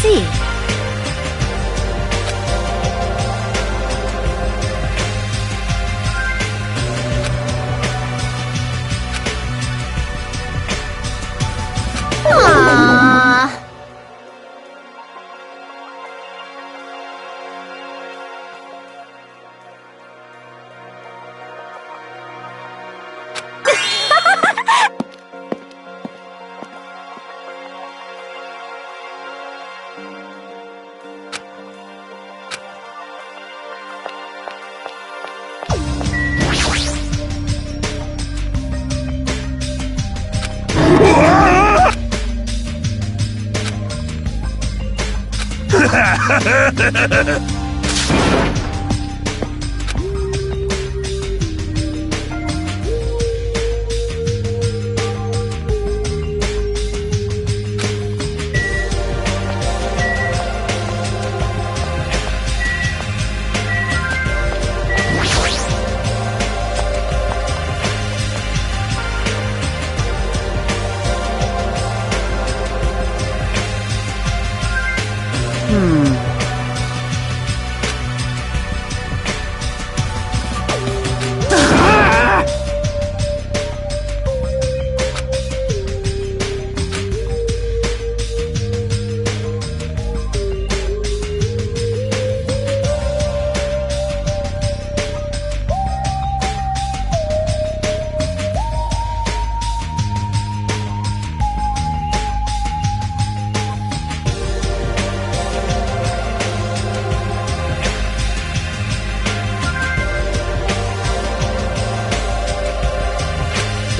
see. Aww.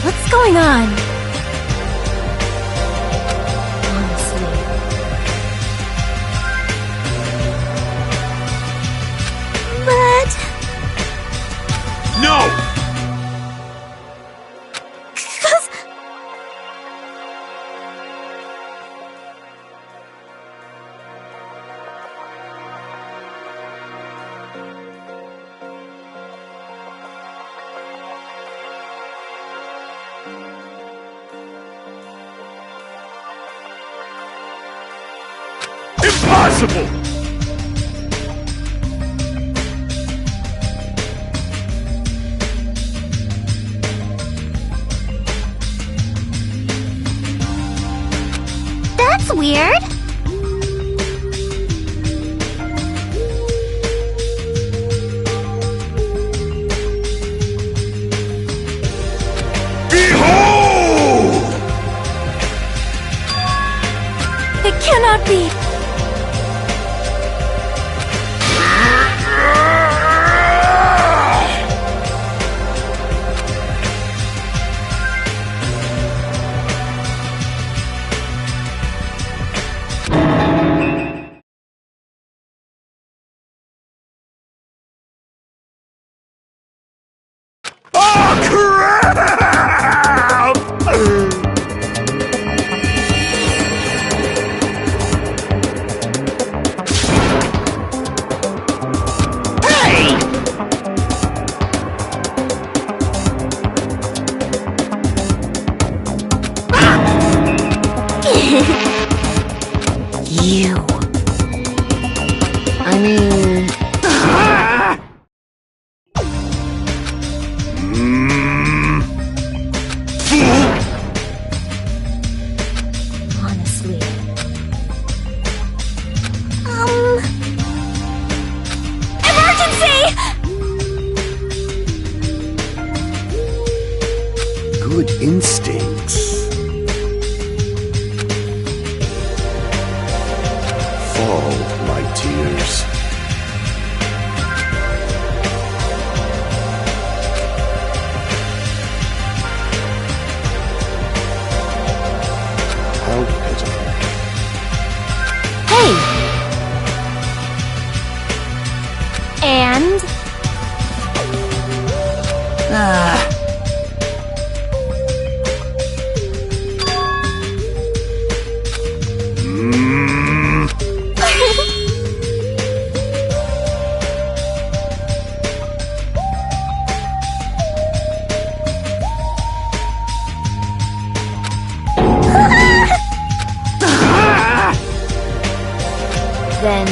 What's going on? Honestly. But... No! Impossible! That's weird. Behold! It cannot be. You. I mean... Fool! Honestly. Emergency! Good instincts. Fall, my tears. How pitiful. Hey! And... Then...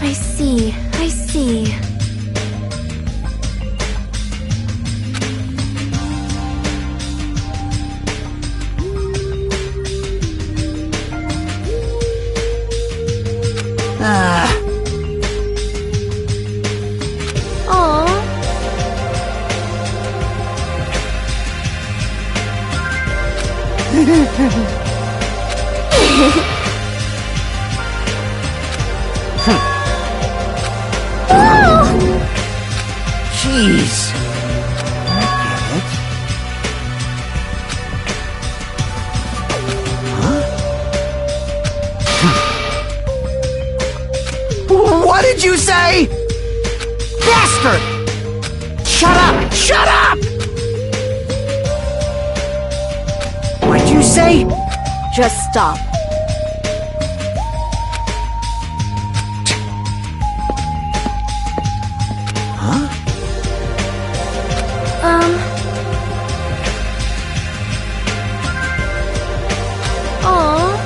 I see. Aww. Jeez. I get it. Huh? What did you say? Bastard! Shut up! Shut up! What'd you say? Just stop. Huh? Aww.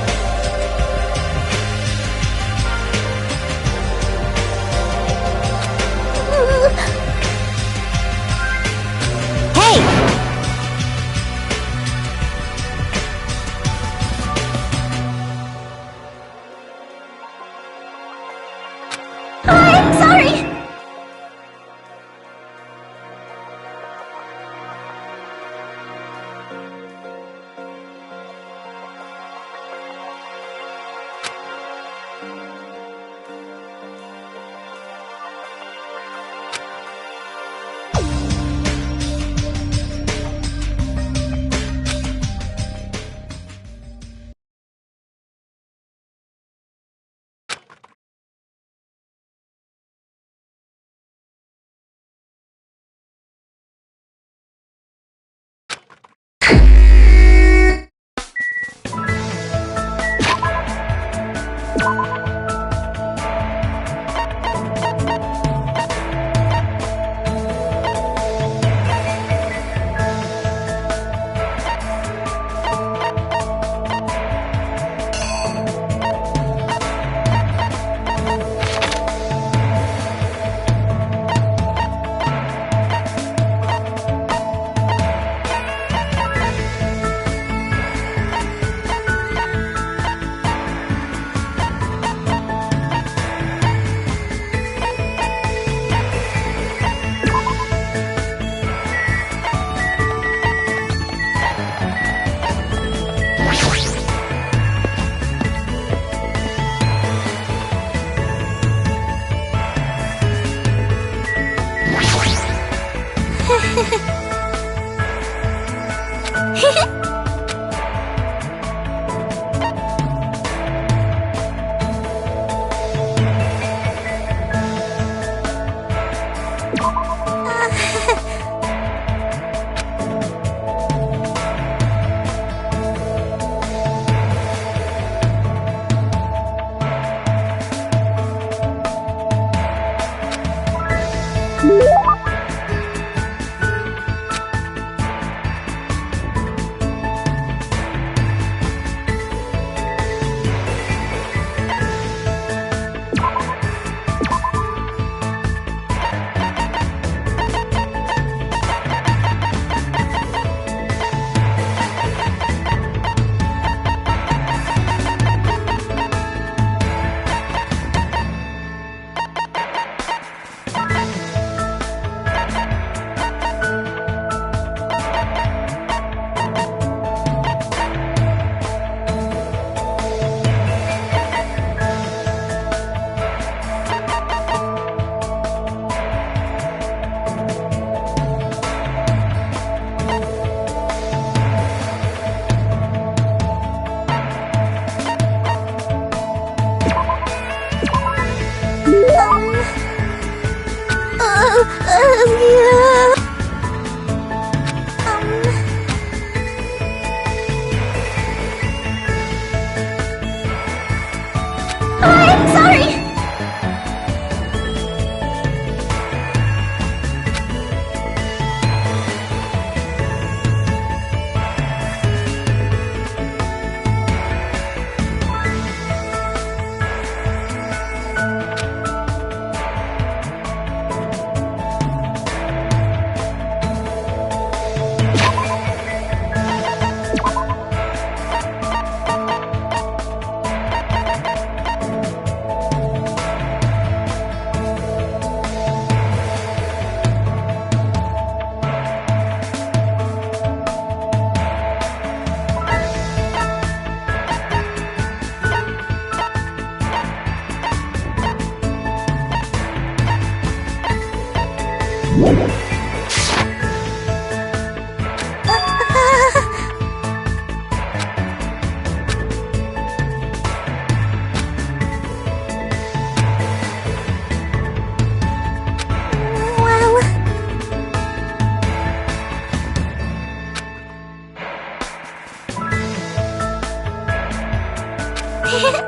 Hey! I'm sorry! I'm sorry.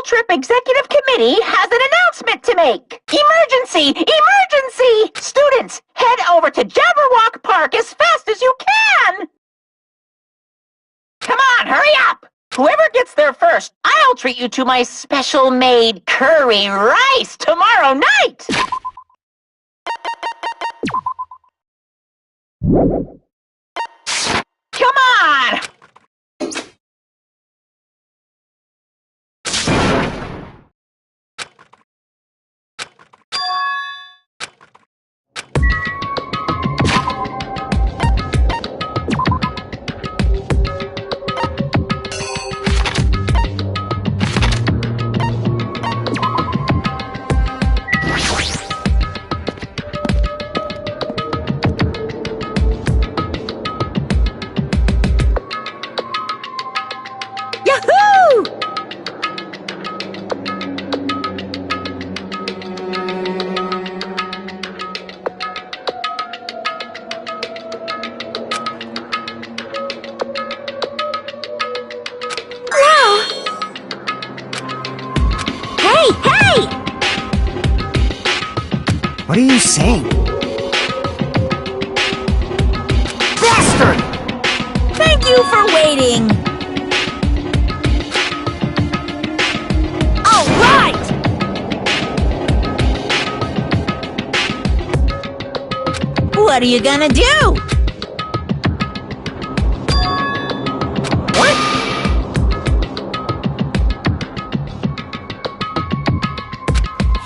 Trip Executive Committee has an announcement to make. Emergency! Emergency! Students, head over to Jabberwock Park as fast as you can! Come on, hurry up! Whoever gets there first, I'll treat you to my special-made curry rice tomorrow night! Come on! Yahoo! Wow! Hey, hey! What are you saying? Bastard! Thank you for waiting. All right! What are you gonna do? What?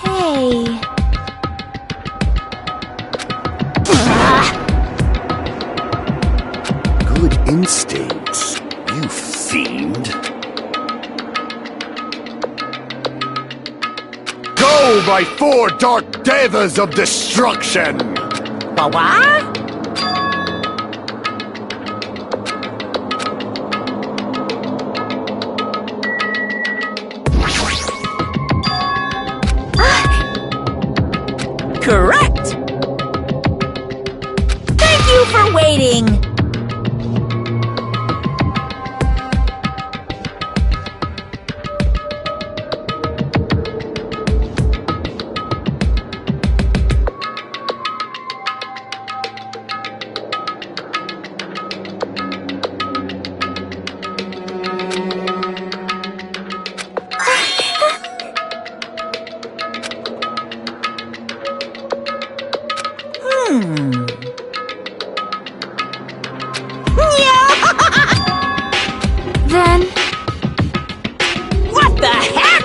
Hey. Good instincts, you fiend. Go, my four dark devas of destruction! What? Correct! Thank you for waiting! Then, What the heck?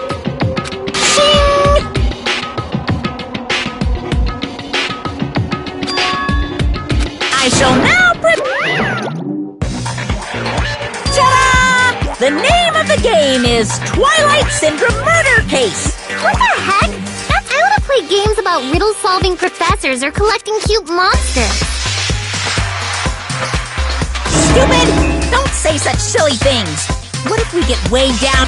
I shall now Ta-da! The name of the game is Twilight Syndrome Murder Case. what the heck? That's I want to play games about riddle-solving professors or collecting cute monsters. Stupid! Don't say such silly things. What if we get way down?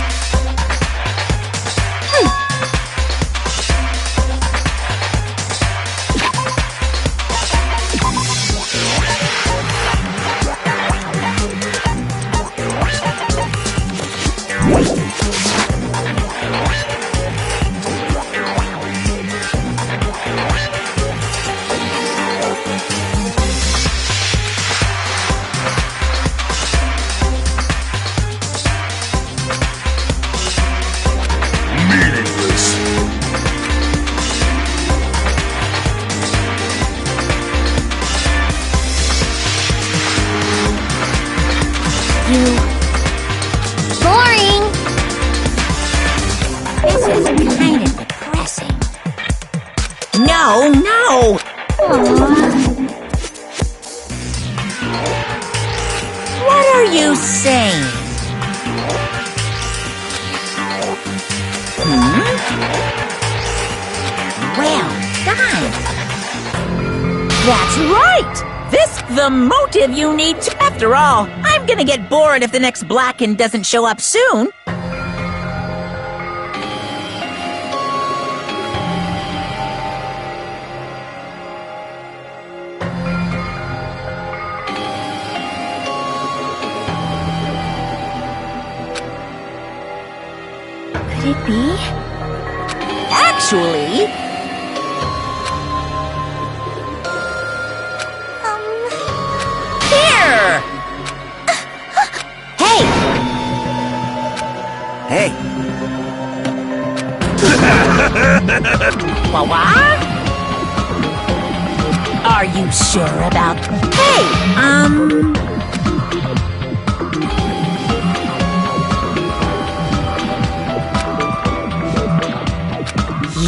Boring! This is kind of depressing. No, no! What are you saying? Well done. That's right! This the motive you need to. After all, I'm gonna get bored if the next Blacken doesn't show up soon. Could it be? Actually, here! Hey! Hey, What? Are you sure about... Hey,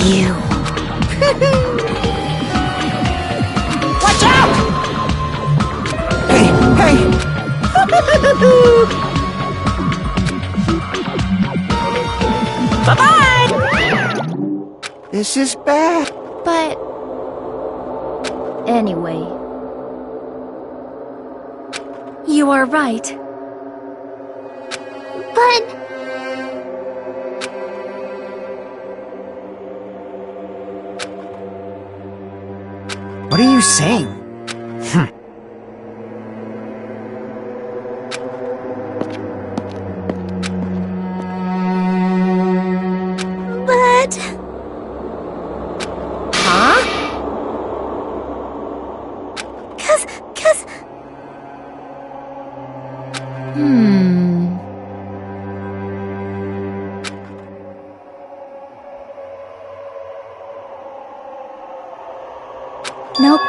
You. watch out! hey! Bye-bye! This is bad. But... Anyway... You are right. But... What are you saying? But... Huh? Cause... Nope.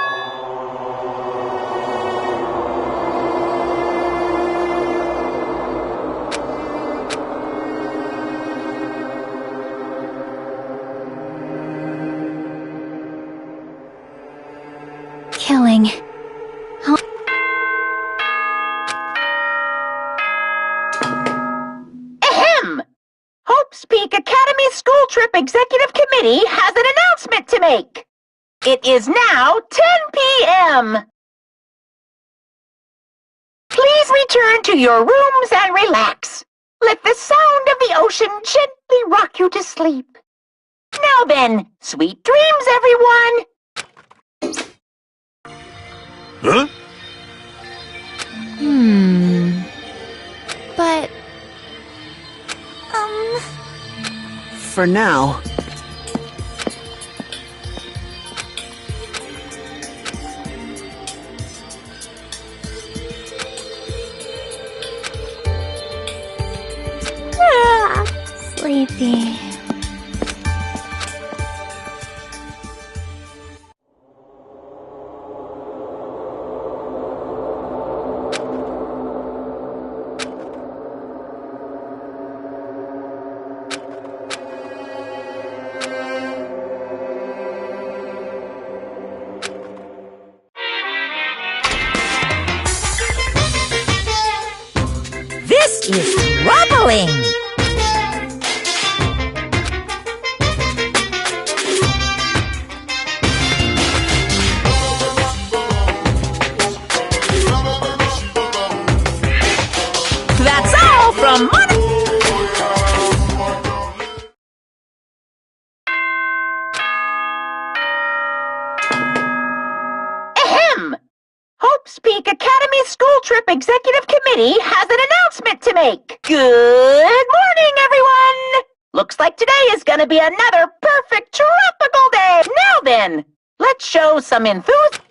Killing. Ahem! Hope's Peak Academy School Trip Executive Committee has an announcement to make. It is now 10 p.m. Please return to your rooms and relax. Let the sound of the ocean gently rock you to sleep. Now then, sweet dreams, everyone! Huh? But... For now. Sleepy. This is troubling! That's all from Ahem! Hope's Peak Academy School Trip Executive Committee has an announcement to make. Good morning, everyone! Looks like today is gonna be another perfect tropical day. Now then, let's show some enthusiasm.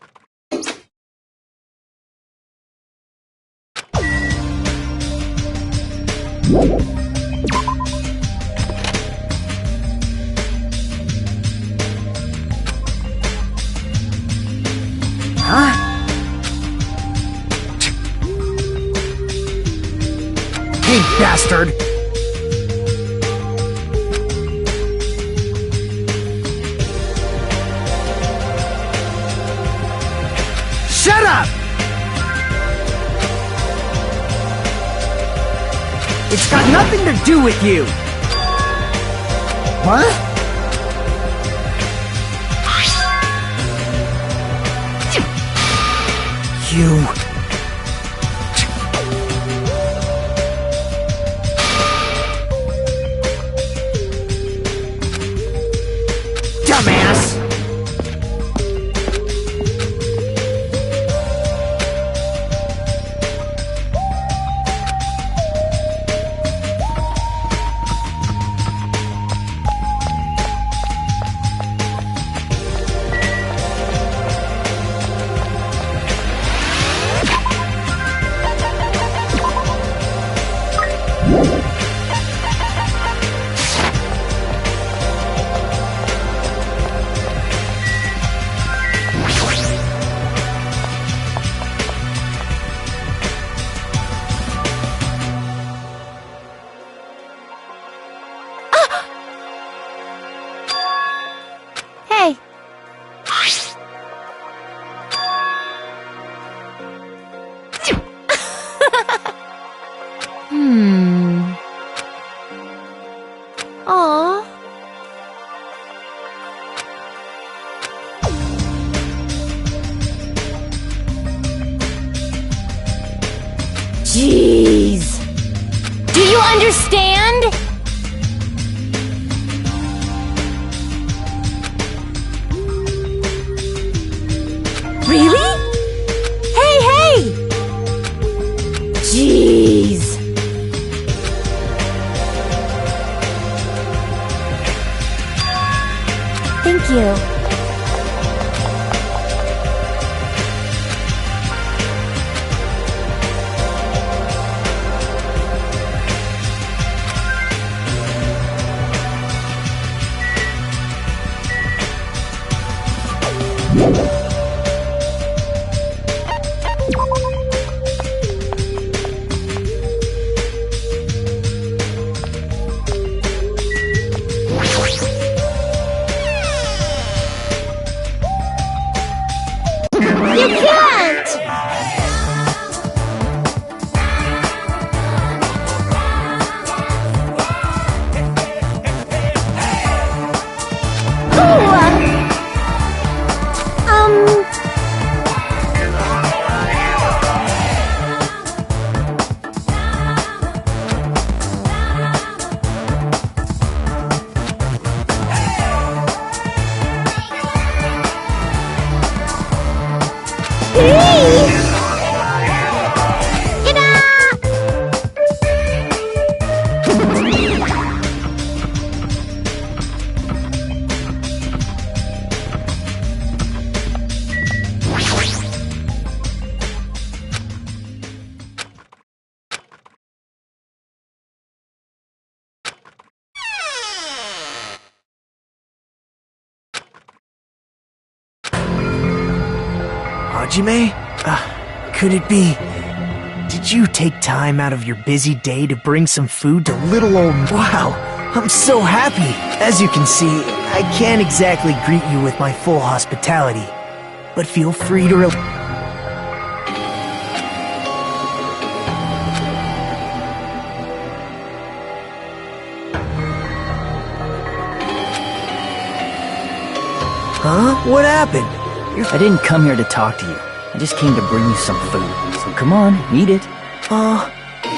Huh? Hey, bastard! Shut up! It's got nothing to do with you! What? You... dumbass! Aw. Jeez. Do you understand? Really? Hey! Jeez. Thank you. You can't! Hajime? Could it be? Did you take time out of your busy day to bring some food to little old... Wow, I'm so happy! As you can see, I can't exactly greet you with my full hospitality. But feel free to... Huh? What happened? I didn't come here to talk to you. I just came to bring you some food. So come on, eat it.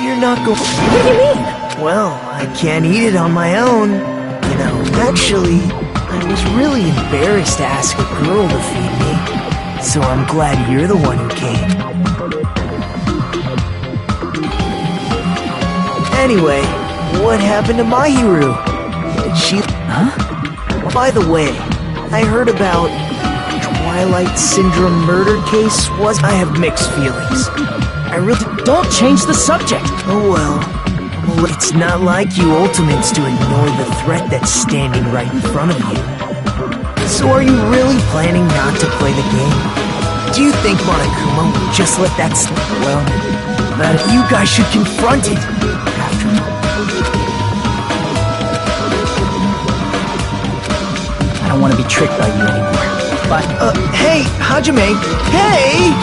You're not going... What do you mean? Well, I can't eat it on my own. You know, actually, I was really embarrassed to ask a girl to feed me. So I'm glad you're the one who came. Anyway, what happened to Mahiru? Did she... Huh? By the way, I heard about... Twilight Syndrome murder case was... I have mixed feelings. I really... Don't change the subject! Oh well. It's not like you Ultimates to ignore the threat that's standing right in front of you. So are you really planning not to play the game? Do you think Monokuma would just let that slip? Well, that you guys should confront it. After I don't want to be tricked by you anymore. But... hey, Hajime! Hey!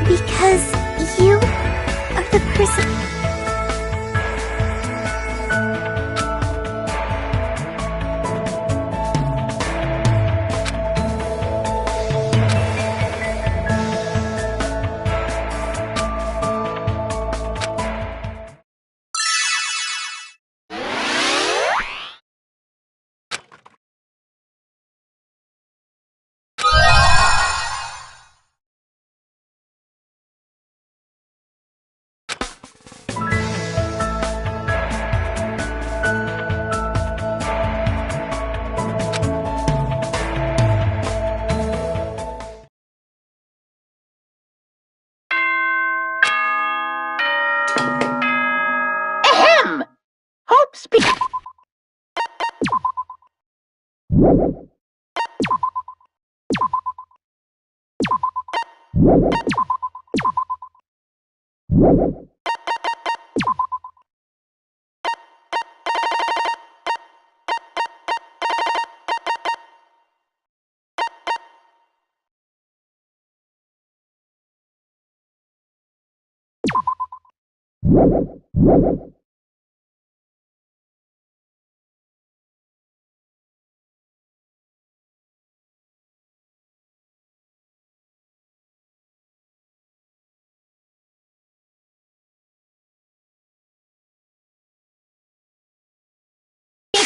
Because you are the person...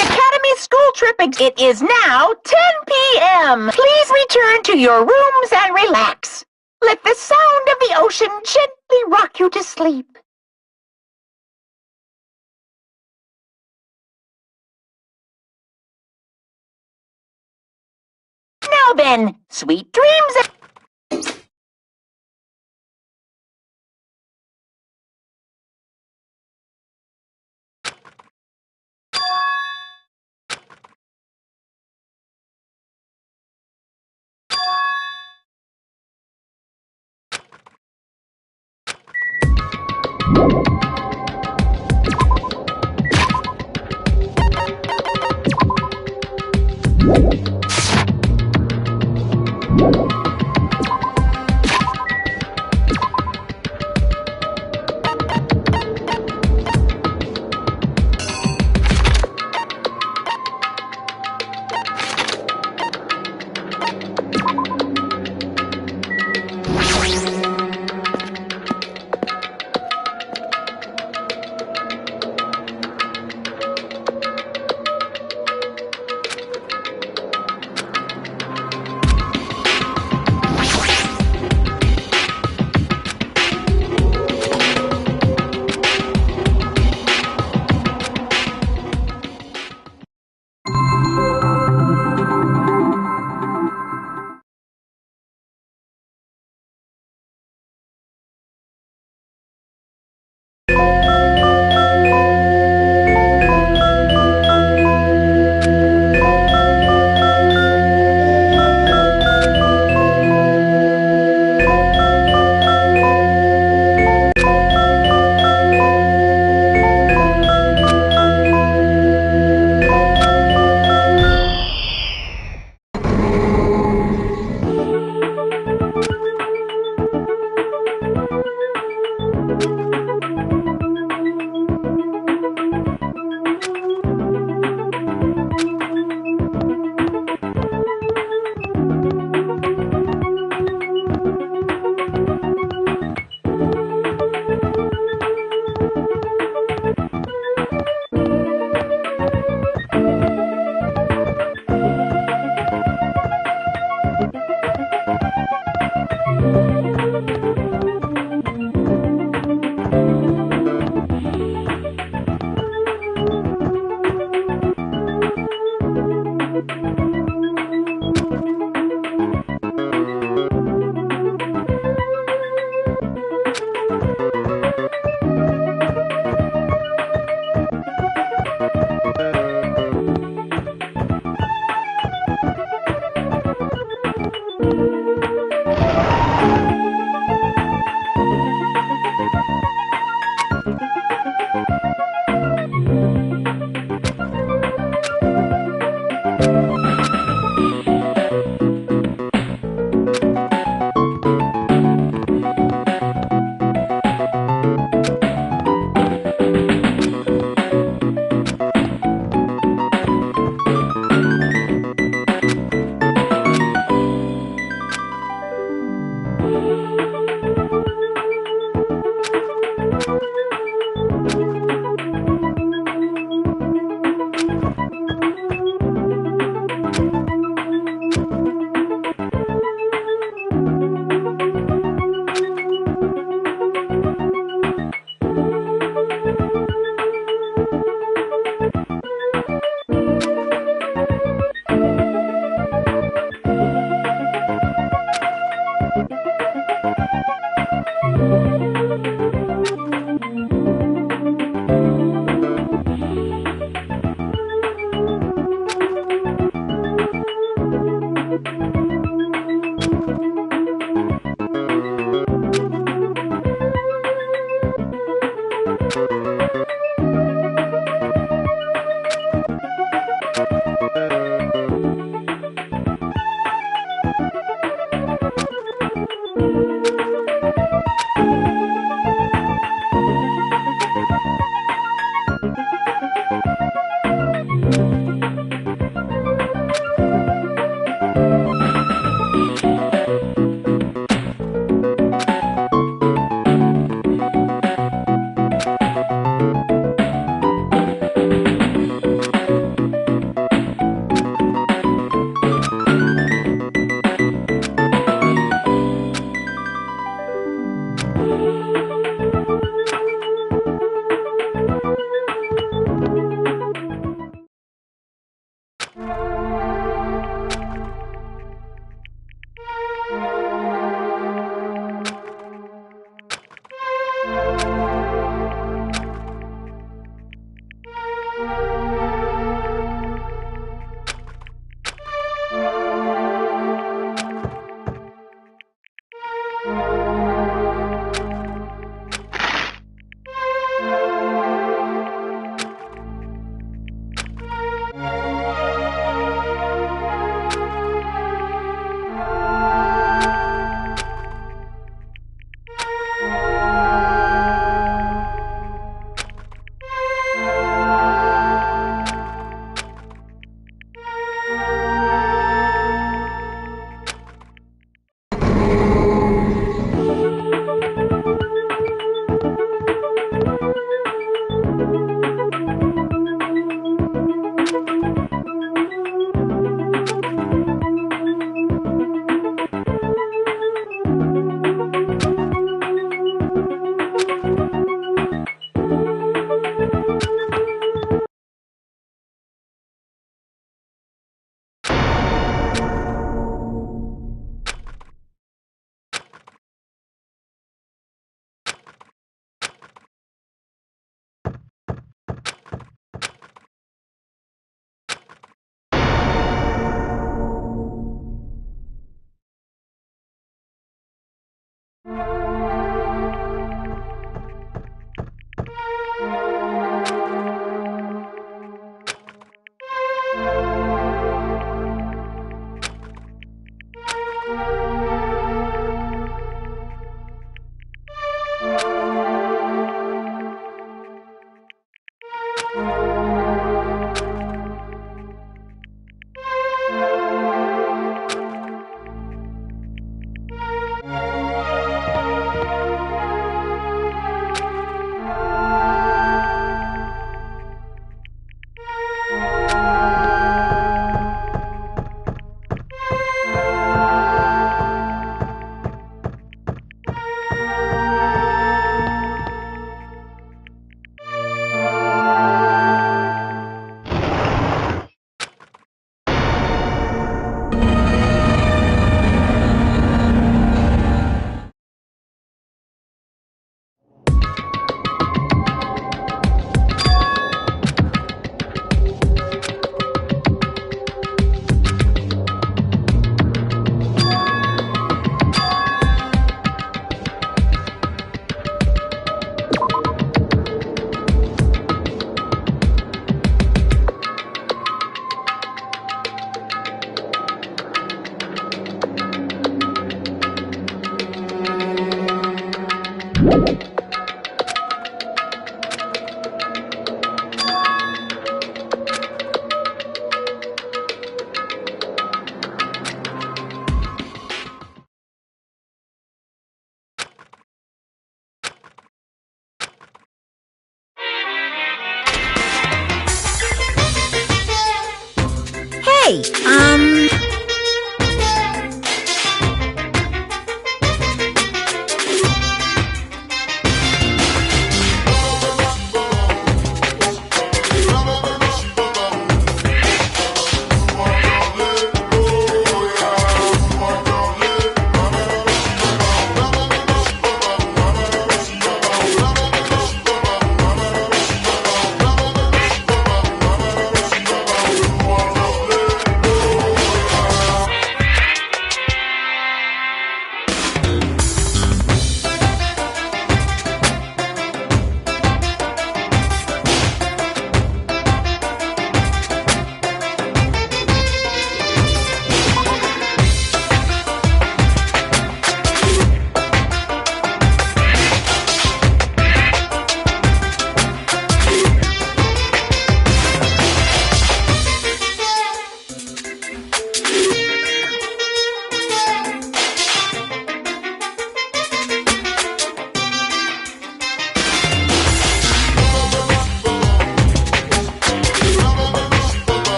Academy school trip. It is now 10 p.m. Please return to your rooms and relax. Let the sound of the ocean gently rock you to sleep. Now then, sweet dreams. Hey,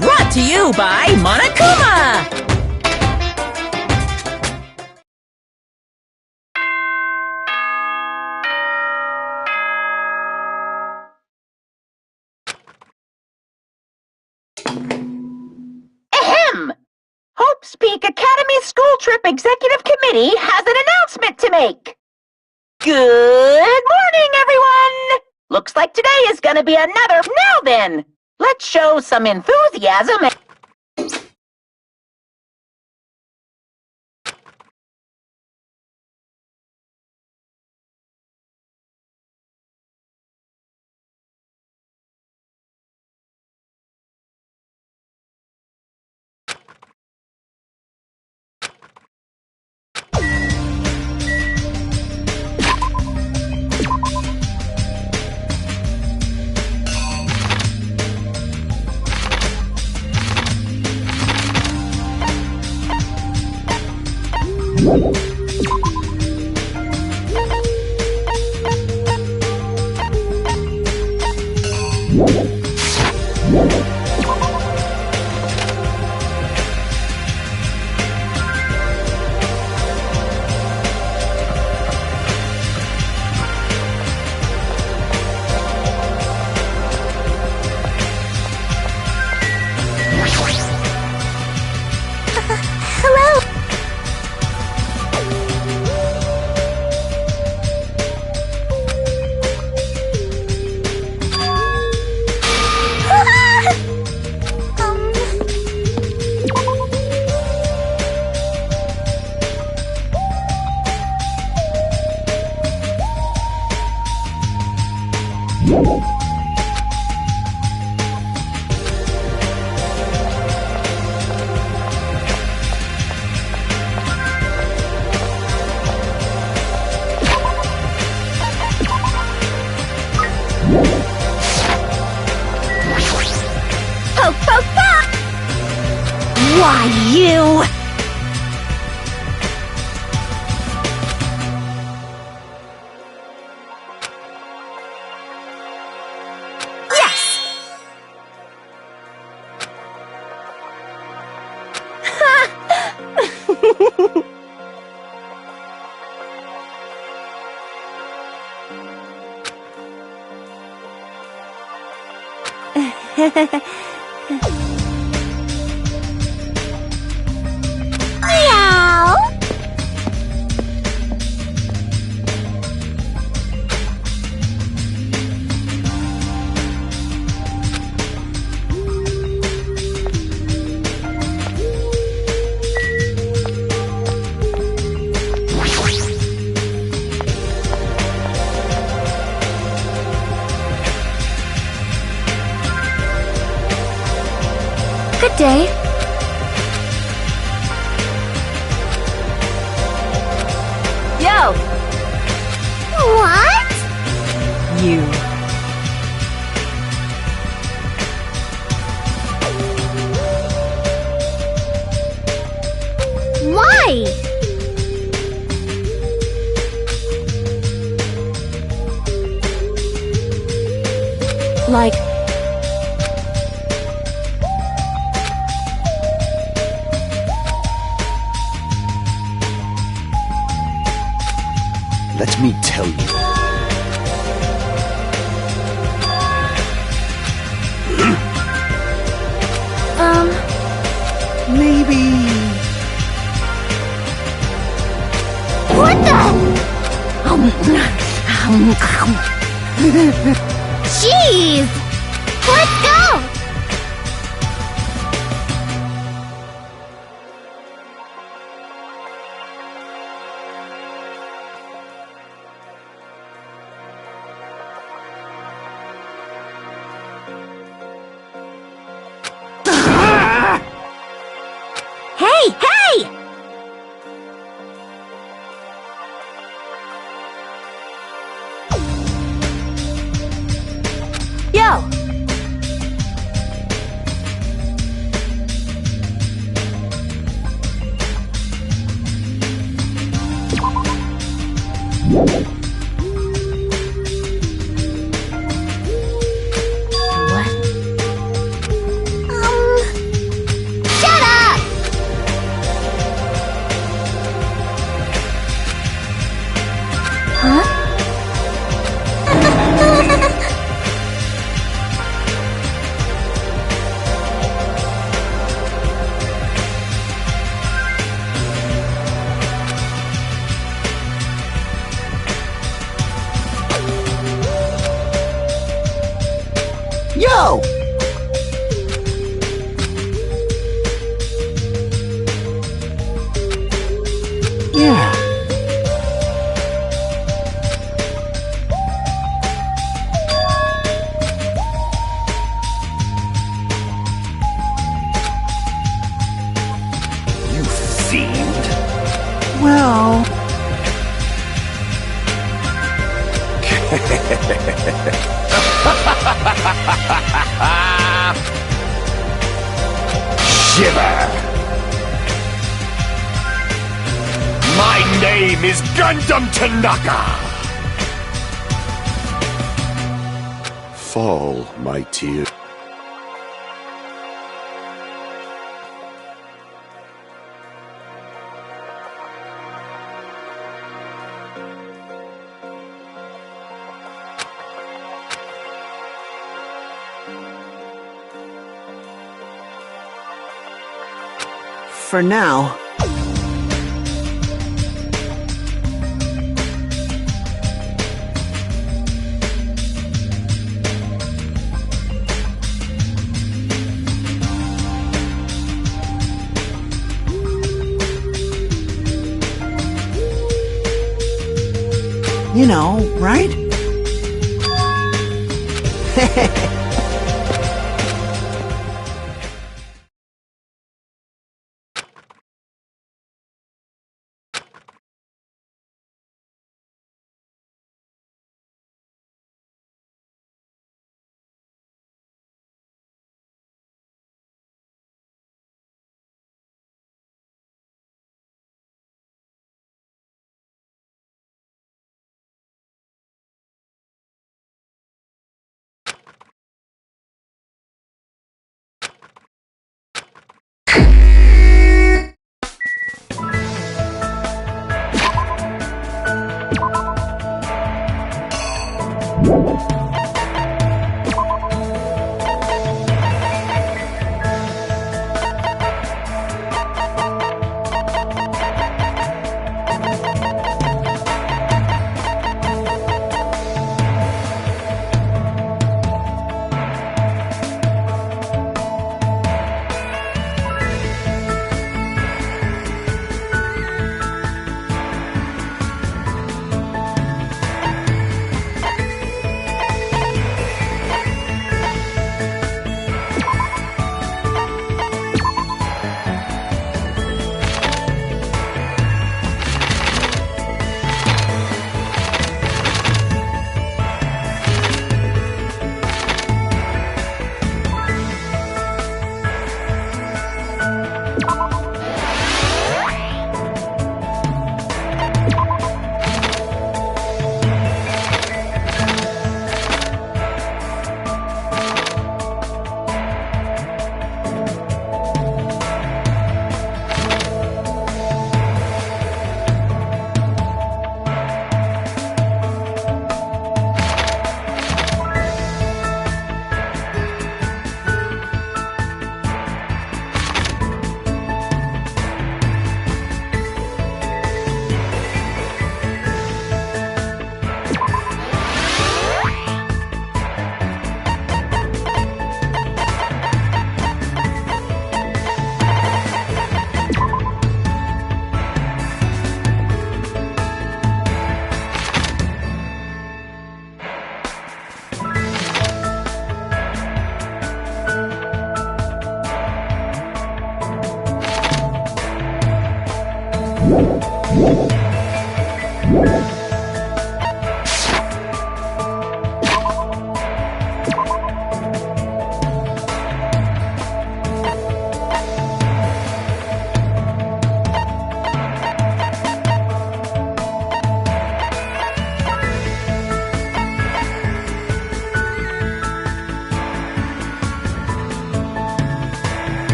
brought to you by Monokuma! Ahem! Hope's Peak Academy School Trip Executive Committee has an announcement to make. Good morning, everyone! Looks like today is gonna be another... Now then, let's show some enthusiasm and... Why, you... Meow. Good day. Yo! What? You. Why? Like... Let me tell you. Maybe... What the? Jeez! Let's go! Hey, hey! Yo! What? Shut up! Huh? Yo! Yeah. You fiend. Well... Shiver. My name is Gundam Tanaka. Fall, my tears. For now... You know, right?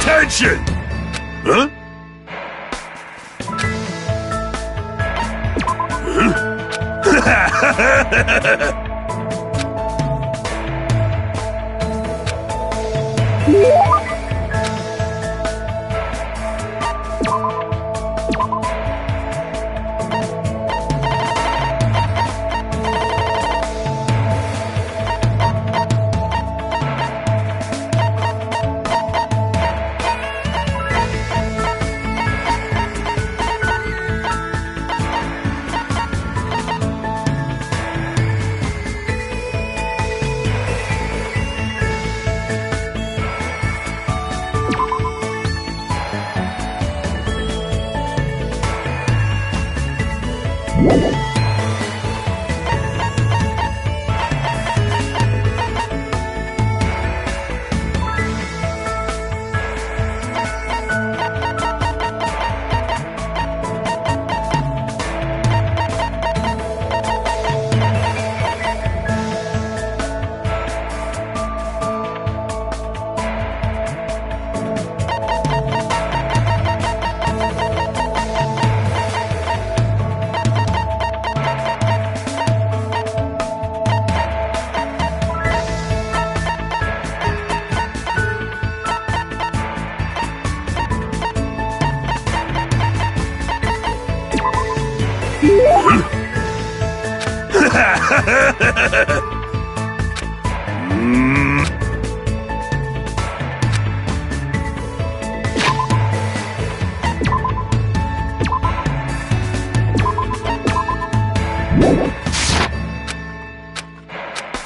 attention! Huh?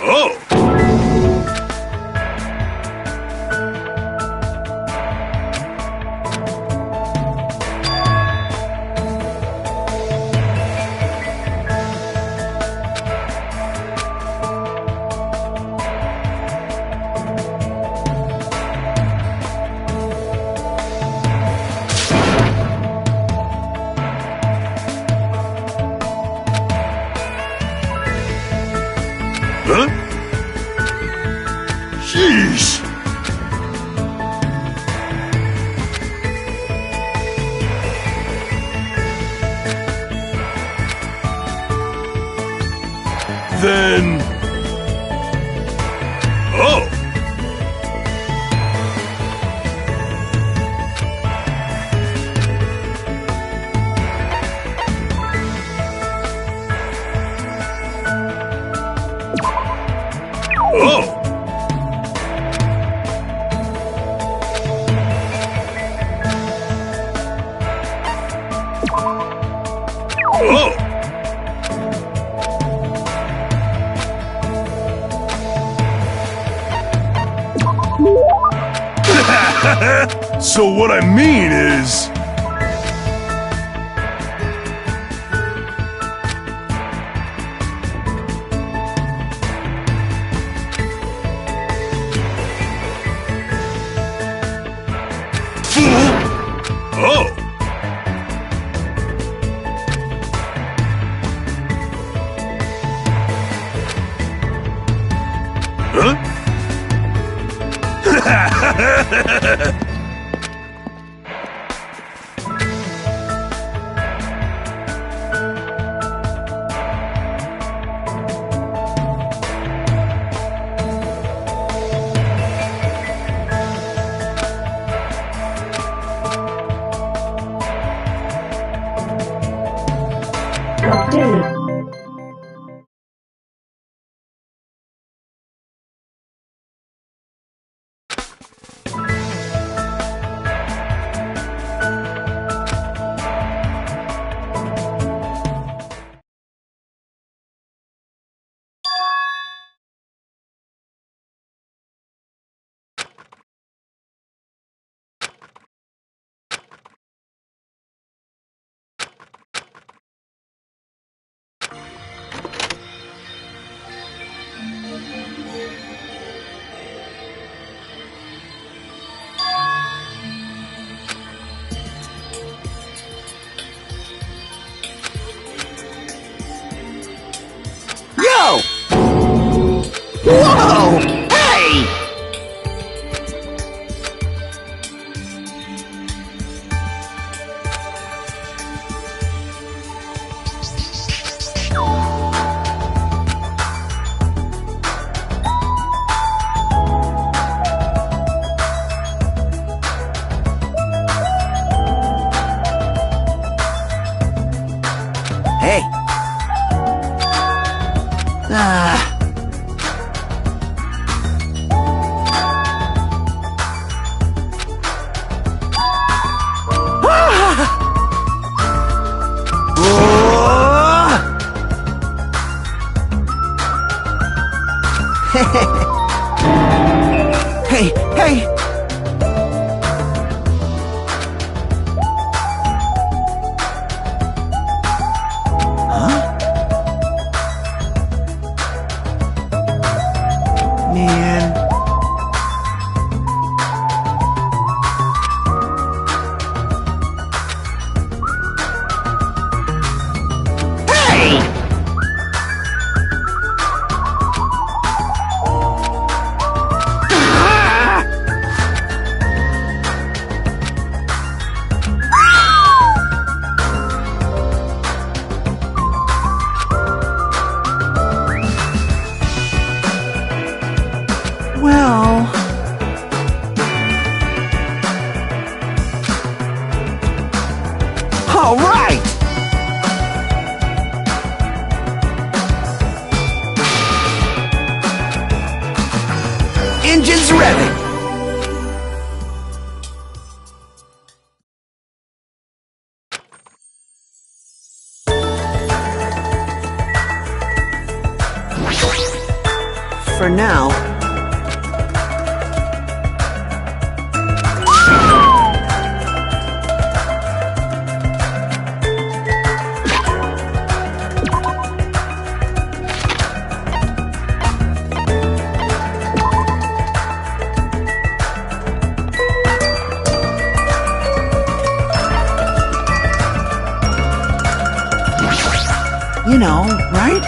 Oh! Huh? Sheesh! Then... Oh! Oh! Oh! So what I mean is... Oh! Huh? Hey, hey! Man. Hey! Well... All right! Engines revving! For now... You know, right?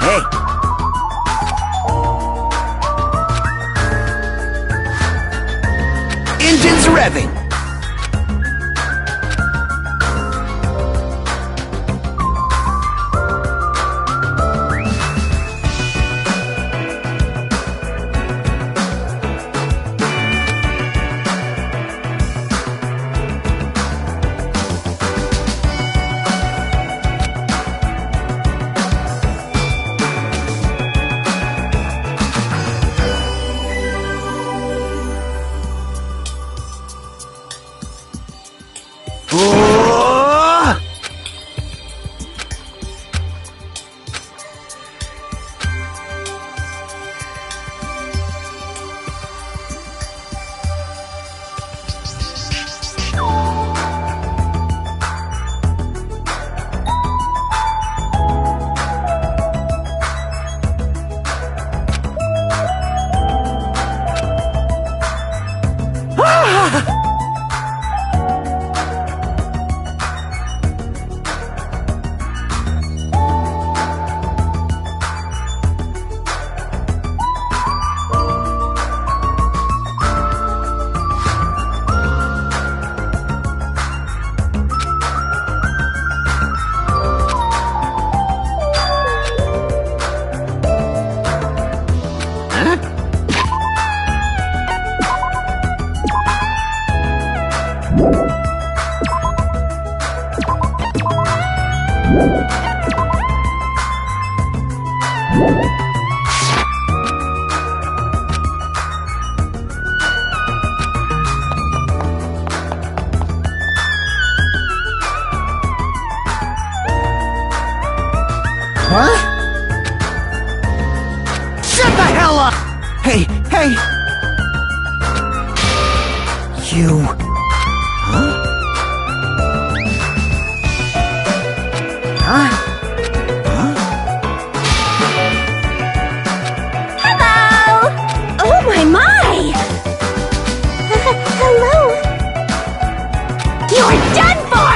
Hey! Engines revving! Huh? Shut the hell up! Hey, hey! You... Huh? Huh? Huh? Hello! Oh my! Hello! You're done for!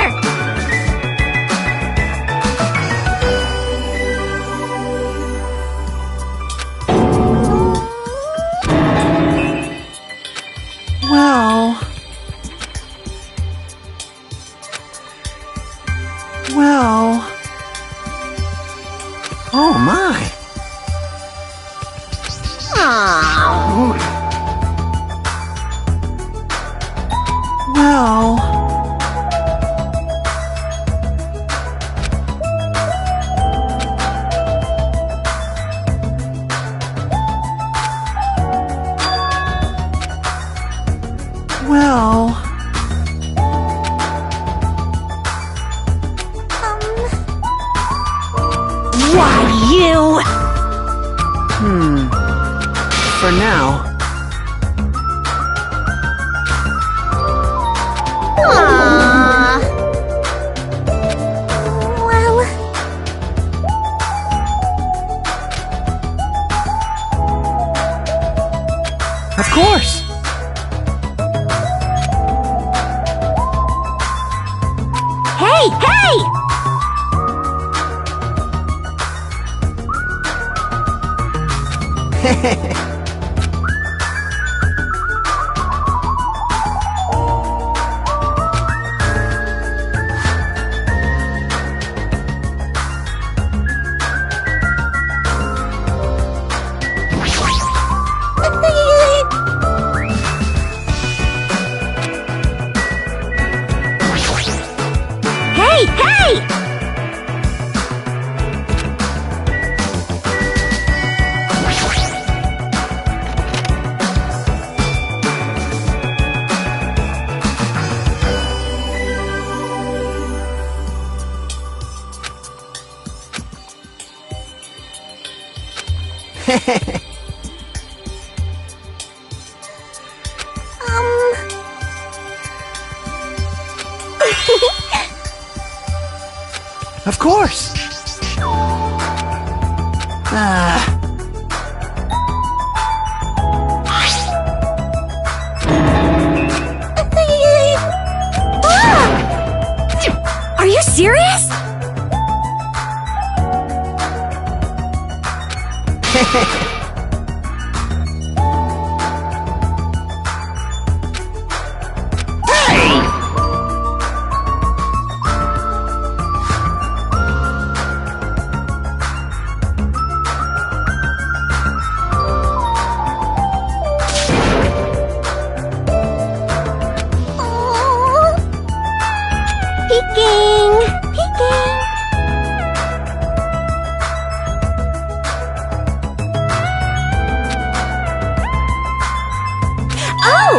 Well... Well... Why, you! For now... Aww. Well, Of course! hey, hey! Hey, hey! Of course! Are you serious? Peeking! Peeking! Oh!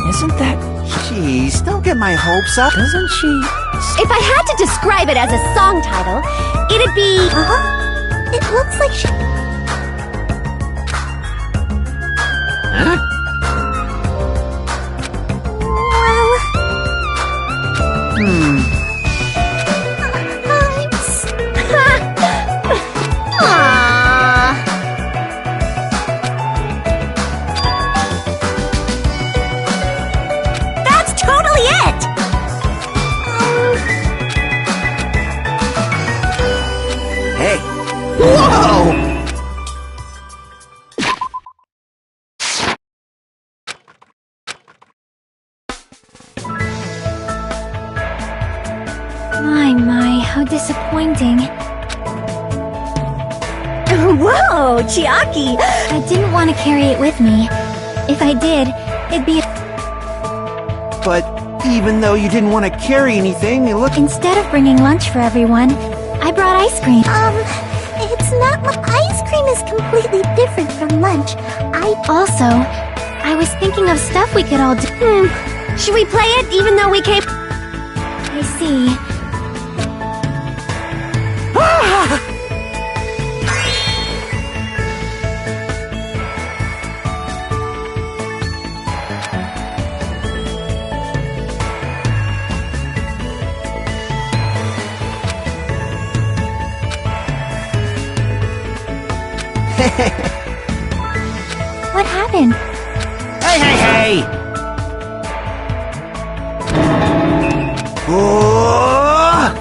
Isn't that... Jeez, don't get my hopes up. Doesn't she... If I had to describe it as a song title, it'd be... It looks like she... Huh? Well... Aww. That's totally it! Hey! Whoa! My, how disappointing. Whoa, Chiaki! I didn't want to carry it with me. If I did, it'd be... But even though you didn't want to carry anything, it looked... Instead of bringing lunch for everyone, I brought ice cream. It's not... Ice cream is completely different from lunch. I was thinking of stuff we could all do. Should we play it even though we came... I see. What happened? Hey, hey, hey! Oh!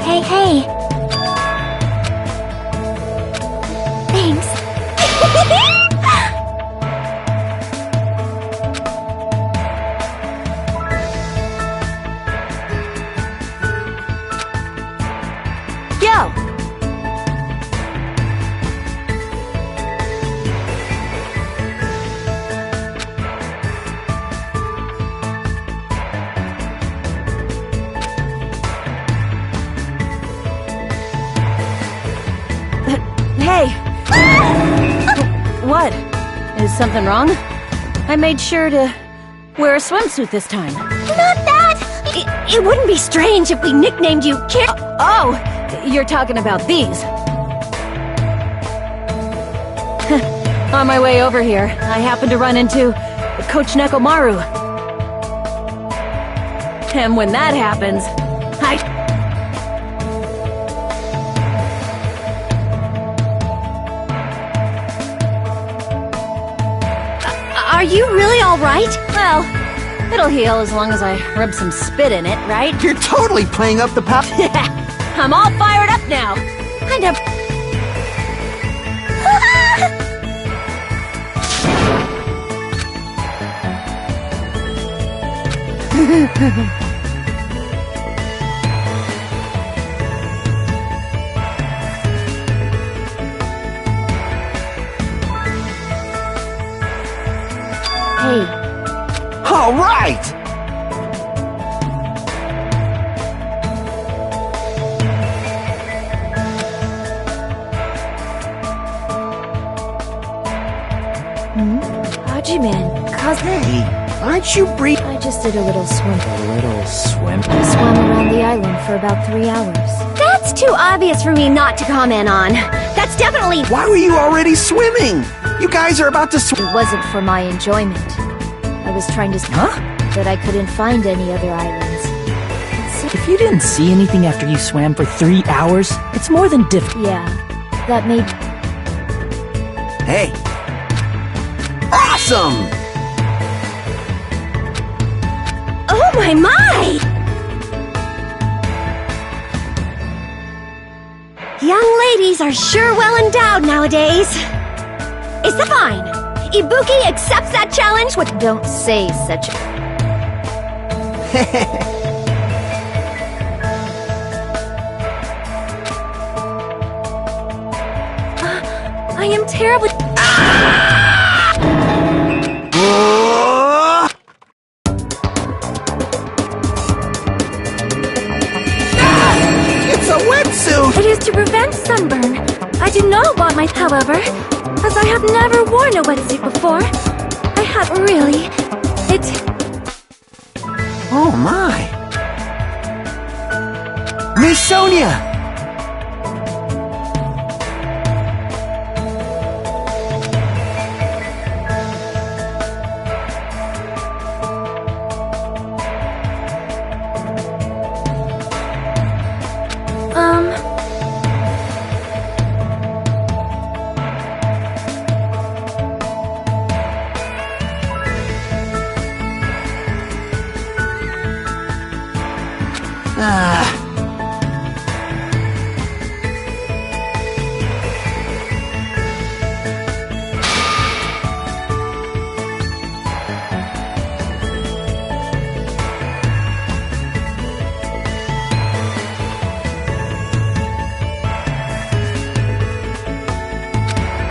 Hey, hey. Thanks. Is something wrong? I made sure to wear a swimsuit this time. Not that! It wouldn't be strange if we nicknamed you Oh, you're talking about these. On my way over here, I happened to run into Coach Nekomaru. And when that happens, Are you really alright? well, it'll heal as long as I rub some spit in it, right? You're totally playing up the power. I'm all fired up now. Kind of. Hey, All right! Hajiman, cousin. Hey, aren't you breathe? I just did a little swim. A little swim. I swam around the island for about 3 hours. That's too obvious for me not to comment on. That's definitely... Why were you already swimming? You guys are about to swim. It wasn't for my enjoyment. I was trying to... Huh? But I couldn't find any other islands. If you didn't see anything after you swam for 3 hours, it's more than difficult. Yeah, that made... Hey. Awesome! Oh my! Young ladies are sure well endowed nowadays. Is that fine? Ibuki accepts that challenge with... Don't say such a... I am terribly... It's a wetsuit! It is to prevent sunburn. I do not want my... However, as I have never worn a wetsuit before, I have really... Oh my! Miss Sonia!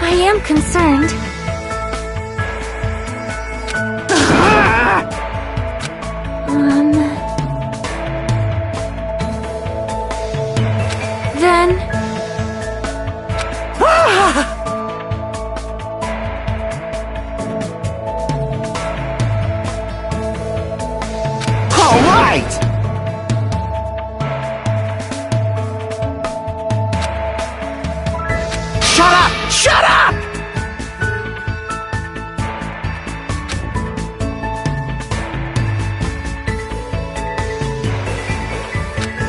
I am concerned. Then... All right! Shut up! Shut up!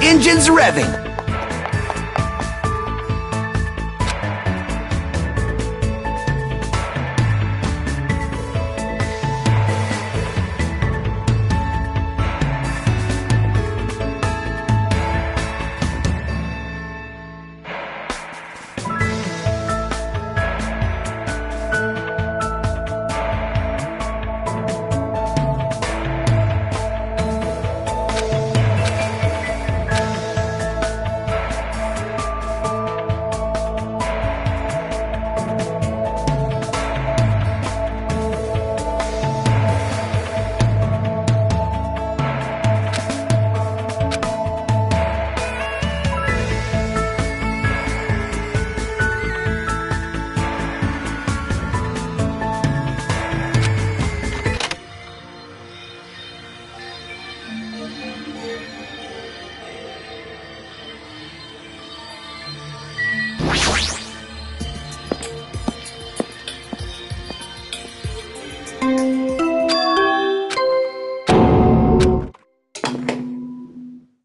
Engines revving.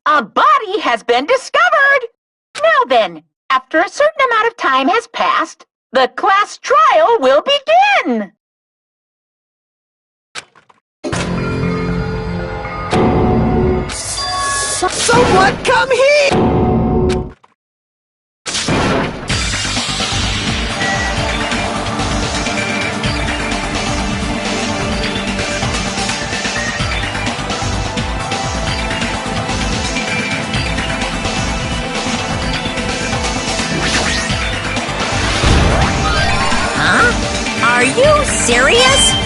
A body has been discovered! Now then, after a certain amount of time has passed, the class trial will begin! Someone come here! Are you serious?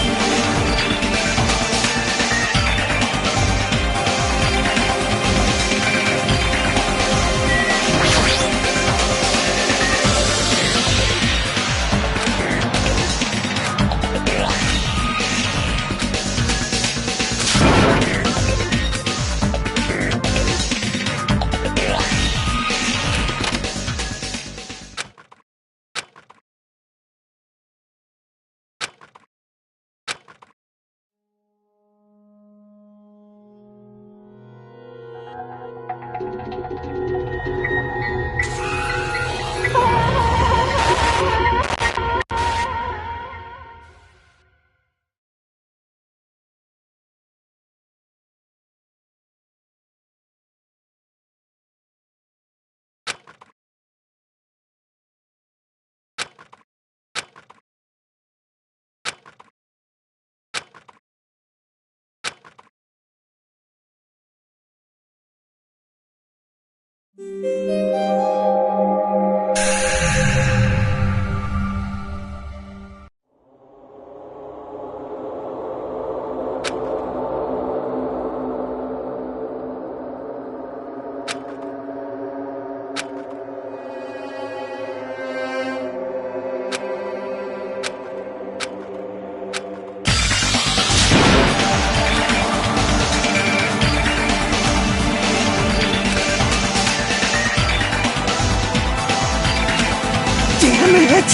Damn it!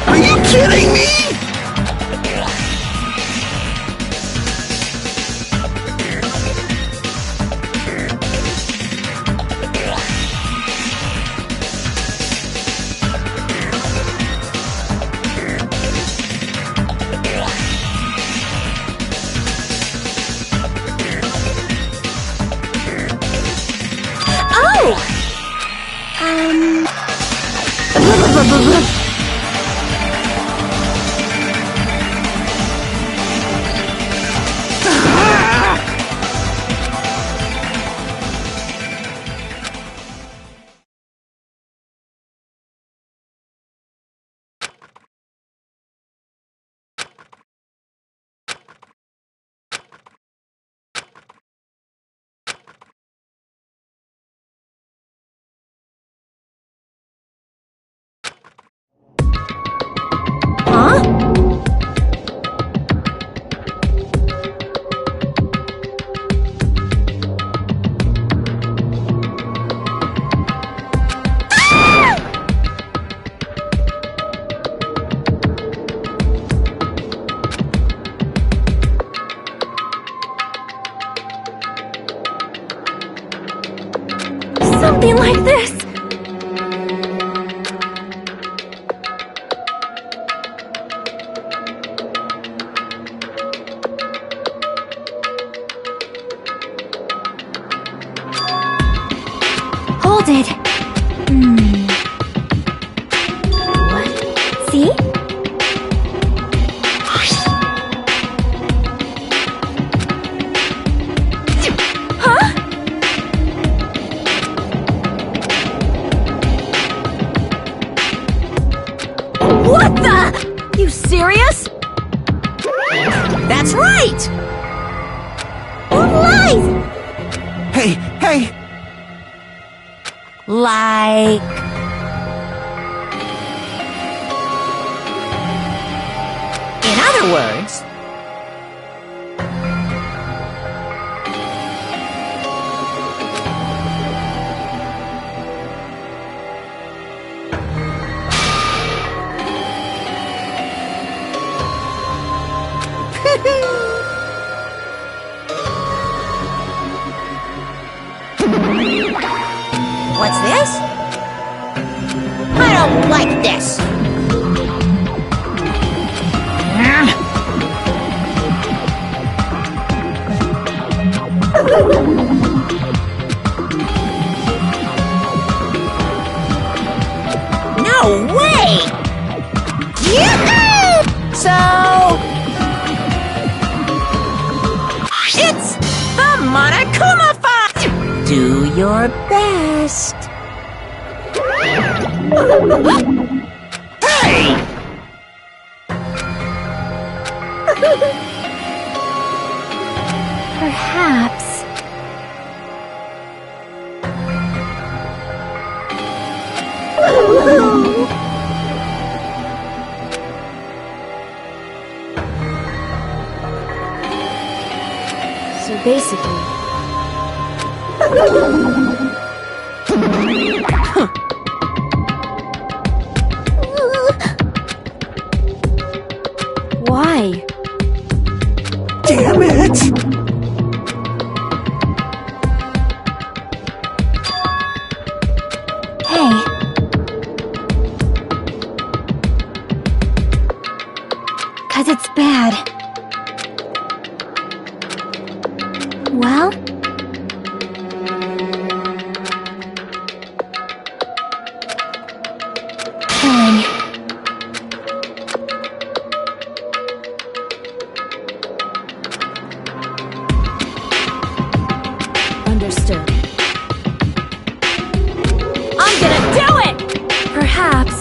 Are you kidding me? Something like this! Hold it! What? See? What the? You serious? That's right! Who lies? Hey, hey! Like... your words. What's this? I don't like this. No way! Yoo-hoo! So... it's the Monokuma fight! Do your best. Hey! Perhaps. So basically... Why? Damn it! Hey. Cause it's bad. Well? Killing. Understood. I'm gonna do it! Perhaps.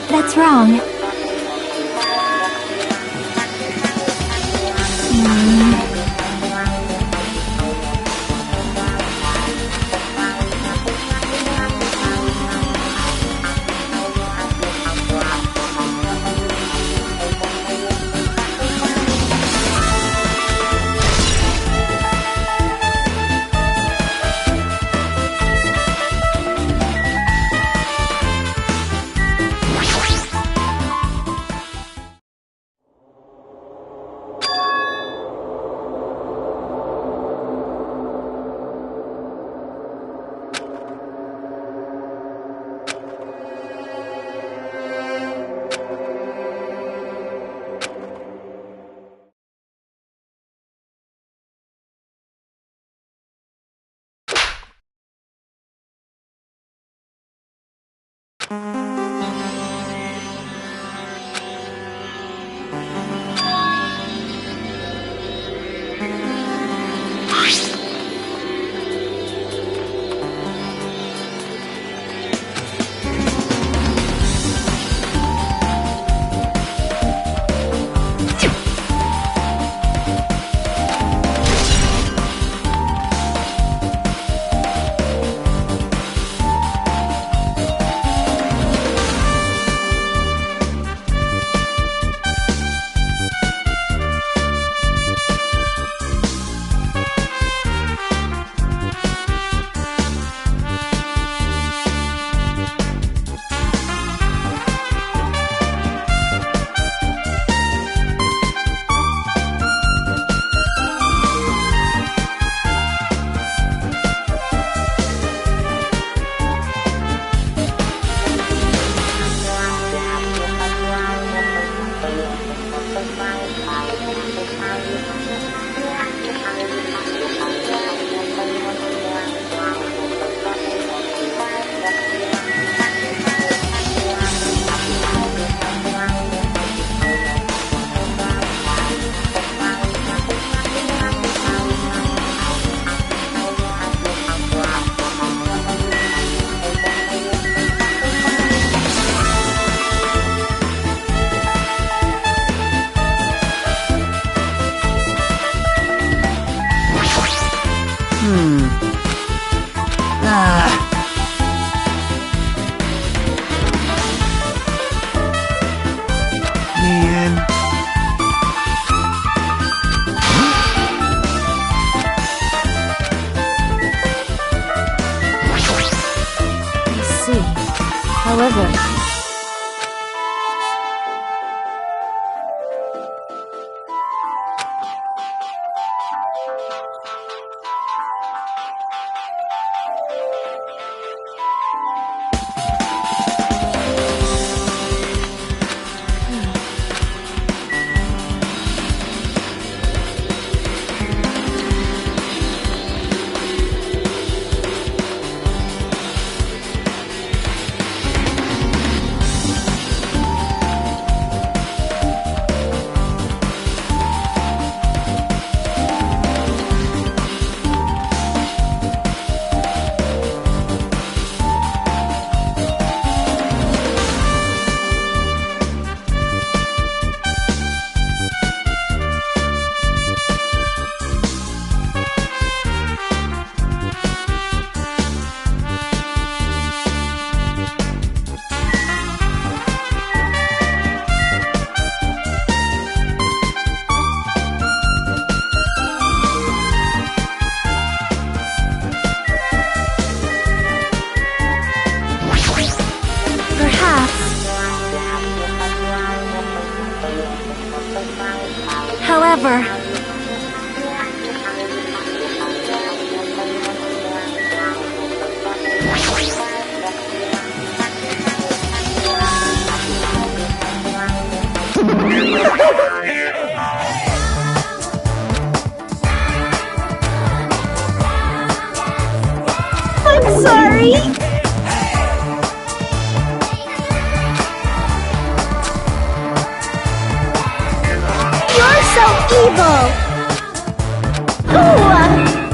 That's wrong. Man. I see. However, However, I'm sorry. You're so evil! Ooh.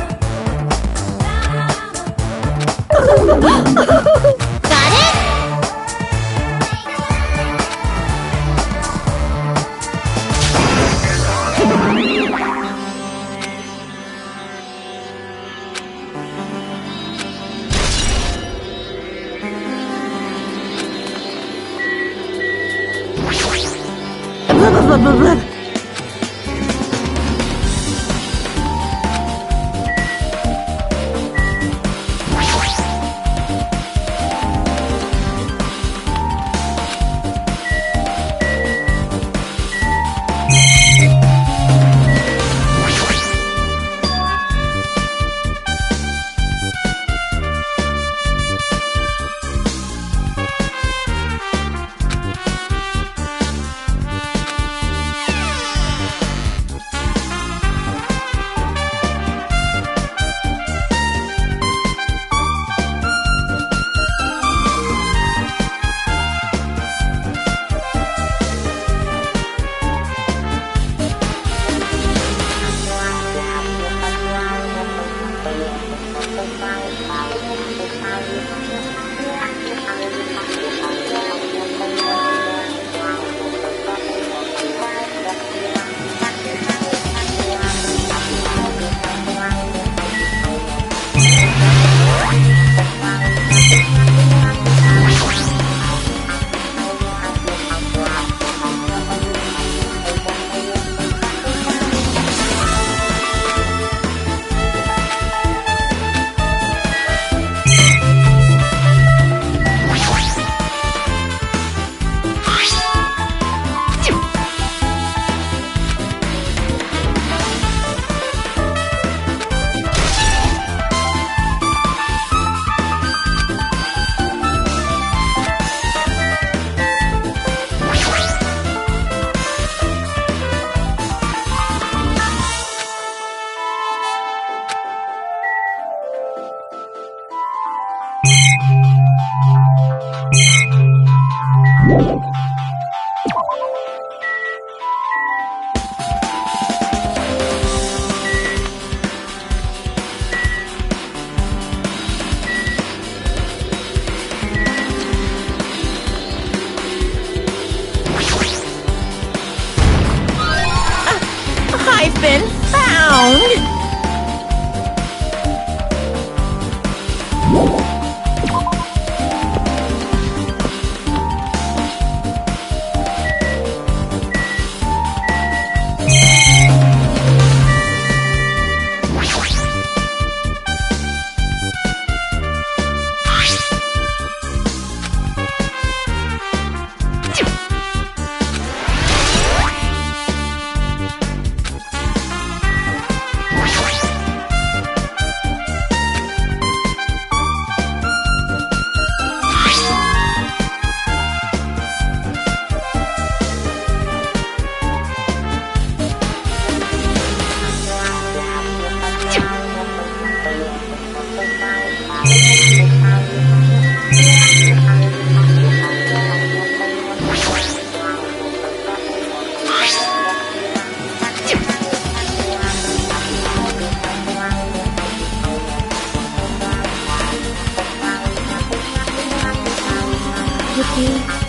see.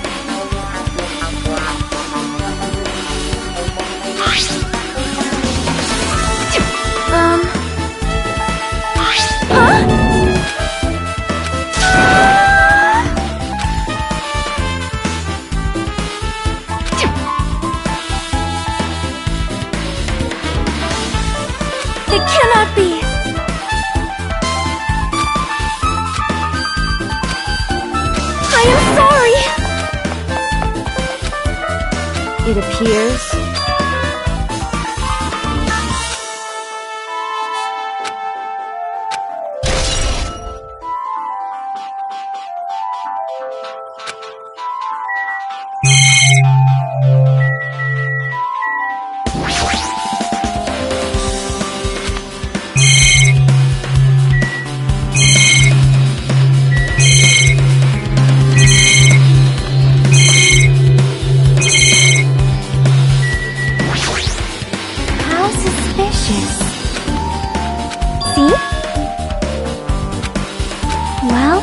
It cannot be! I am sorry! It appears... How suspicious. See? Well...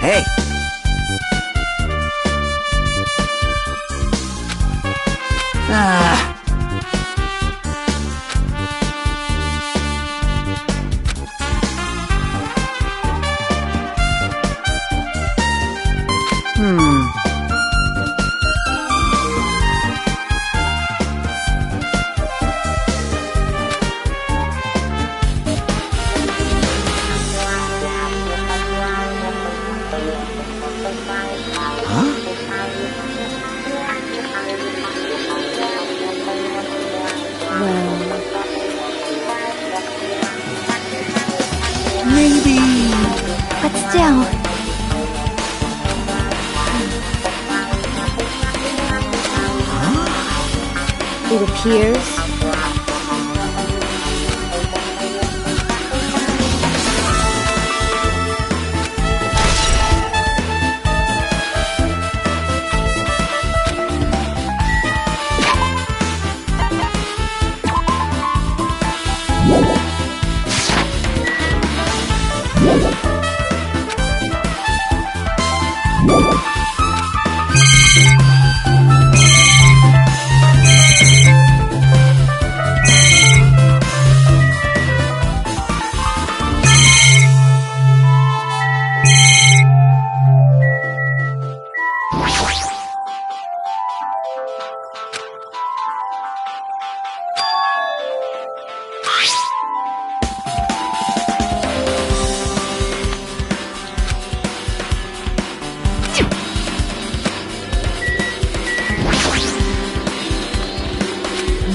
Hey! Ah. Maybe... But still... It appears...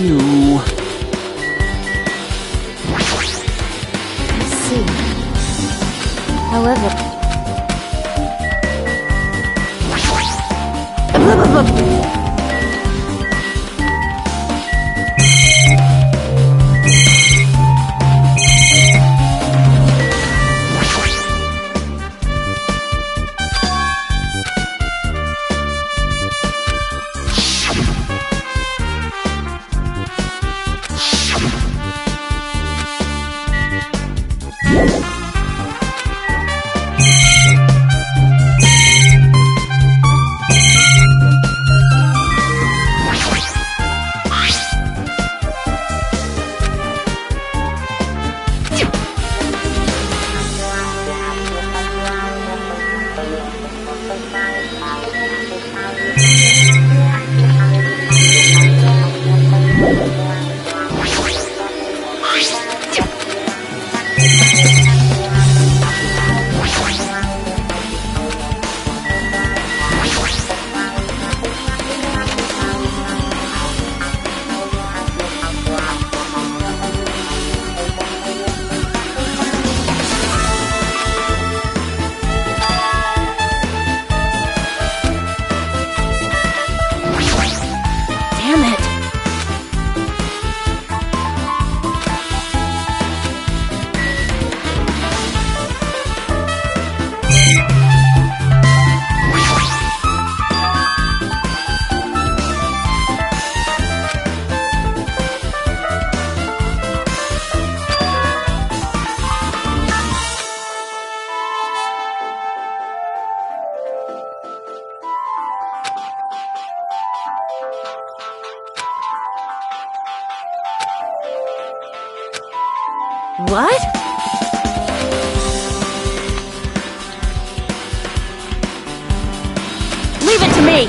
You... I see. However... What? Leave it to me!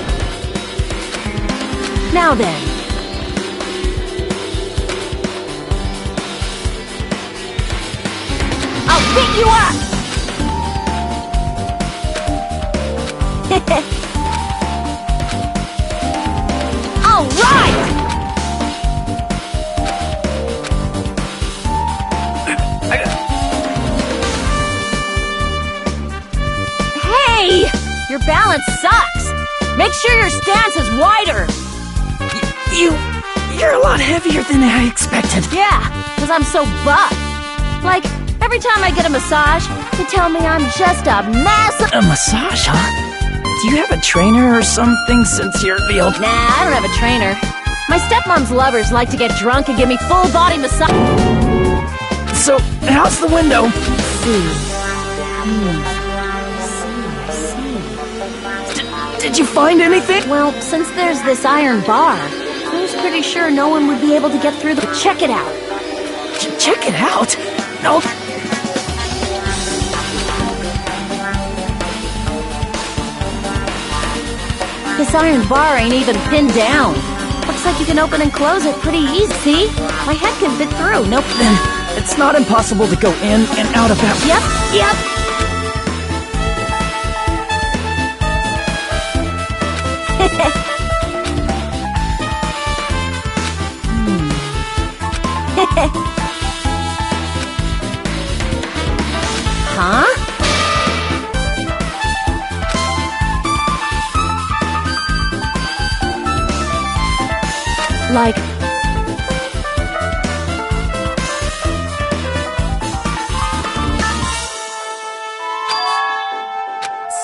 Now then. I'll pick you up! All right! Hey! Your balance sucks! Make sure your stance is wider! You're a lot heavier than I expected. Yeah, because I'm so buff. Like, every time I get a massage, they tell me I'm just a massive... A massage, huh? Do you have a trainer or something since you're the old... Nah, I don't have a trainer. My stepmom's lovers like to get drunk and give me full body massage. So, how's the window? Did you find anything? Well, since there's this iron bar, I was pretty sure no one would be able to get through the... Check it out. Check it out? No. This iron bar ain't even pinned down. Looks like you can open and close it pretty easy. See? My head can fit through. Nope. Then it's not impossible to go in and out of that. Yep. Huh? Like...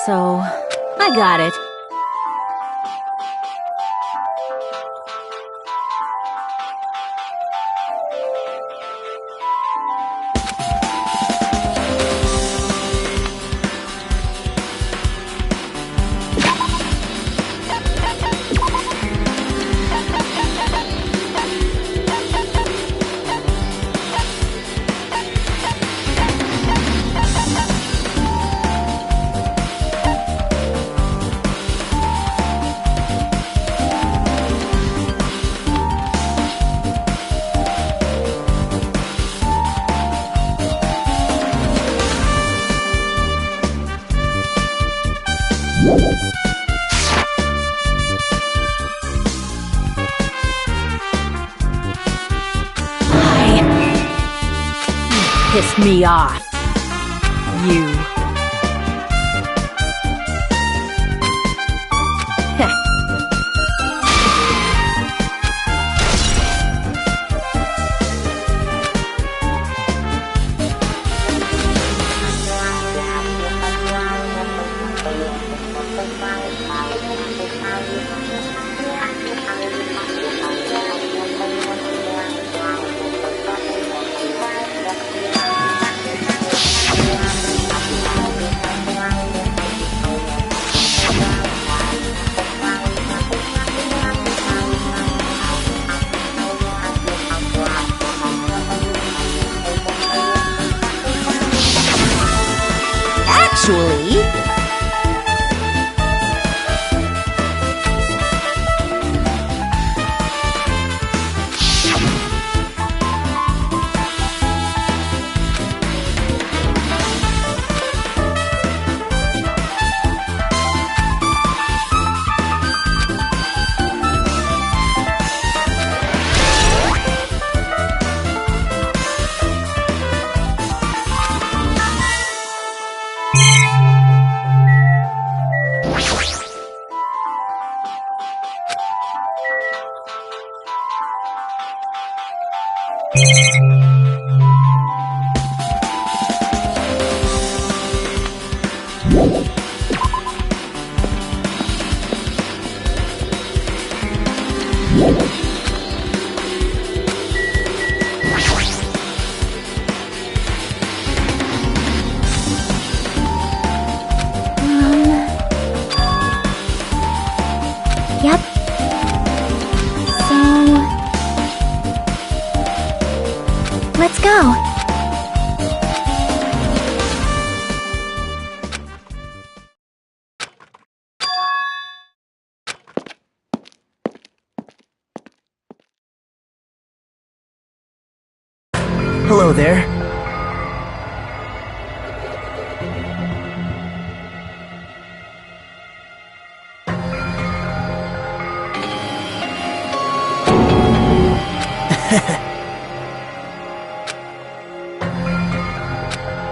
So, I got it. Piss me off. You. Actually... Hello there.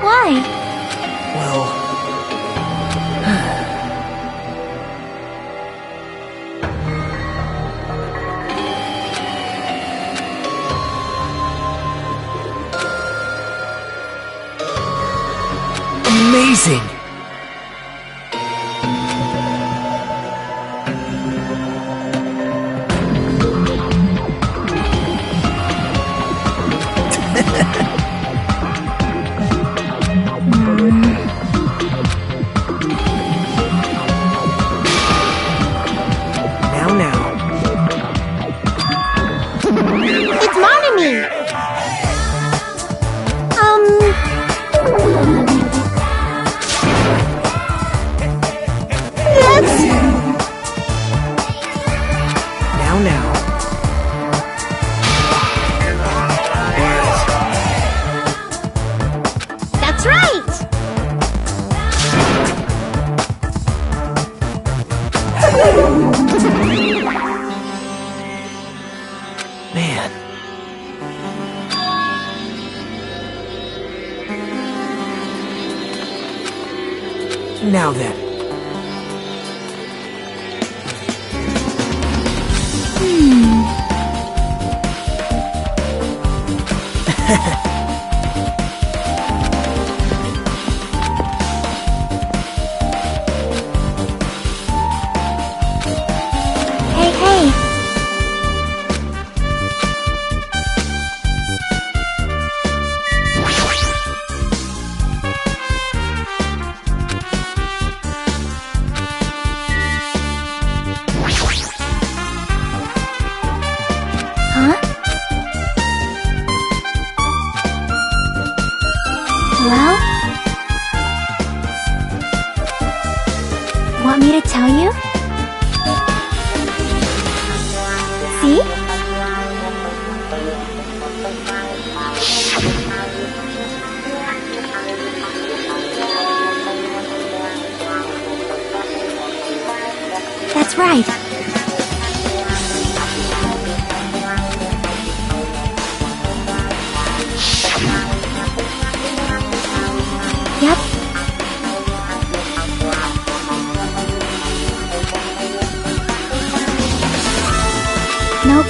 Why? Well... Amazing! Now. It's Monami! That's... Now. That's right! Man. Now then. Hey. Huh? Well? Want me to tell you? See? That's right. Yep. Nope.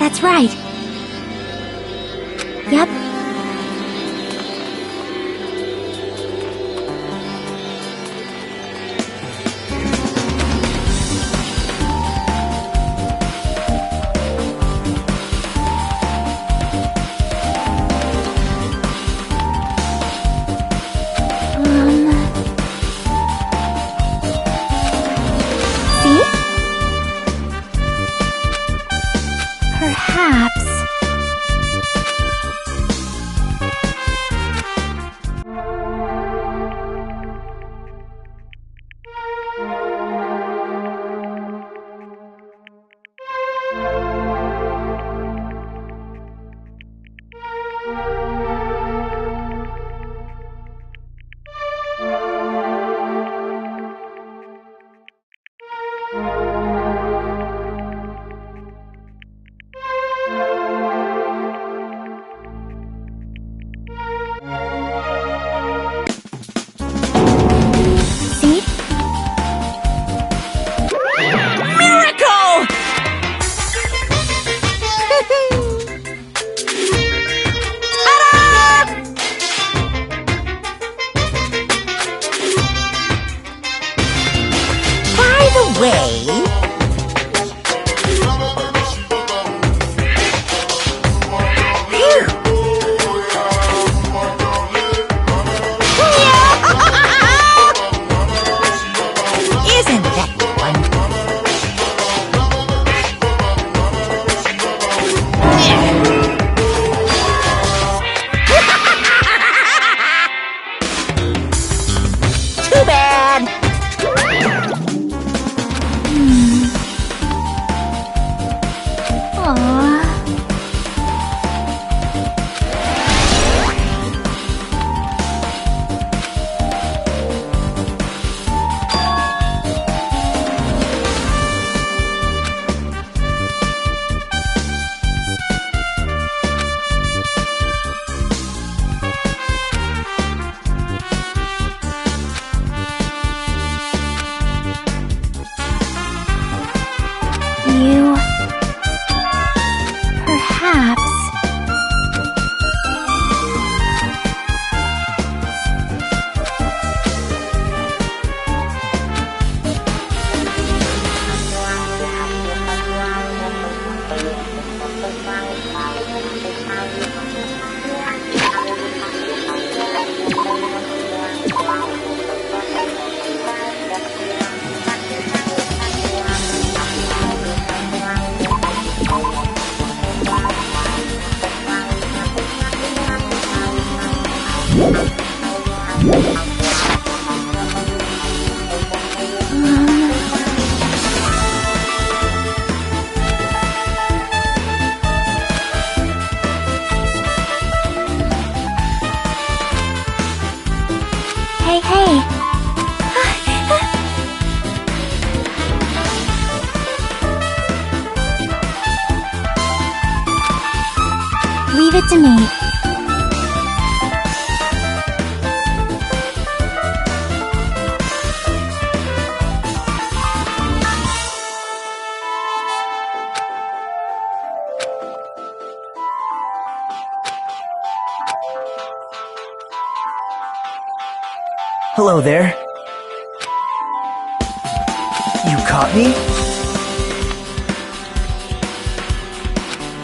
That's right. Yep. See? Perhaps... Leave it to me. Hello there. You caught me?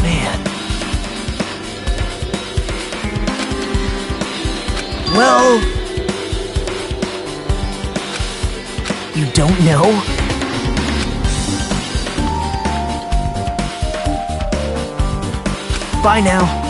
Man. Well... You don't know? Bye now.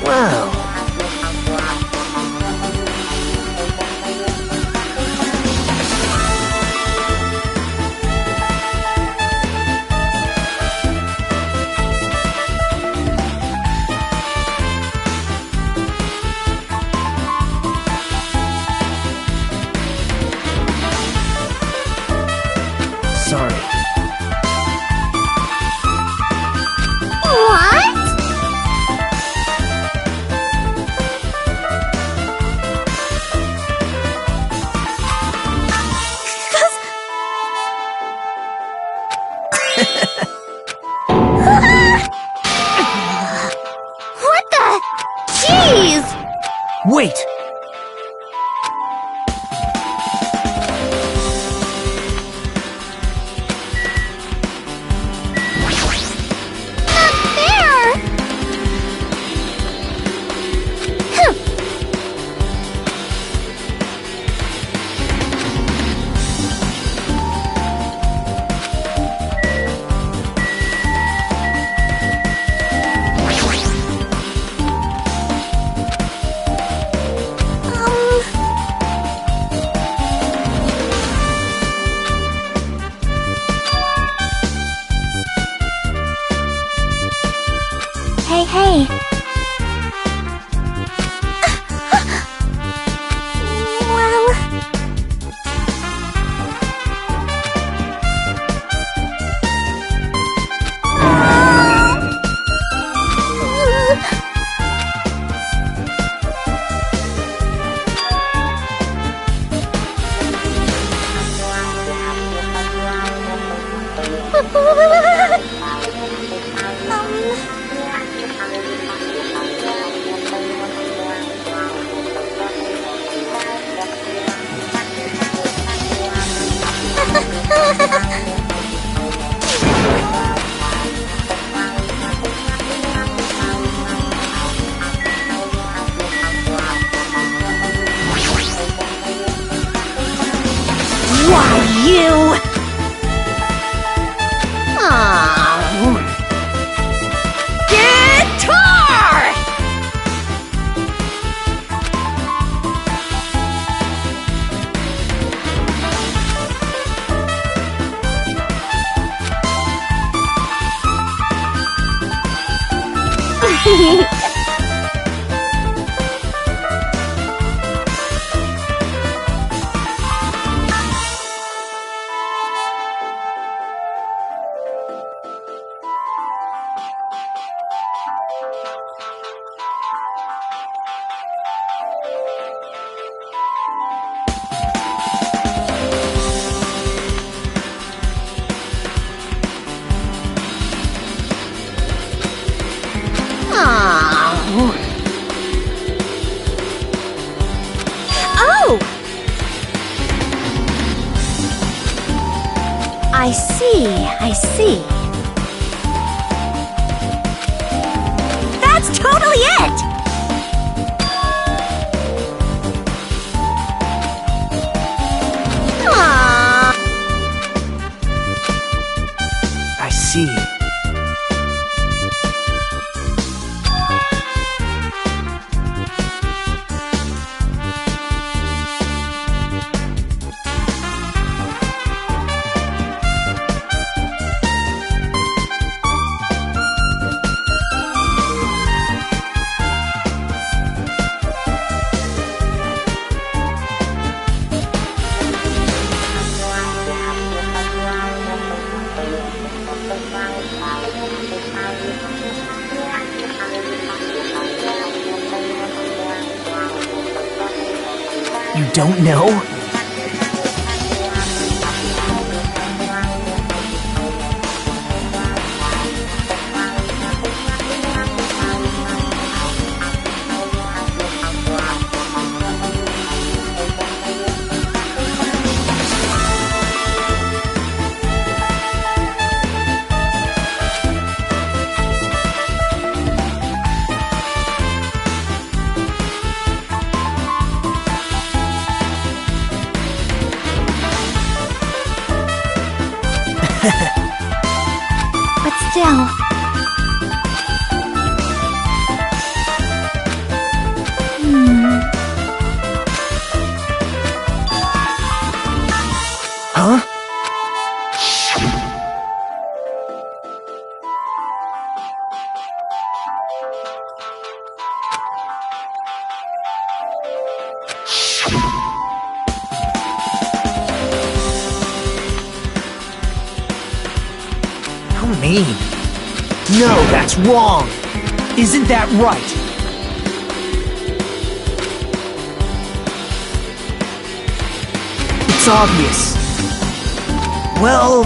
Wow. Sorry. What? What the? Jeez! Wait! Not fair! Hey, hey. Well... Why, you... Guitar! I see, I see. That's totally it! Aww. I see. You don't know? But still... Huh? How mean. No, that's wrong. Isn't that right? It's obvious. Well...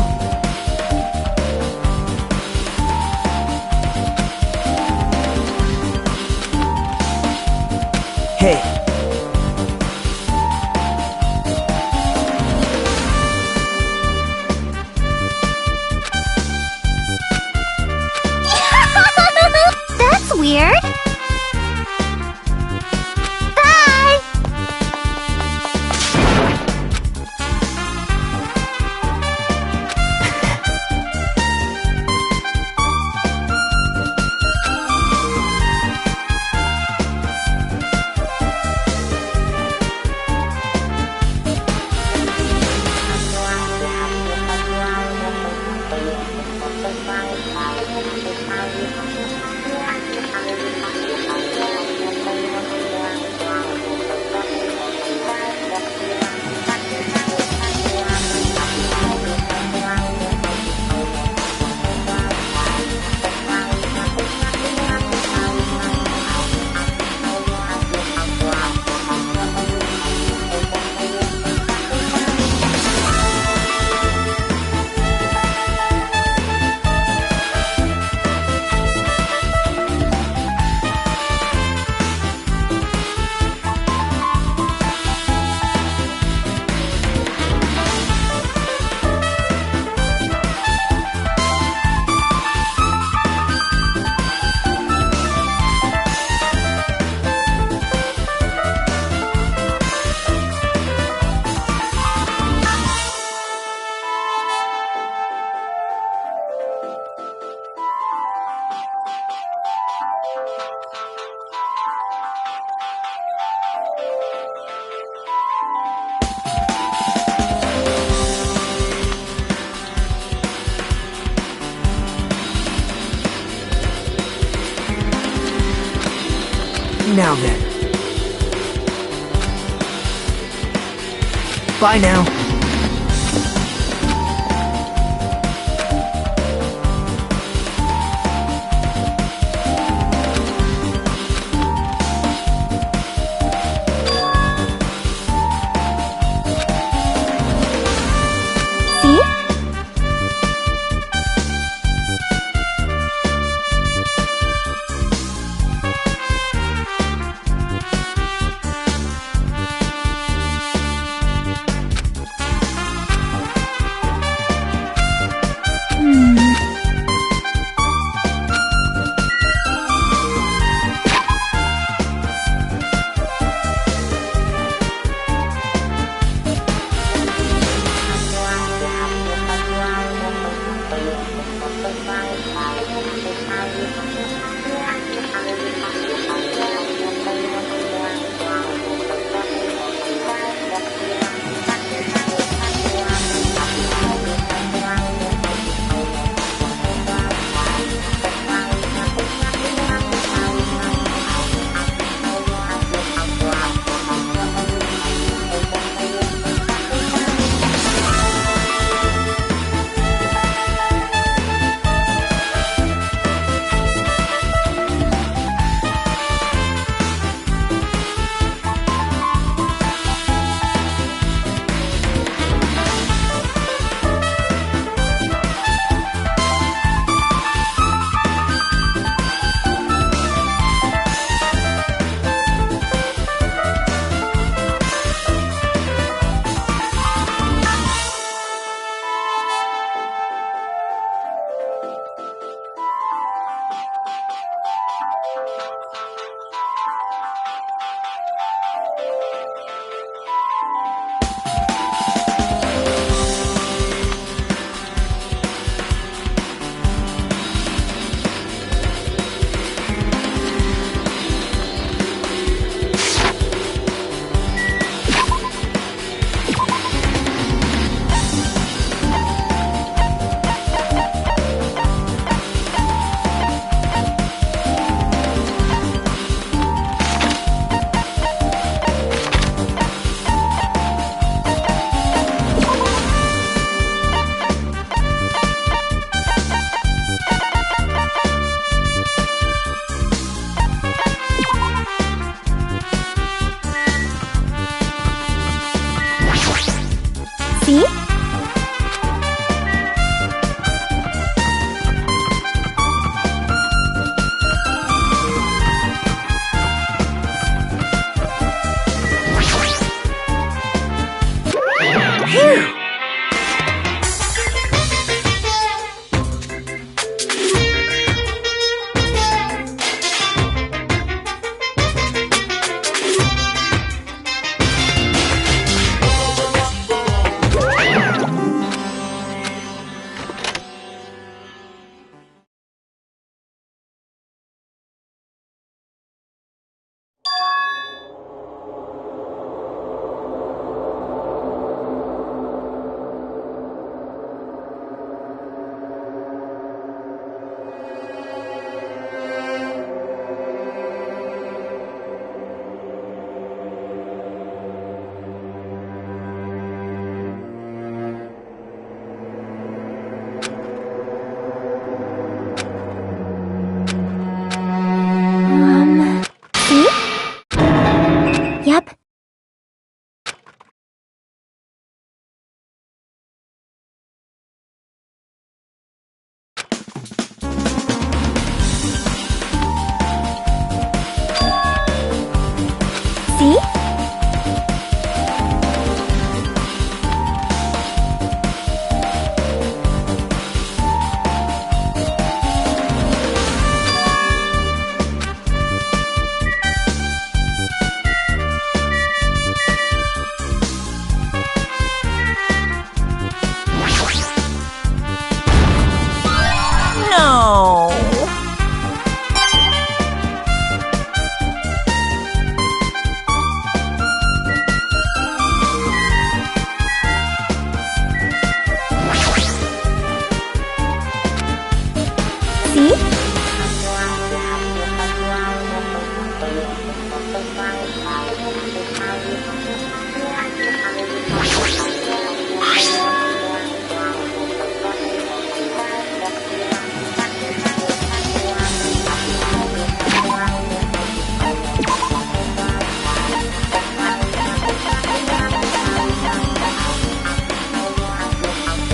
Hey. That's weird. Bye! Now then. Bye now. See?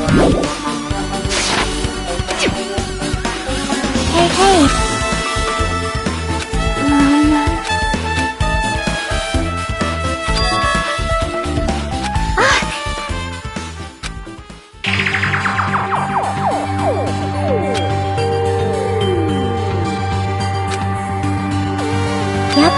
Hey, hey. Yep.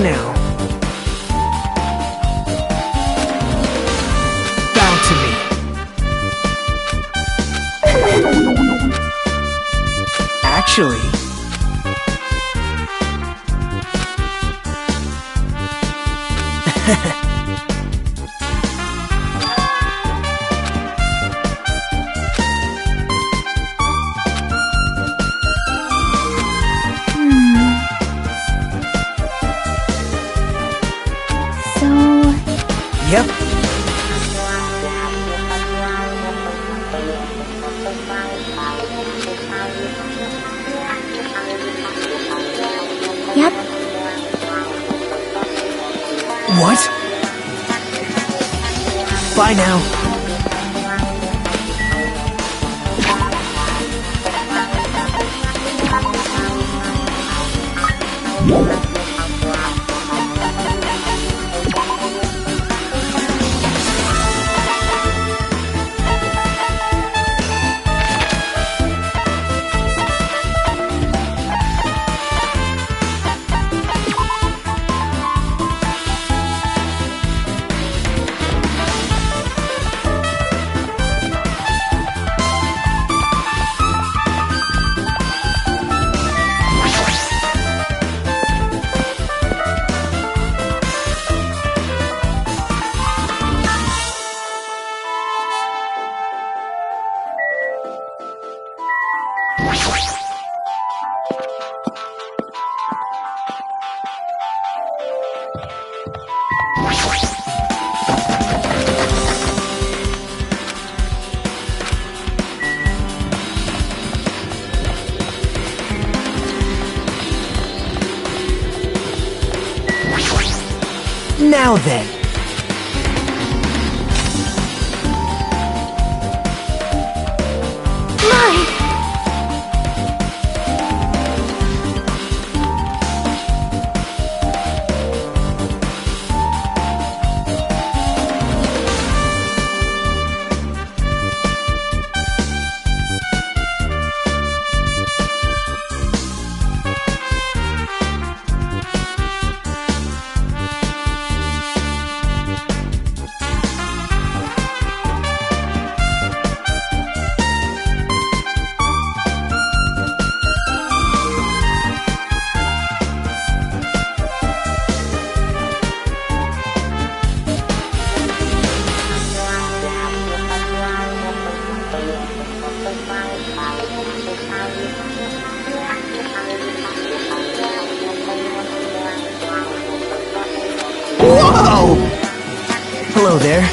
Now. Bow to me. Actually... Yep. Yep. What? Bye now. Now then. Whoa! Hello there.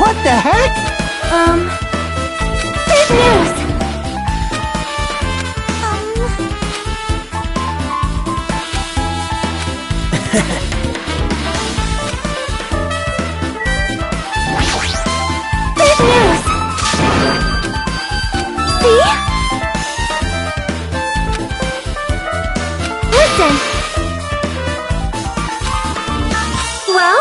What the heck? Big news! Big news! See? Listen! Well?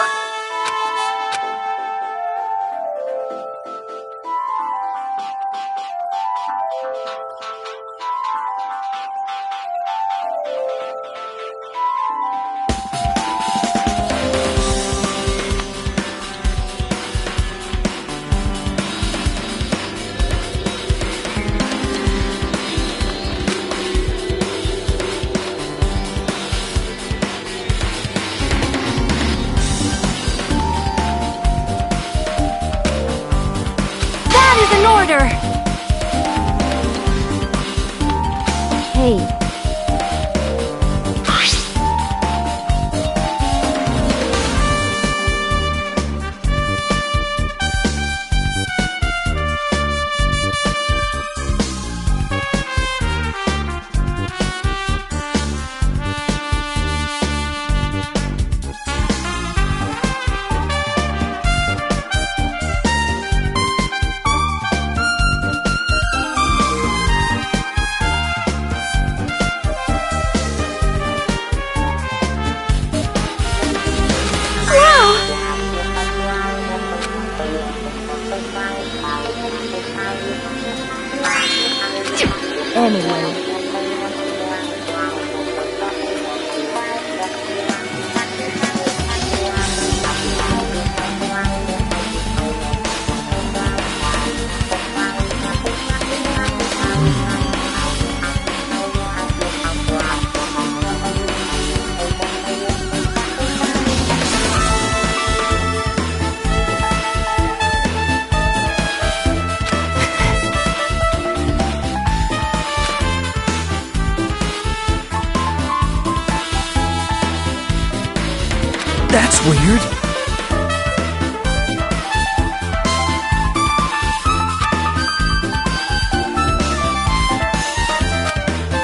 An order! Hey. That's weird.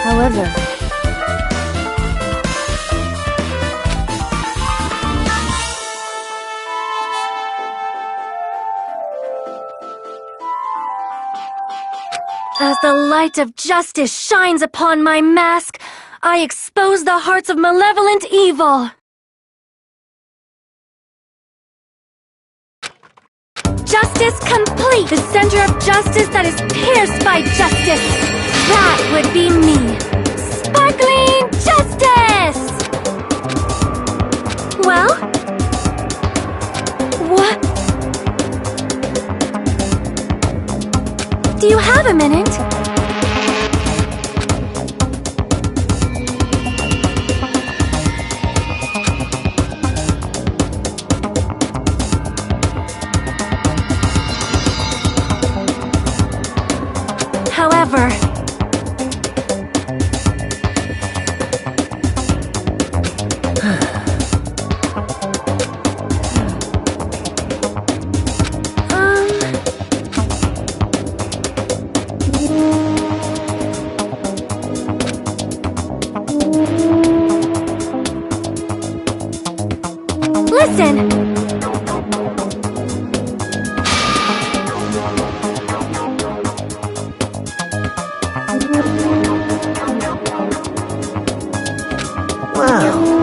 However, as the light of justice shines upon my mask, I expose the hearts of malevolent evil. Justice complete, the center of justice that is pierced by justice. That would be me. Sparkling justice! Well? What? Do you have a minute? However, listen! Wow.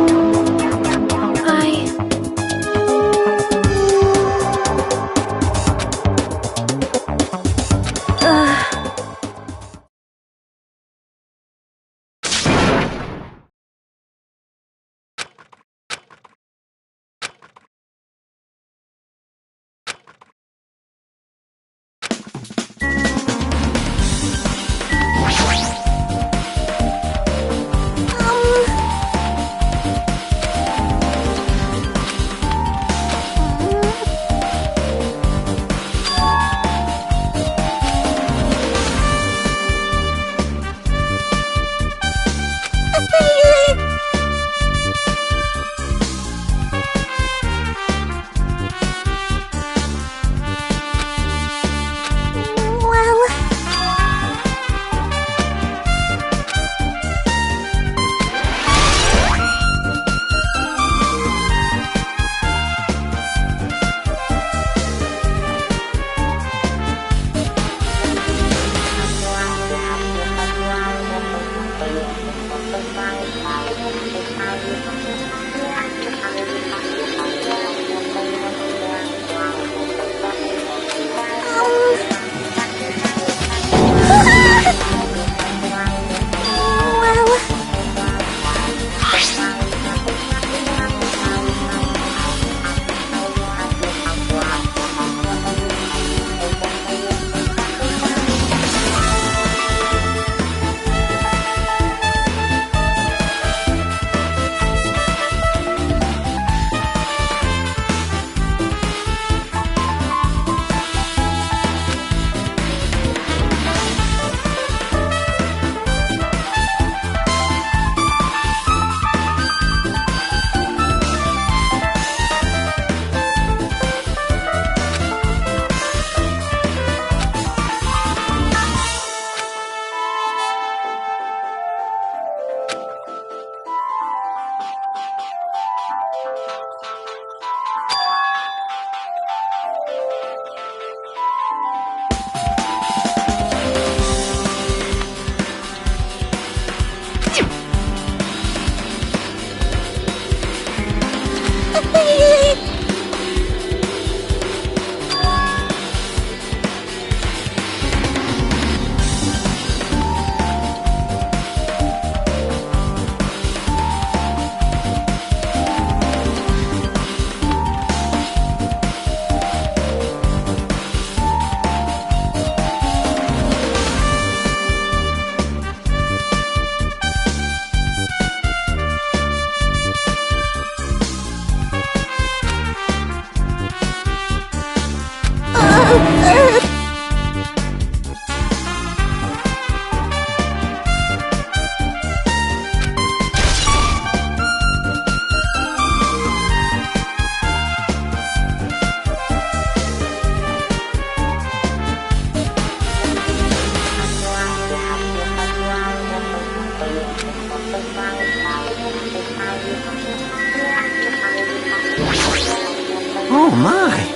Oh my.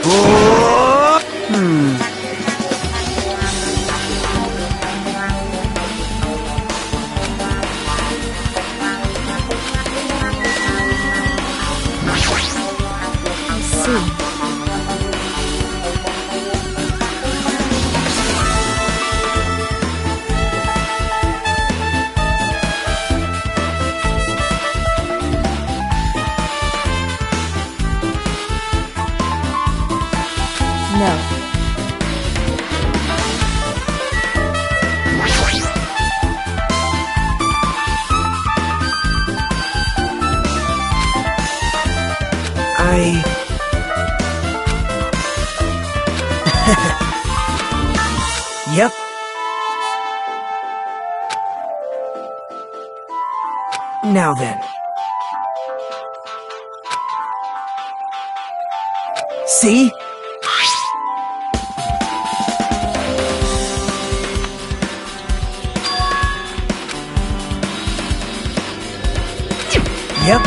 Oh, I see. No. Yep. Now then. See? Yep.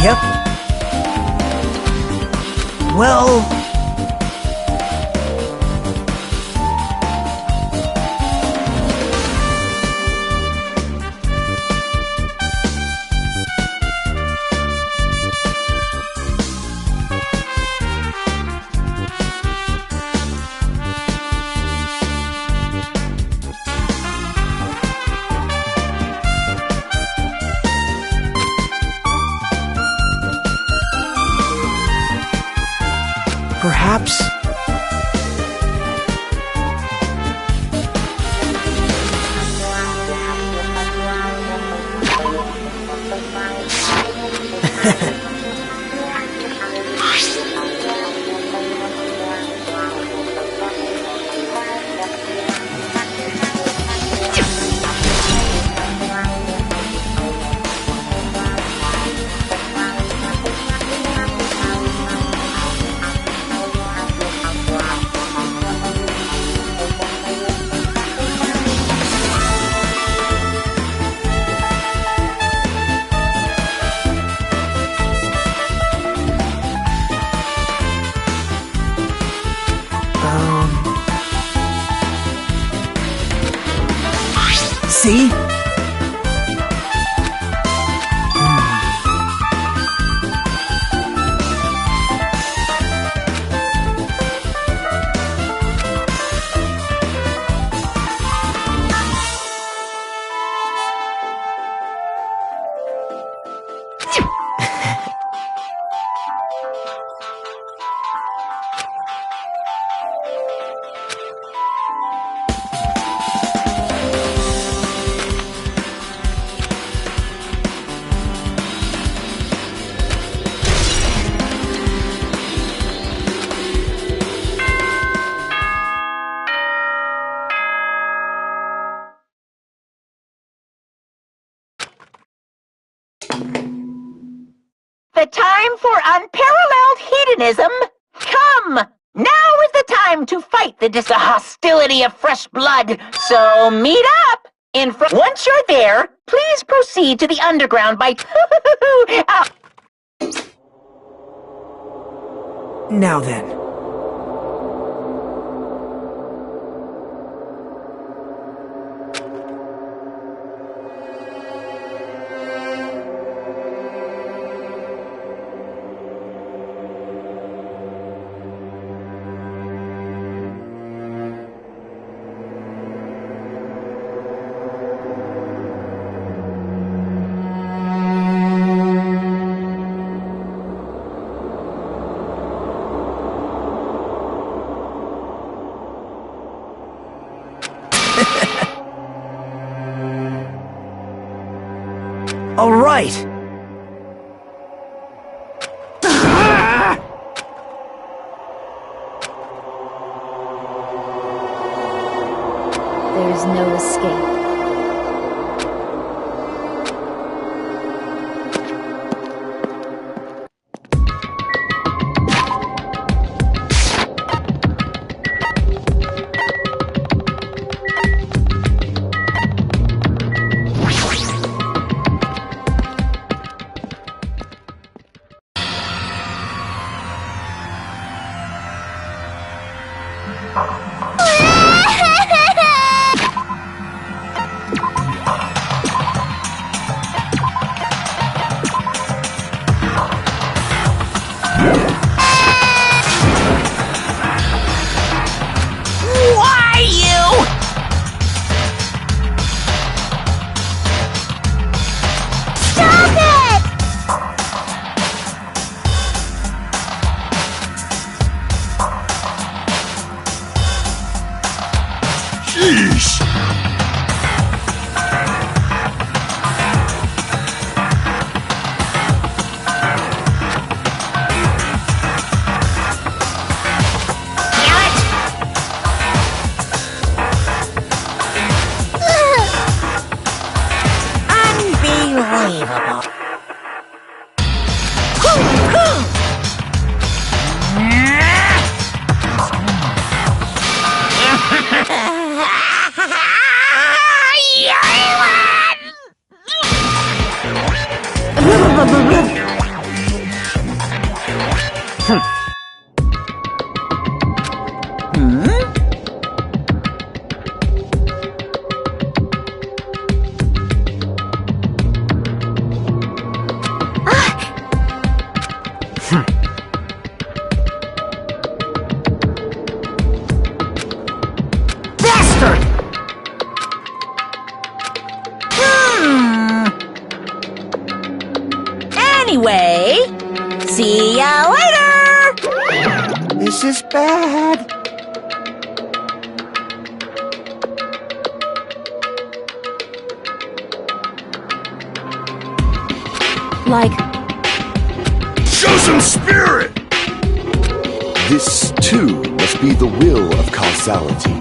Yep. Well... Perhaps... See? The time for unparalleled hedonism? Come! Now is the time to fight the hostility of fresh blood. So meet up in front. Once you're there, please proceed to the underground by Now then. All right. There's no escape. Why you? Stop it! Sheesh! Unbelievable. Bastard! Anyway, see ya later! This is bad. Like, Show some spirit! This, too, must be the will of causality.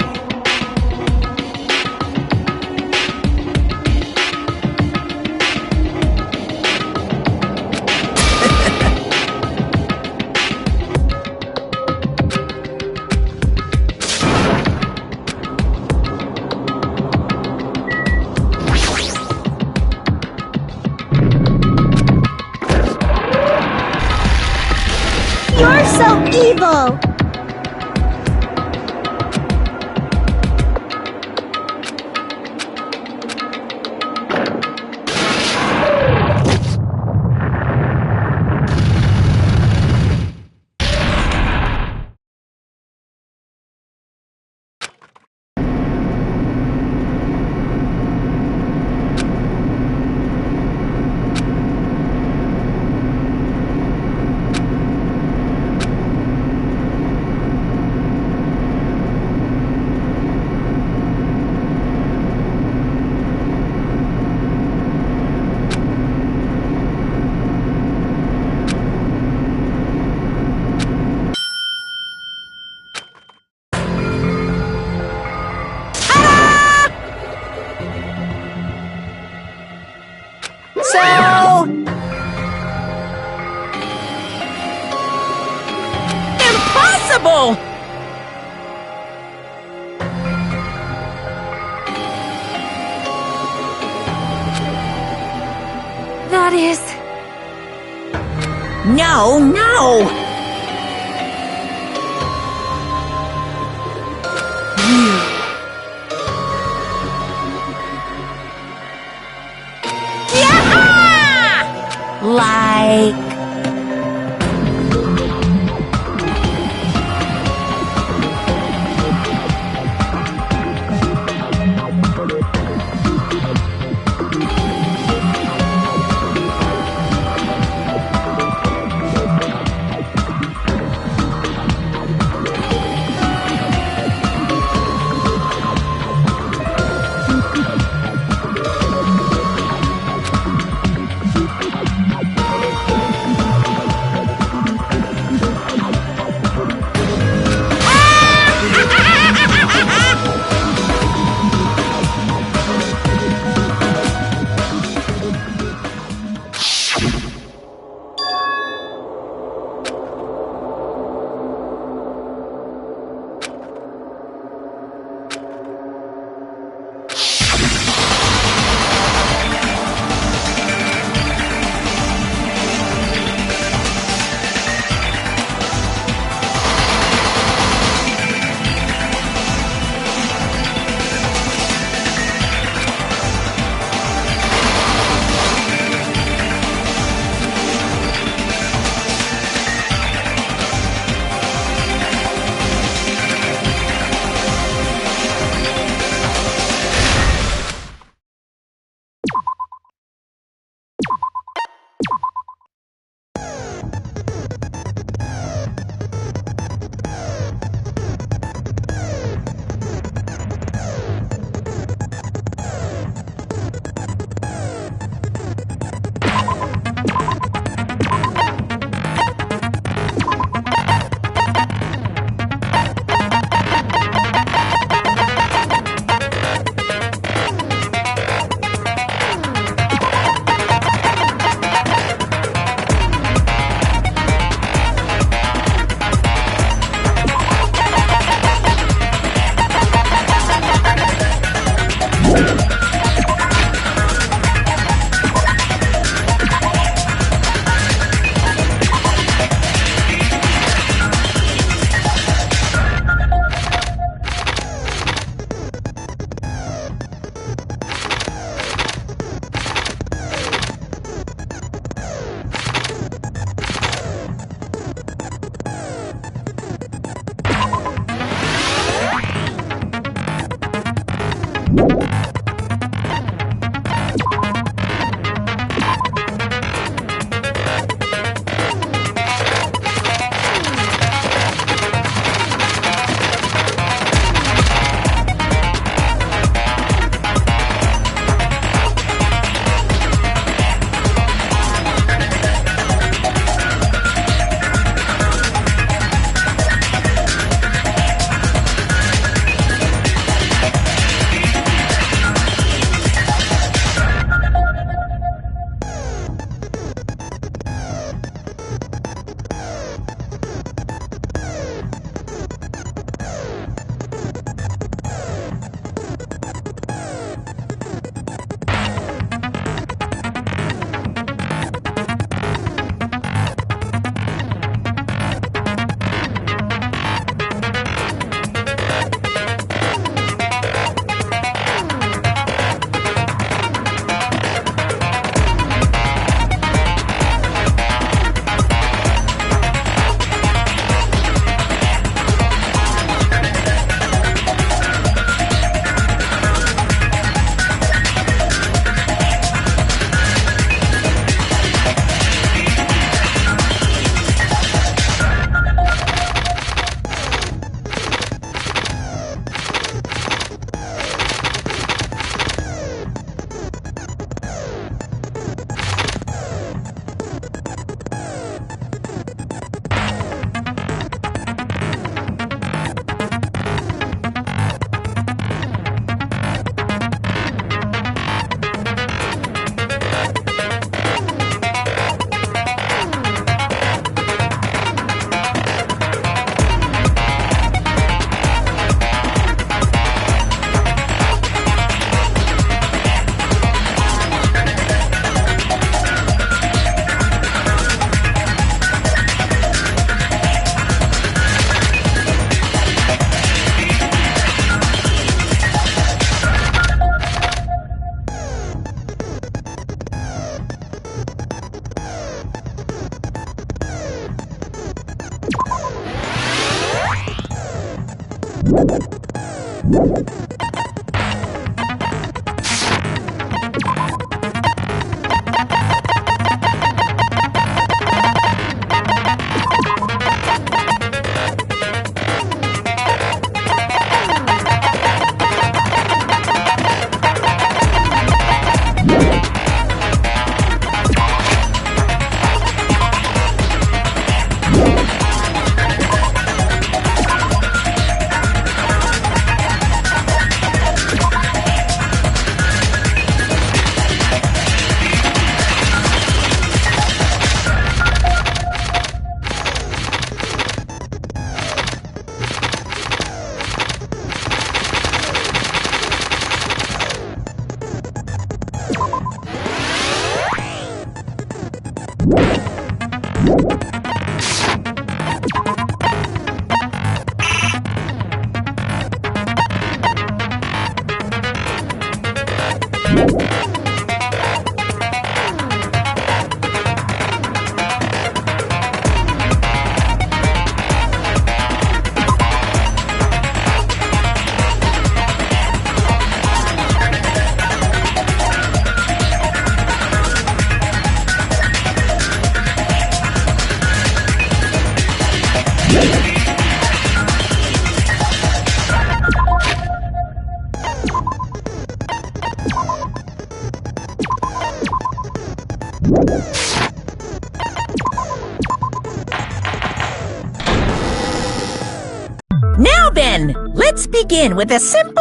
you're so evil! So... impossible! That is... No, no! Yeah! Like... Now then, let's begin with a simple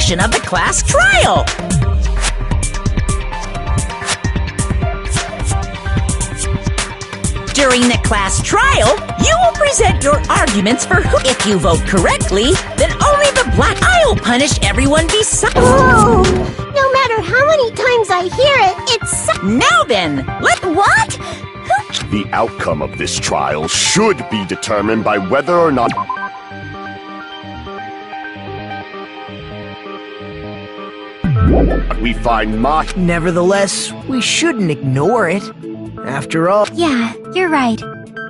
Explanation of the class trial. During the class trial, you will present your arguments for who. If you vote correctly, then only the black. I'll punish everyone beside. Oh, no matter how many times I hear it, it's... Now then, What? The outcome of this trial should be determined by whether or not we find Nevertheless, we shouldn't ignore it. After all, Yeah, you're right.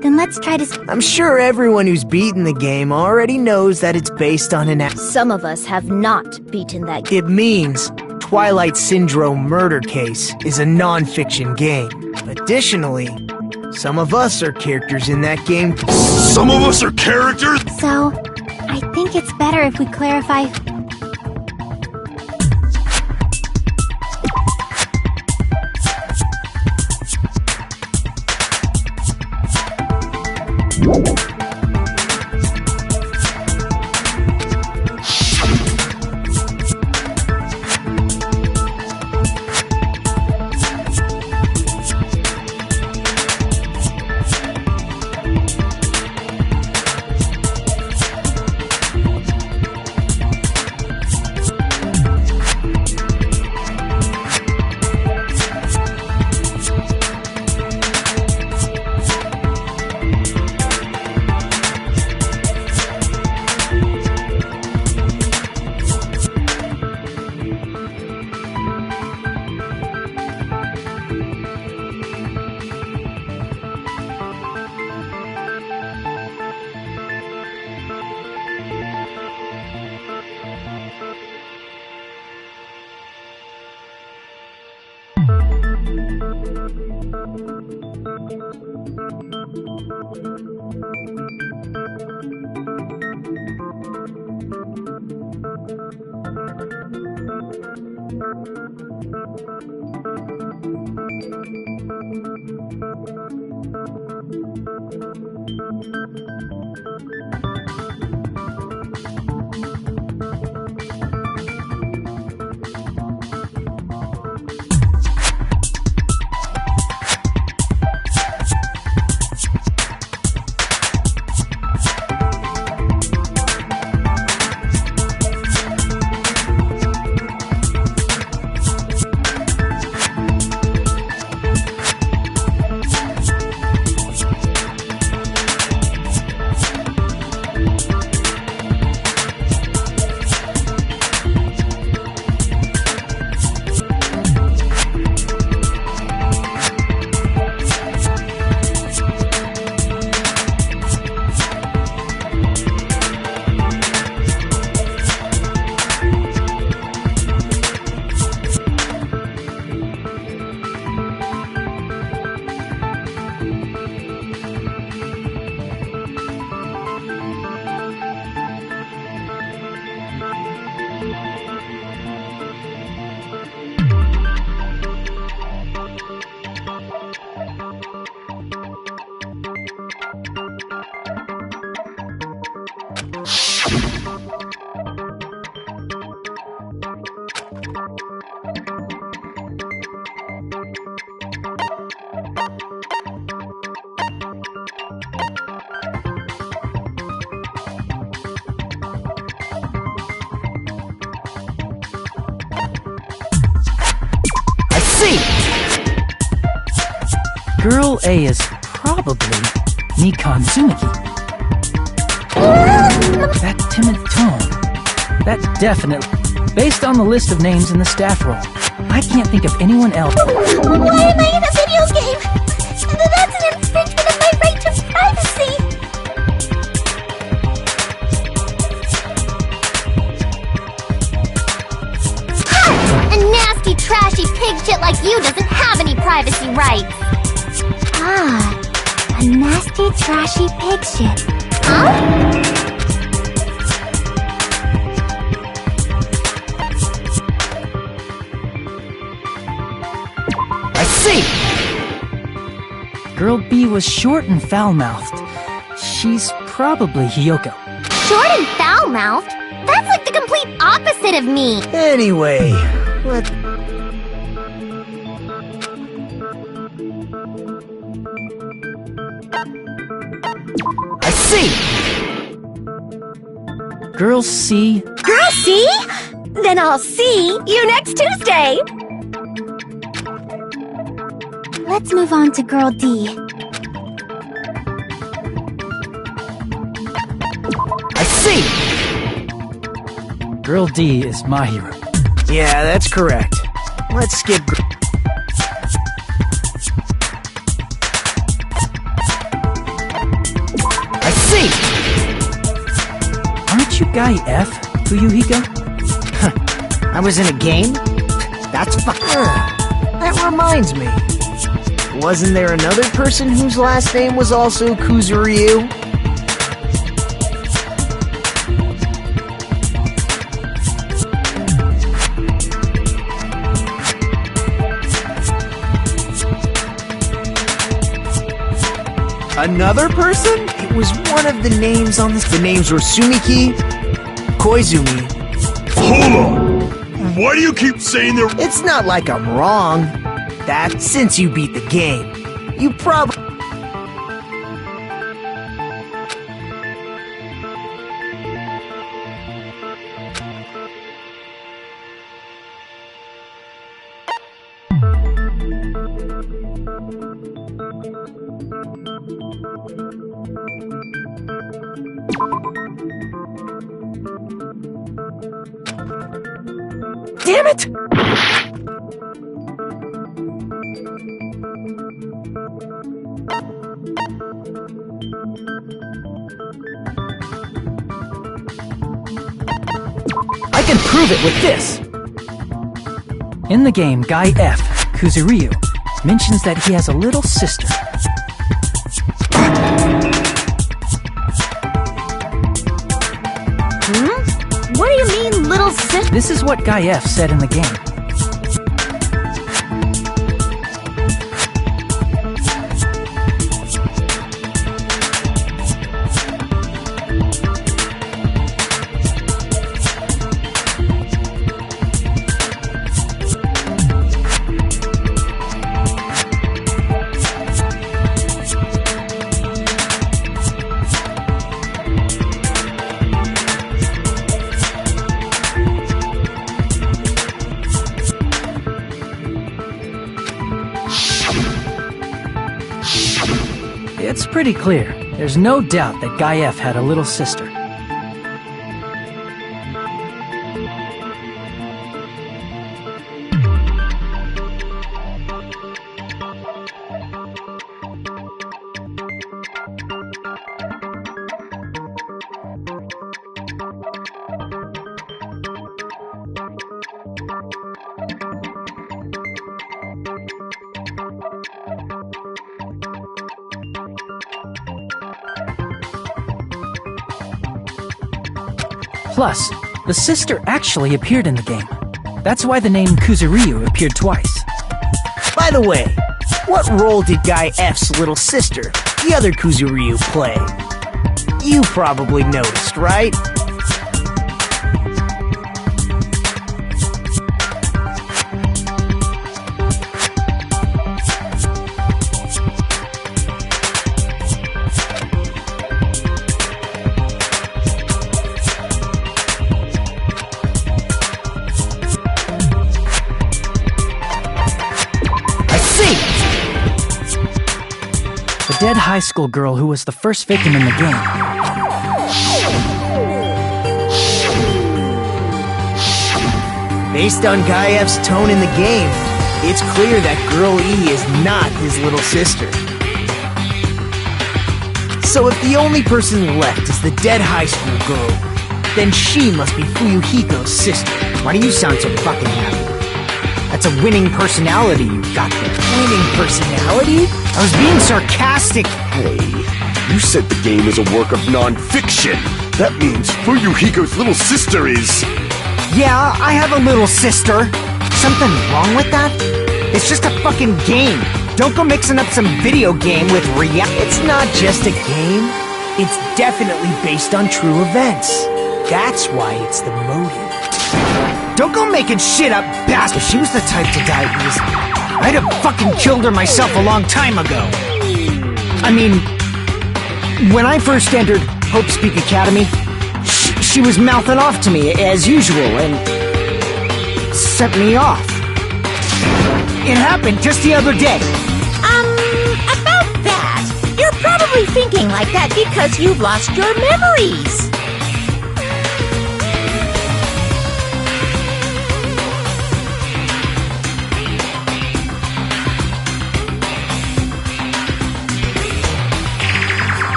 Then let's try to... I'm sure everyone who's beaten the game already knows that it's based on an Some of us have not beaten that game. It means Twilight Syndrome Murder Case is a non-fiction game. Additionally, some of us are characters in that game. some of us are characters. So, I think it's better if we clarify... see! Girl A is probably Nikon Tsumiki. That timid tone. That definitely... Based on the list of names in the staff roll, I can't think of anyone else. Why am I in a video game? That's an infringement of my right to privacy! Ha! A nasty, trashy pig shit like you doesn't have any privacy rights! Ah, a nasty, trashy pig shit. Huh? See! Girl B was short and foul-mouthed. She's probably Hiyoko. Short and foul-mouthed? That's like the complete opposite of me! Anyway, what? I see! Girl C... Girl, see? Then I'll see you next Tuesday! Let's move on to Girl D. I see! Girl D is my hero. Yeah, that's correct. Let's skip... I see! Aren't you Guy F, Fuyuhiko? I was in a game? That's that reminds me. Wasn't there another person whose last name was also Kuzuryu? Another person? It was one of the names on this. The names were Sumiki, Koizumi. Hold on! Why do you keep saying they're... It's not like I'm wrong. That since you beat the game, you probably... Damn it! I can prove it with this! In the game, Guy F, Kuzuryu, mentions that he has a little sister. What do you mean, little sis? This is what Guy F said in the game. It's pretty clear. There's no doubt that Guy F had a little sister. Plus, the sister actually appeared in the game. That's why the name Kuzuryu appeared twice. By the way, what role did Guy F's little sister, the other Kuzuryu, play? You probably noticed, right? dead high school girl who was the first victim in the game. Based on Guy F's tone in the game, it's clear that Girl E is not his little sister. So if the only person left is the dead high school girl, then she must be Fuyuhiko's sister. Why do you sound so fucking happy? That's a winning personality you've got there. Winning personality? I was being sarcastic. Hey, you said the game is a work of non-fiction. That means Fuyuhiko's little sister is... Yeah, I have a little sister. Something wrong with that? It's just a fucking game. Don't go mixing up some video game with reality. It's not just a game. It's definitely based on true events. That's why it's the motive. Don't go making shit up, bastard. If she was the type to die easy, I'd have fucking killed her myself a long time ago. I mean, when I first entered Hope Speak Academy, she was mouthing off to me as usual and sent me off. It happened just the other day. About that, you're probably thinking like that because you've lost your memories.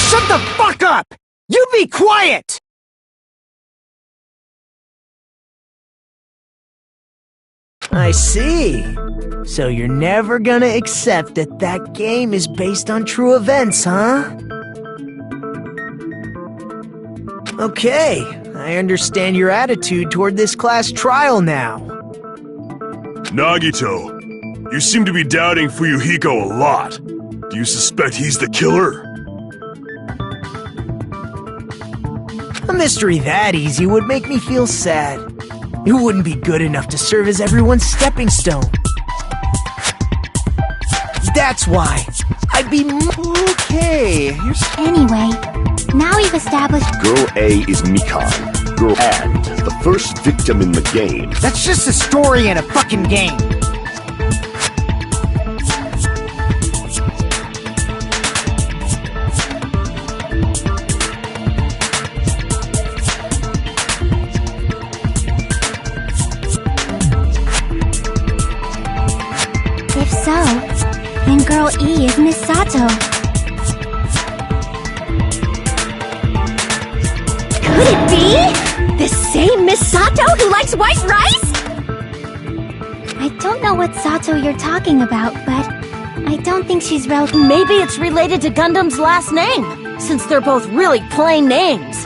Shut the fuck up! You be quiet! I see. So you're never gonna accept that that game is based on true events, huh? Okay, I understand your attitude toward this class trial now. Nagito, you seem to be doubting Fuyuhiko a lot. Do you suspect he's the killer? A mystery that easy would make me feel sad. It wouldn't be good enough to serve as everyone's stepping stone. That's why I'd be okay. Anyway, now we've established Girl A is Mikan. Girl and the first victim in the game. That's just a story in a fucking game. If so, then Girl E is Miss Sato. Could it be? The same Miss Sato who likes white rice? I don't know what Sato you're talking about, but I don't think she's Maybe it's related to Gundam's last name, since they're both really plain names.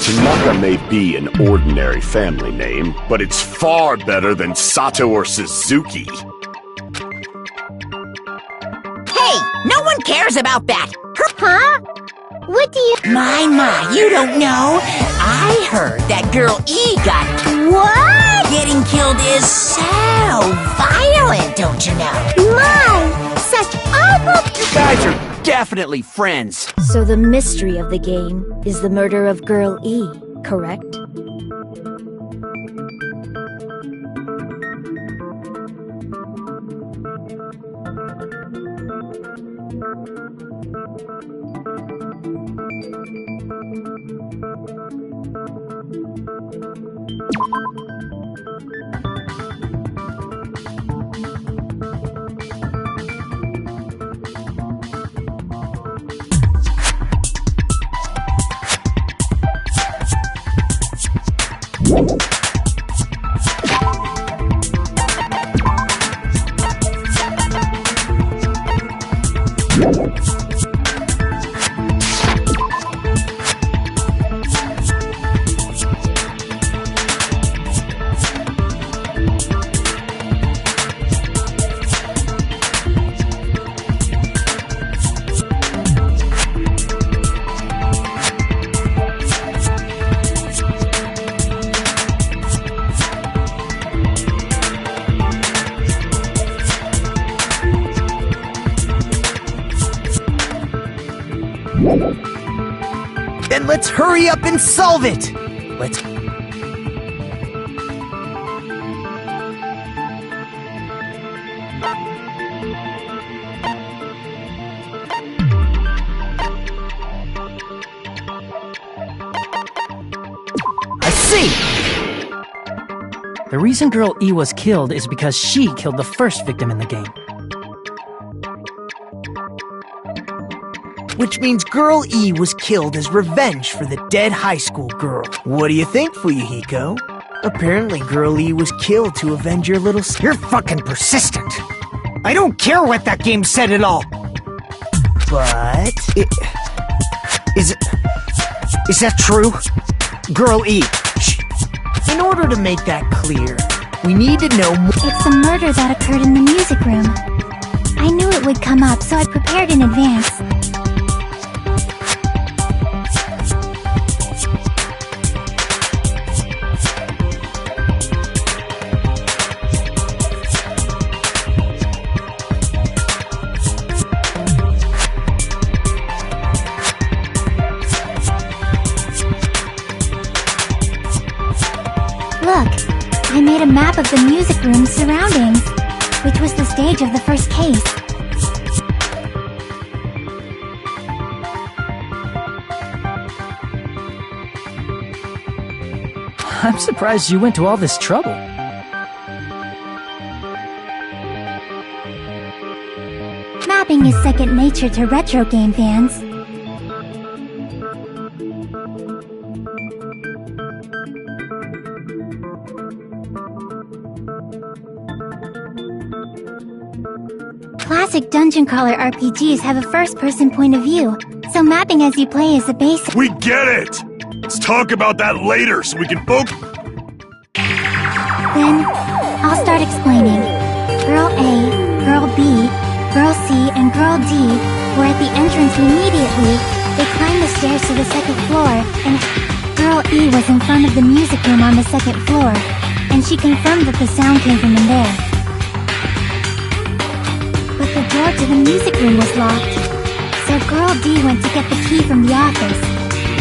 Tanaka may be an ordinary family name, but it's far better than Sato or Suzuki. Hey, no one cares about that. Huh? What do you... My, you don't know. I heard that Girl E got... What? Getting killed is so violent, don't you know? My! Such awful... You guys are definitely friends. So the mystery of the game is the murder of Girl E, correct? Then let's hurry up and solve it! Let's... I see! The reason Girl E was killed is because she killed the first victim in the game. Which means Girl E was killed as revenge for the dead high school girl. What do you think, Fuyuhiko? Apparently Girl E was killed to avenge your little You're fucking persistent. I don't care what that game said at all. But... Is that true? Girl E. Shh. In order to make that clear, we need to know more. It's a murder that occurred in the music room. I knew it would come up, so I prepared in advance. Look, I made a map of the music room's surroundings, which was the stage of the first case. I'm surprised you went to all this trouble. Mapping is second nature to retro game fans. Classic dungeon crawler RPGs have a first-person point of view, so mapping as you play is a basic. We get it! Let's talk about that later so we can focus. Then, I'll start explaining. Girl A, Girl B, Girl C, and Girl D were at the entrance immediately. They climbed the stairs to the second floor, and Girl E was in front of the music room on the second floor, and she confirmed that the sound came from in there. But the door to the music room was locked, so Girl D went to get the key from the office,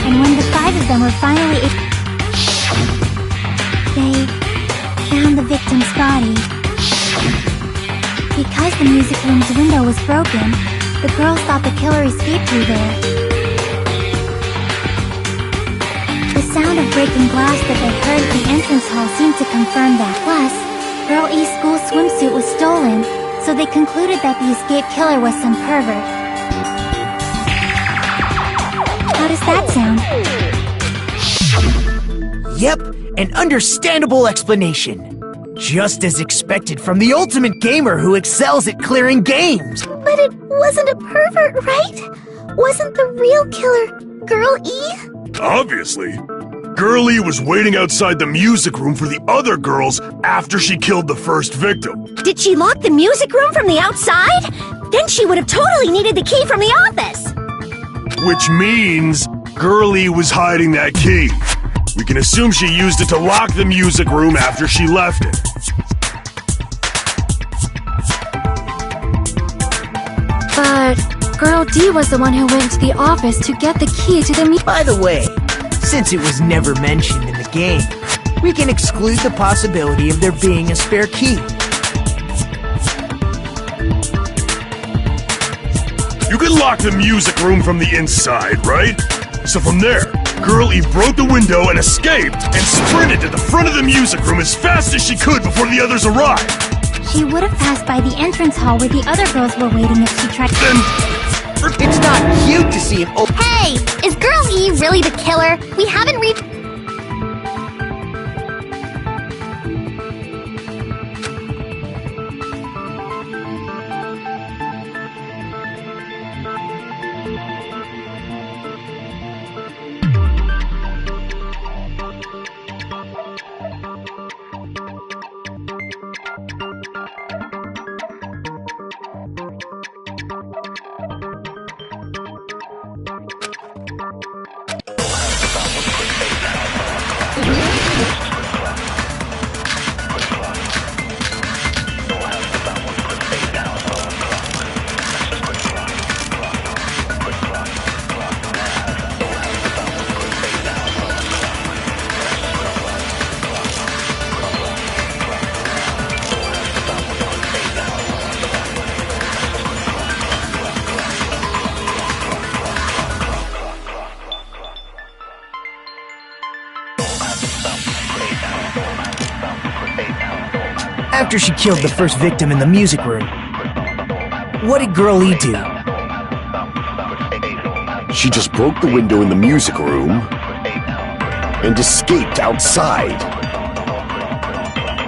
and when the 5 of them were finally they found the victim's body. Because the music room's window was broken, the girls thought the killer escaped through there. The sound of breaking glass that they heard at the entrance hall seemed to confirm that. Plus, Girl E's school swimsuit was stolen, so they concluded that the escaped killer was some pervert. How does that sound? Yep, an understandable explanation. Just as expected from the ultimate gamer who excels at clearing games. But it wasn't a pervert, right? Wasn't the real killer Girl E? Obviously. Girl E was waiting outside the music room for the other girls after she killed the first victim. Did she lock the music room from the outside? Then she would have totally needed the key from the office. Which means Girl E was hiding that key. We can assume she used it to lock the music room after she left it. But Girl D was the one who went to the office to get the key to the By the way, since it was never mentioned in the game, we can exclude the possibility of there being a spare key. You can lock the music room from the inside, right? So from there, Girl E broke the window and escaped and sprinted to the front of the music room as fast as she could before the others arrived. She would have passed by the entrance hall where the other girls were waiting if she tried. Then... It's not cute to see if... Oh, Hey! Is Girl E really the killer? We haven't reached... After she killed the first victim in the music room, what did Girl E do? She just broke the window in the music room and escaped outside.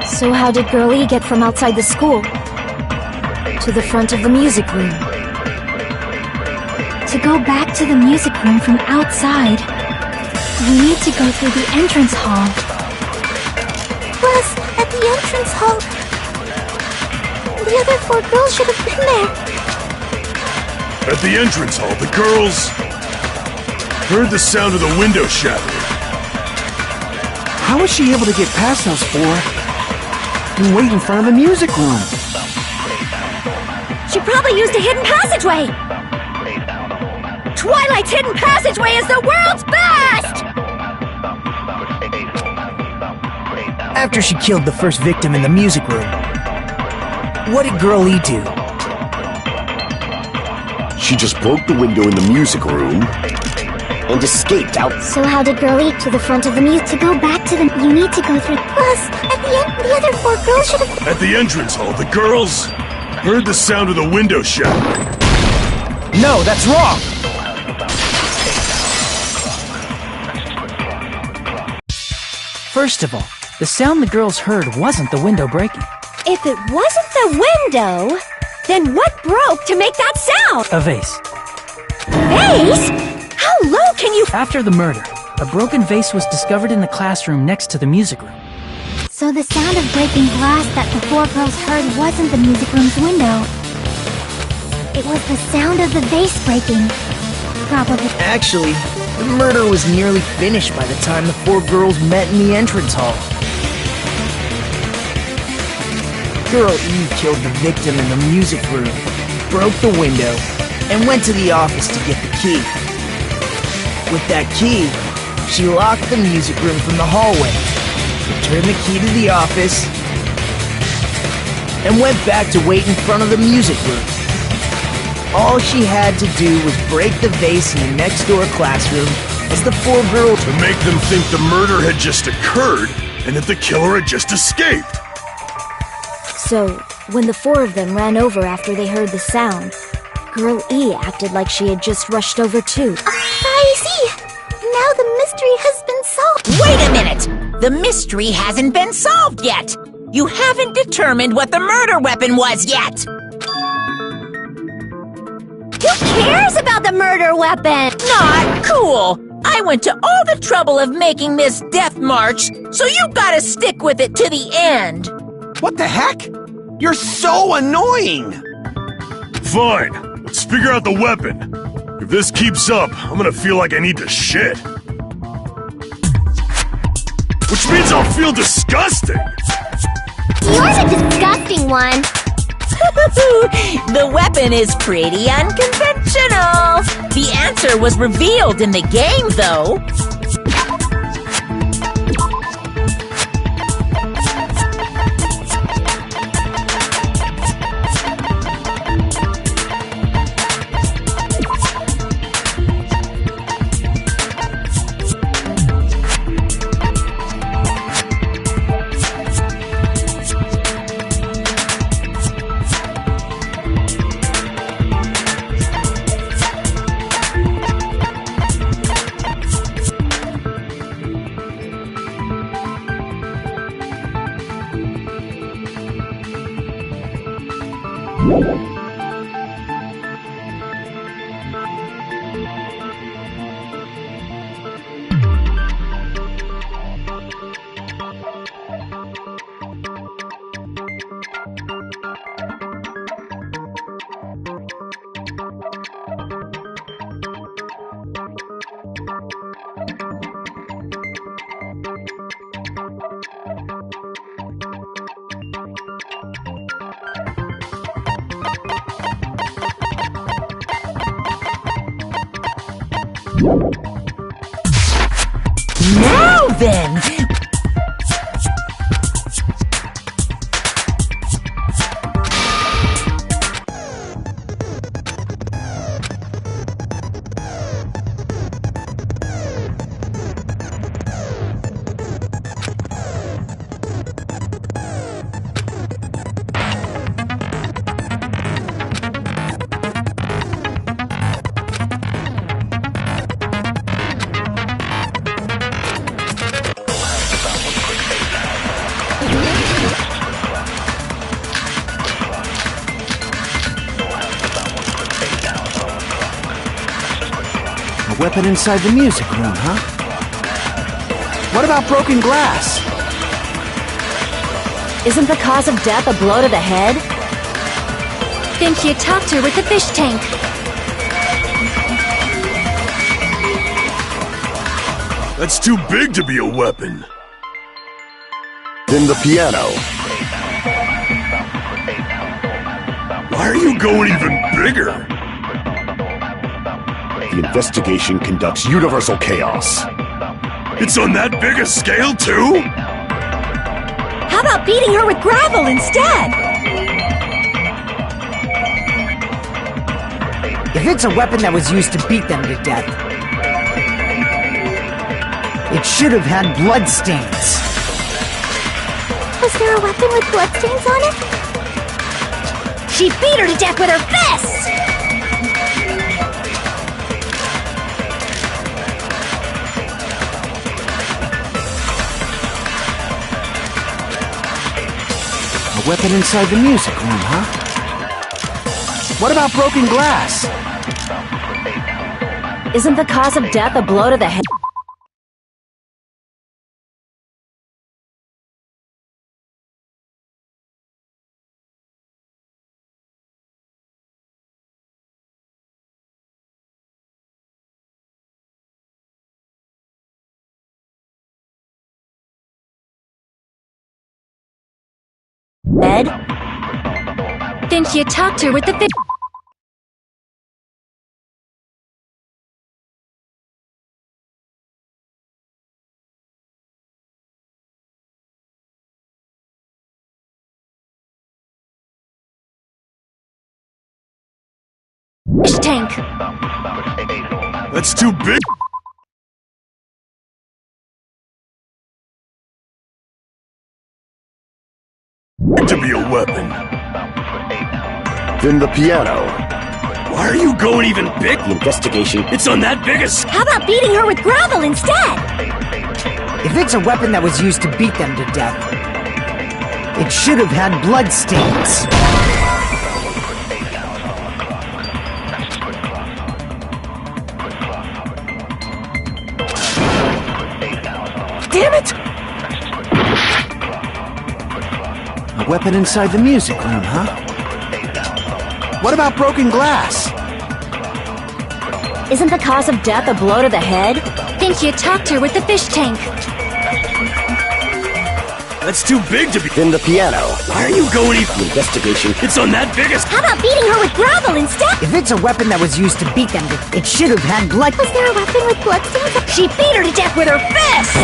So how did Girl E get from outside the school to the front of the music room? To go back to the music room from outside, you need to go through the entrance hall. Plus, at the entrance hall, the other 4 girls should have been there. At the entrance hall, the girls heard the sound of the window shattering. How was she able to get past those 4 and wait in front of the music room? She probably used a hidden passageway! Twilight's hidden passageway is the world's best! After she killed the first victim in the music room, what did Girl E do? She just broke the window in the music room and escaped out. So how did Girl E to the front of the music? To go back to the... You need to go through... Plus, at the end, the other 4 girls should have... At the entrance hall, the girls heard the sound of the window shattering. No, that's wrong! First of all, the sound the girls heard wasn't the window breaking. If it wasn't the window, then what broke to make that sound? A vase. Vase? How low can you... After the murder, a broken vase was discovered in the classroom next to the music room. So the sound of breaking glass that the 4 girls heard wasn't the music room's window. It was the sound of the vase breaking. Probably. Actually, the murder was nearly finished by the time the 4 girls met in the entrance hall. Girl E killed the victim in the music room, broke the window, and went to the office to get the key. With that key, she locked the music room from the hallway, returned the key to the office, and went back to wait in front of the music room. All she had to do was break the vase in the next-door classroom as the 4 girls... To make them think the murder had just occurred and that the killer had just escaped. So, when the 4 of them ran over after they heard the sound, Girl E acted like she had just rushed over too. I see! Now the mystery has been solved! Wait a minute! The mystery hasn't been solved yet! You haven't determined what the murder weapon was yet! Who cares about the murder weapon? Not cool! I went to all the trouble of making this death march, so you gotta stick with it to the end! What the heck? You're so annoying! Fine, let's figure out the weapon. If this keeps up, I'm gonna feel like I need to shit. Which means I'll feel disgusting! You're the disgusting one! The weapon is pretty unconventional! The answer was revealed in the game, though. Now then! Weapon inside the music room, huh? What about broken glass? Isn't the cause of death a blow to the head? Think you talked her with the fish tank. That's too big to be a weapon. Then the piano. Why are you going even bigger? The investigation conducts universal chaos. It's on that big a scale, too? How about beating her with gravel instead? If it's a weapon that was used to beat them to death, it should have had bloodstains. Was there a weapon with bloodstains on it? She beat her to death with her fists! A weapon inside the music room, huh? What about broken glass? Isn't the cause of death a blow to the head? Ed? Think you talked her with the fish. Fish tank. That's too big. To be a weapon. Then the piano. Why are you going even big? The investigation. It's on that big a How about beating her with gravel instead? If it's a weapon that was used to beat them to death, it should have had bloodstains. Damn it! A weapon inside the music room, huh? What about broken glass? Isn't the cause of death a blow to the head? Think you talked her with the fish tank. That's too big to be. Then the piano. Why are you going even? The investigation. It's on that biggest. How about beating her with gravel instead? If it's a weapon that was used to beat them to, it should have had blood. Was there a weapon with bloodstains? She beat her to death with her fists!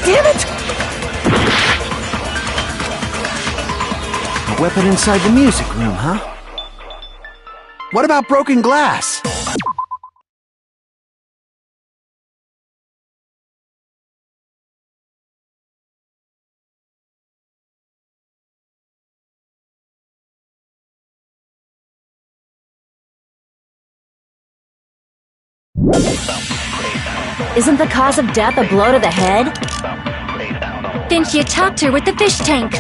Damn it! A weapon inside the music room, huh? What about broken glass? Isn't the cause of death a blow to the head? Think you talked her with the fish tank.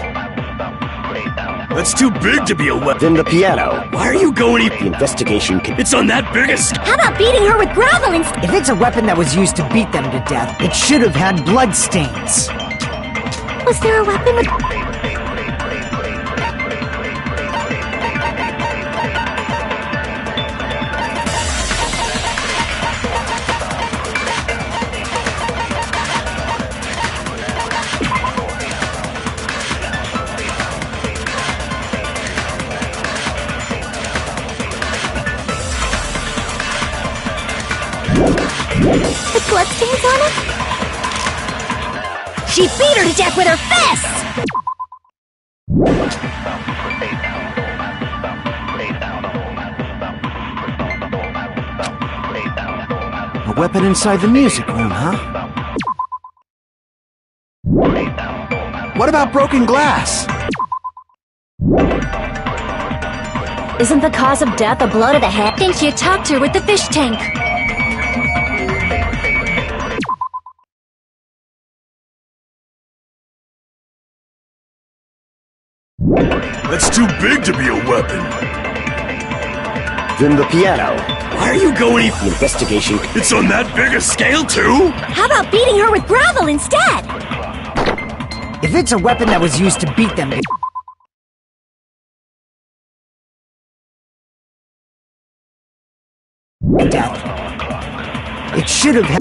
That's too big to be a weapon. Then the piano. Why are you going The investigation. It's on that biggest. How about beating her with gravel instead? If it's a weapon that was used to beat them to death, it should have had bloodstains. Was there a weapon with... with bloodstains on it? She beat her to death with her fists! A weapon inside the music room, huh? What about broken glass? Isn't the cause of death a blow to the head? Think you talked her with the fish tank. That's too big to be a weapon. Then the piano. Why are you going? The investigation. It's on that big a scale, too? How about beating her with gravel instead? If it's a weapon that was used to beat them, death. It should have.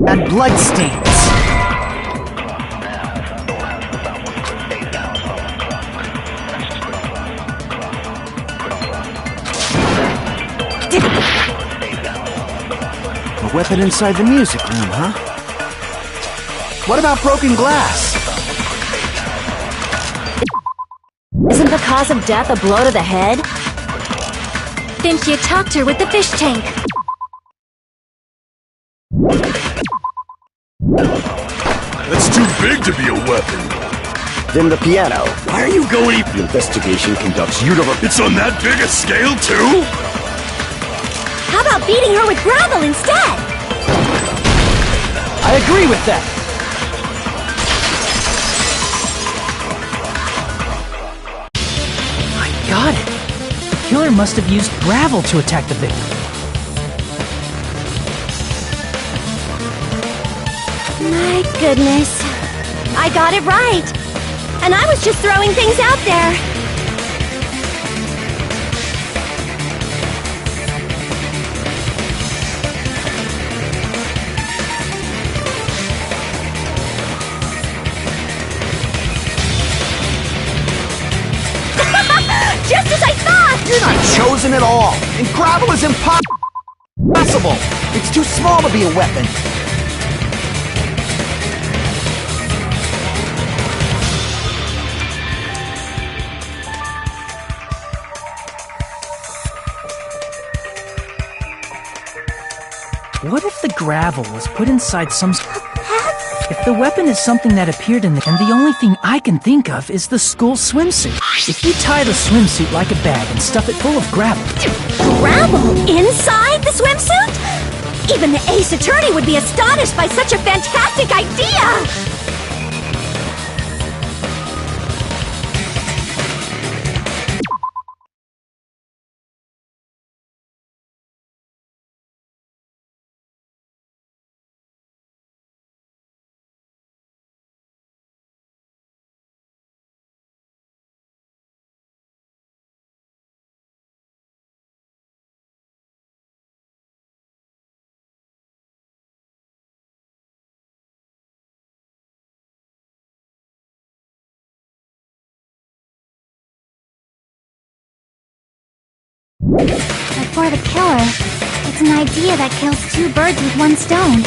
And bloodstains. A weapon inside the music room, huh? What about broken glass? Isn't the cause of death a blow to the head? Then she attacked her with the fish tank. That's too big to be a weapon. Then the piano. Why are you going? The investigation conducts universe. It's on that big a scale, too? How about beating her with gravel instead? I agree with that. I got it. The killer must have used gravel to attack the victim. My goodness. I got it right. And I was just throwing things out there. Just as I thought! You're not chosen at all, and gravel is impossible. It's too small to be a weapon. What if the gravel was put inside some... If the weapon is something that appeared in the... And the only thing I can think of is the school swimsuit. If you tie the swimsuit like a bag and stuff it full of gravel... Gravel inside the swimsuit? Even the ace attorney would be astonished by such a fantastic idea! But for the killer, it's an idea that kills two birds with one stone.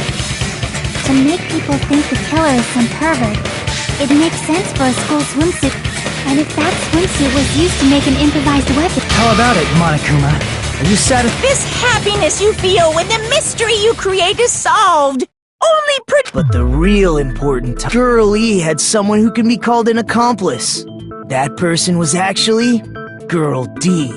To make people think the killer is some pervert, it makes sense for a school swimsuit. And if that swimsuit was used to make an improvised weapon... How about it, Monokuma? Are you satisfied? This happiness you feel when the mystery you create is solved. Only But the real important time, Girl E had someone who can be called an accomplice. That person was actually Girl D.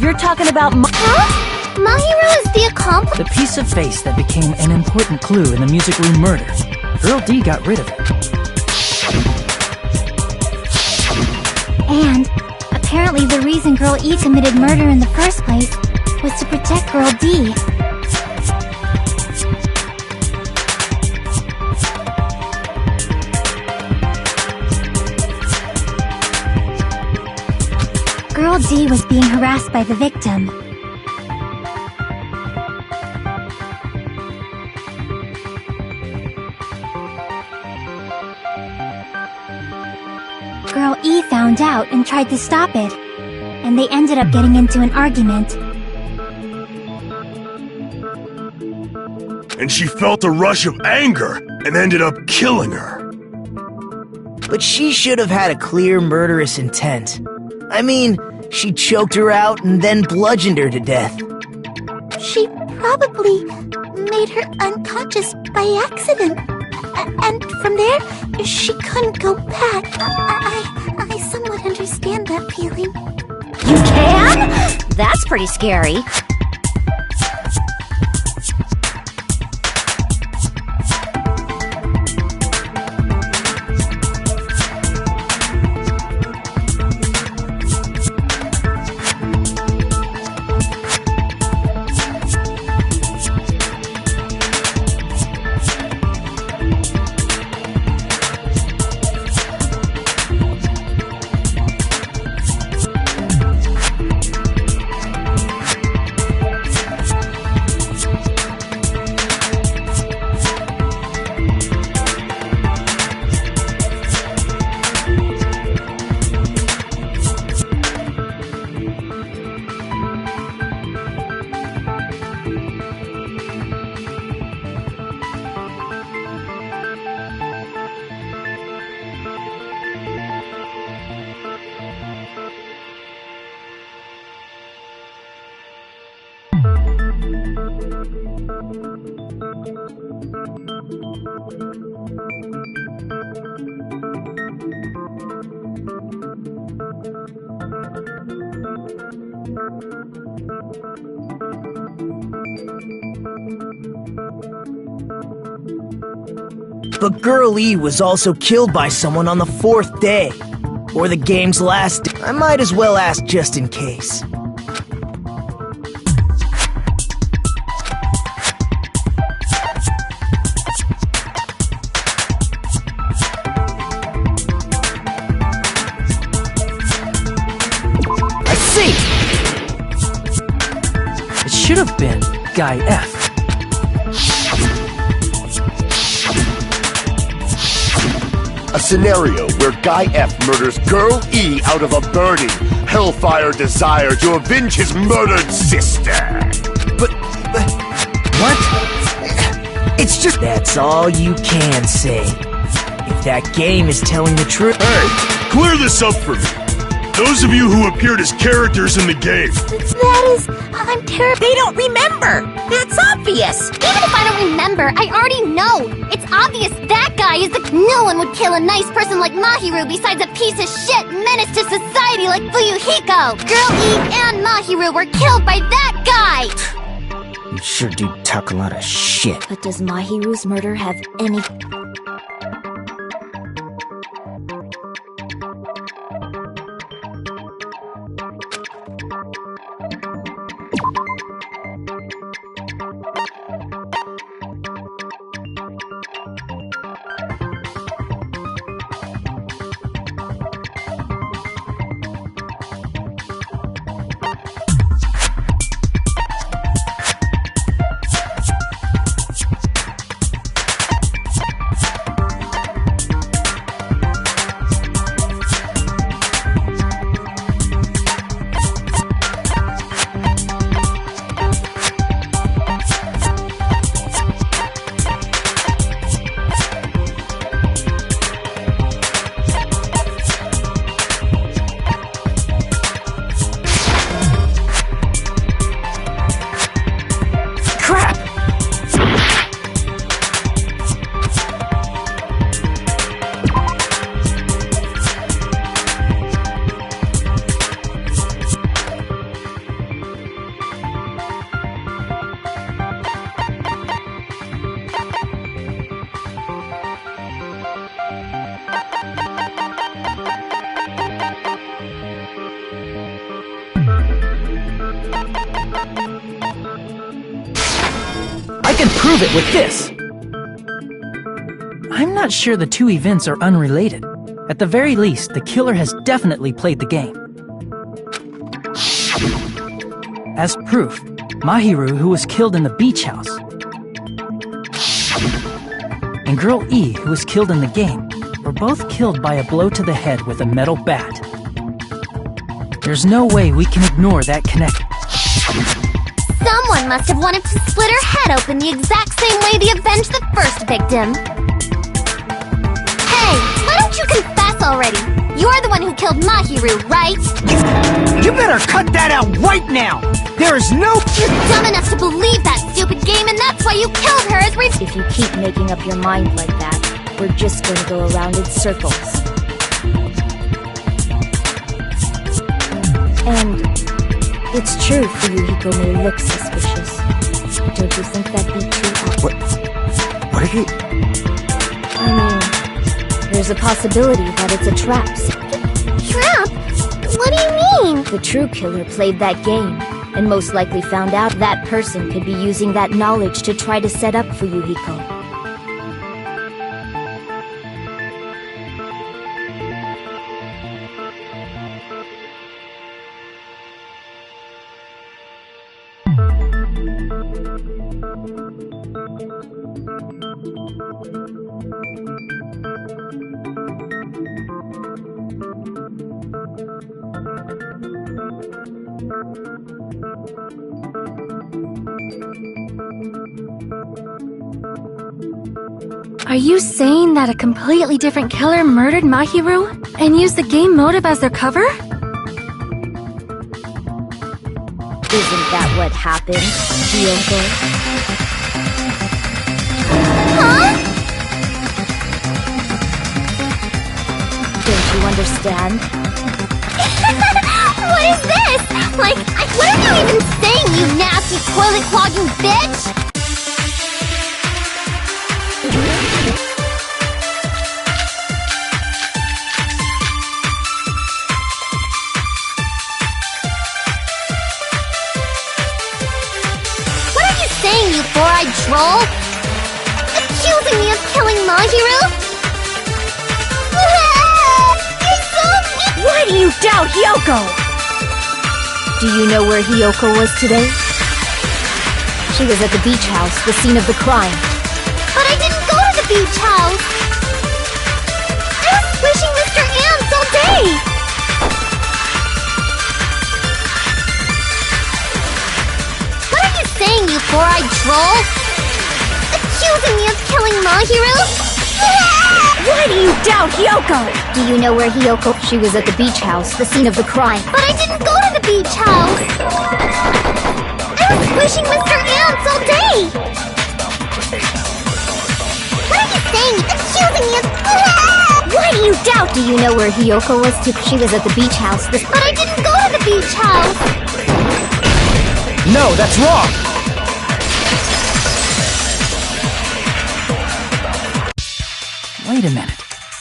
You're talking about Huh? Mahiro is the accomplice? The piece of face that became an important clue in the music room murder. Girl D got rid of it. And apparently the reason Girl E committed murder in the first place was to protect Girl D. Girl D was being harassed by the victim. Girl E found out and tried to stop it, and they ended up getting into an argument. And she felt a rush of anger and ended up killing her. But she should have had a clear murderous intent. I mean, she choked her out and then bludgeoned her to death. She probably made her unconscious by accident. And from there, she couldn't go back. I somewhat understand that feeling. You can? That's pretty scary. But Girl E was also killed by someone on the 4th day. Or the game's last day. I might as well ask just in case. I see! It should have been Guy F. A scenario where Guy F murders Girl E out of a burning, hellfire desire to avenge his murdered sister. But what? It's just... That's all you can say. If that game is telling the truth... Hey, clear this up for me. Those of you who appeared as characters in the game. That is... I'm terrible. They don't remember! That's obvious! Even if I don't remember, I already know! It's obvious that guy is the... No one would kill a nice person like Mahiru besides a piece of shit menace to society like Fuyuhiko! Girl E and Mahiru were killed by that guy! You sure do talk a lot of shit. But does Mahiru's murder have any... prove it with this! I'm not sure the two events are unrelated. At the very least, the killer has definitely played the game. As proof, Mahiru, who was killed in the beach house, and Girl E, who was killed in the game, were both killed by a blow to the head with a metal bat. There's no way we can ignore that connection. Someone must have wanted to split her head open the exact same way they avenged the first victim. Hey, why don't you confess already? You're the one who killed Mahiru, right? You better cut that out right now! There is no— You're dumb enough to believe that stupid game, and that's why you killed her as If you keep making up your mind like that, we're just going to go around in circles. And it's true Fuyuhiko may look suspicious. Don't you think that'd be too obvious? What did he... I mean, there's a possibility that it's a trap. Trap? What do you mean? The true killer played that game, and most likely found out that person could be using that knowledge to try to set up Fuyuhiko. Are you saying that a completely different killer murdered Mahiru and used the game motive as their cover? Isn't that what happened, Hiyoko? Huh? Don't you understand? What is this? Like, what are you even saying, you nasty toilet-clogging bitch? What are you saying, you four-eyed troll? Accusing me of killing Mahiru? You're so mean! Why do you doubt Hiyoko? Do you know where Hiyoko was today? She was at the beach house, the scene of the crime. But I didn't go to the beach house! I was squishing Mr. Ants all day! What are you saying, you four-eyed troll? Accusing me of killing Mahiru? Why do you doubt Hiyoko? Do you know where Hiyoko? She was at the beach house, the scene of the crime. But I didn't go to the beach house! I was squishing Mr. Ants all day! What are you saying? Accusing me of— Why do you doubt? Do you know where Hiyoko was? She was at the beach house. But I didn't go to the beach house! No, that's wrong! Wait a minute.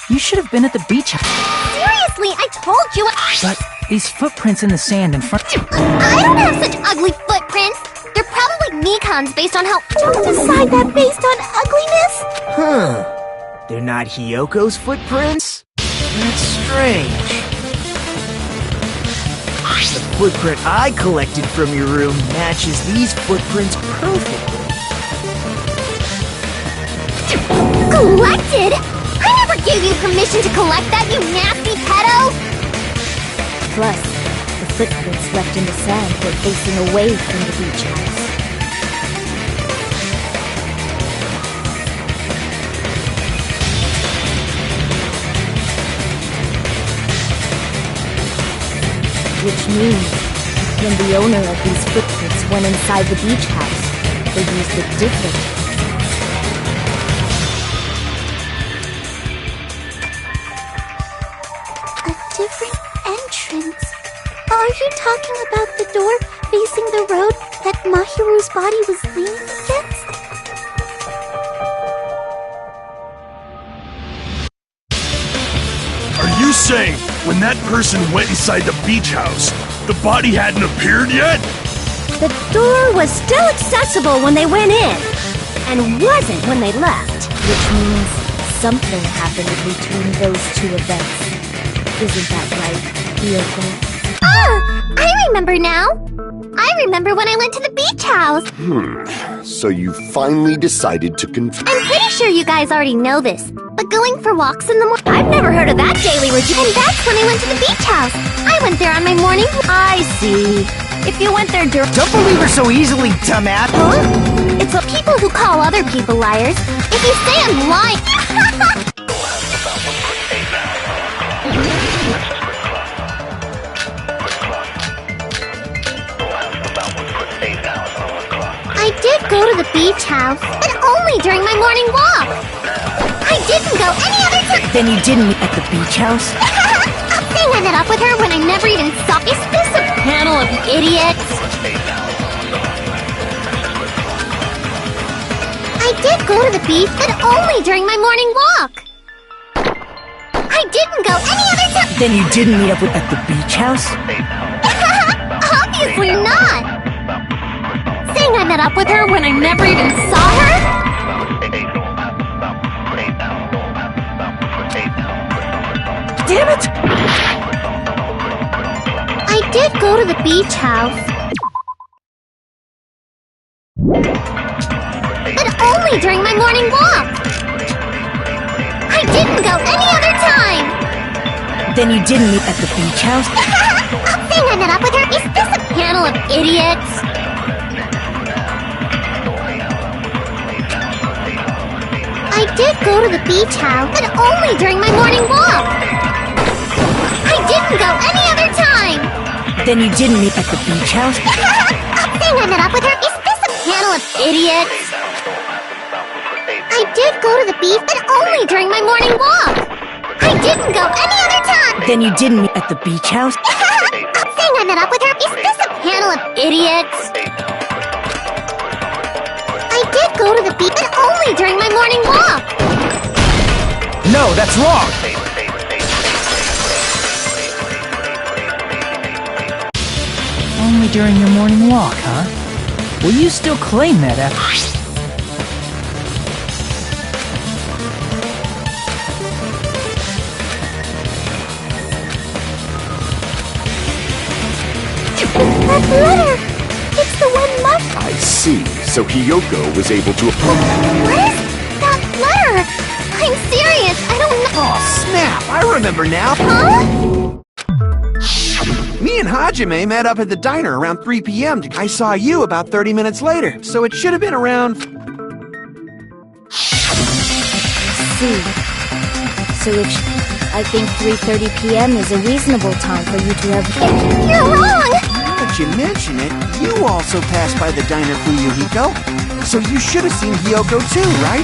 You should have been at the beach house. Seriously, I told you— But these footprints in the sand in front— I don't have such ugly footprints! They're probably Mikan's based on how— Don't decide that based on ugliness! Huh. They're not Hiyoko's footprints? That's strange. The footprint I collected from your room matches these footprints perfectly. Collected? I never gave you permission to collect that, you nasty pedo! Plus, the footprints left in the sand were facing away from the beach house. Which means, when the owner of these footprints went inside the beach house, they used a different— Different entrance. Are you talking about the door facing the road that Mahiru's body was leaning against? Are you saying when that person went inside the beach house, the body hadn't appeared yet? The door was still accessible when they went in. and wasn't when they left. Which means something happened between those two events. Isn't that right, Hiyoko? I remember now. I remember when I went to the beach house. So you finally decided to confess. I'm pretty sure you guys already know this, but going for walks in the morning... I've never heard of that daily routine. And that's when I went to the beach house. I went there on my morning... I see. If you went there during... Don't believe her so easily, dumbass! Huh? It's the people who call other people liars. If you say I'm lying... I did go to the beach house, but only during my morning walk. I didn't go any other time. Then you didn't meet at the beach house? Saying I met up with her when I never even saw. Is this a panel of idiots? I did go to the beach, but only during my morning walk. I didn't go any other time. Then you didn't meet up at the beach house? Obviously not. Saying I met up with her when I never even saw her? Damn it! I did go to the beach house. But only during my morning walk. I didn't go any other time. Then you didn't meet at the beach house? Saying I met up with her? Is this a panel of idiots? I did go to the beach house, but only during my morning walk. I didn't go any other time. Then you didn't meet at the beach house? Saying I met up with her? Is this a panel of idiots? I did go to the beach, but only during my morning walk. I didn't go any other time. Then you didn't meet at the beach house? Saying I met up with her? Is this a panel of idiots? I did go to the beach, but only during my morning walk. No, that's wrong! Only during your morning walk, huh? Will you still claim that after... That letter! It's the one Mush... I see. So Hiyoko was able to... What is that letter? I'm serious, I don't know... Oh, snap! I remember now! Huh? Me and Hajime met up at the diner around 3 p.m. I saw you about 30 minutes later, so it should have been around... See. So I think 3:30 p.m. is a reasonable time for you to have... You're wrong! Now that you mention it, you also passed by the diner for Yuhiko. So you should have seen Hiyoko too, right?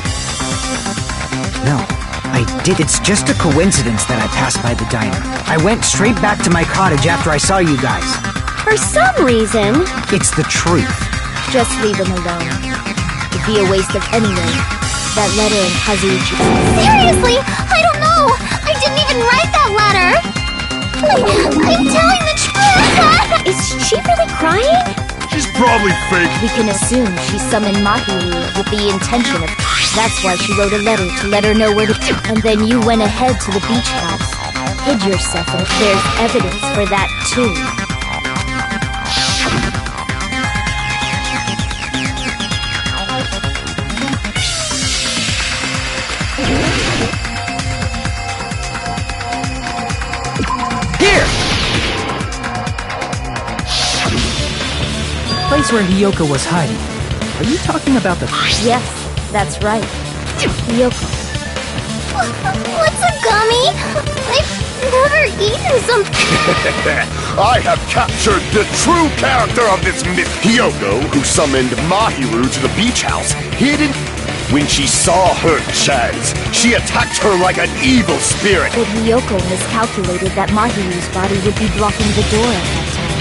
No, I did. It's just a coincidence that I passed by the diner. I went straight back to my cottage after I saw you guys. For some reason... It's the truth. Just leave him alone. It'd be a waste of anyway. That letter in Kazuichi... Seriously? I don't know! I didn't even write that letter! I'm telling the truth! Is she really crying? She's probably fake. We can assume she summoned Mahiru with the intention of... That's why she wrote a letter to let her know where to... And then you went ahead to the beach house. Hid yourself, and there's evidence for that, too. The place where Hiyoko was hiding. Are you talking about the... Yes, that's right. Hiyoko. What's a gummy? I've never eaten something. I have captured the true character of this myth. Hiyoko, who summoned Mahiru to the beach house, hidden... When she saw her chance, she attacked her like an evil spirit. But Hiyoko miscalculated that Mahiru's body would be blocking the door at that time.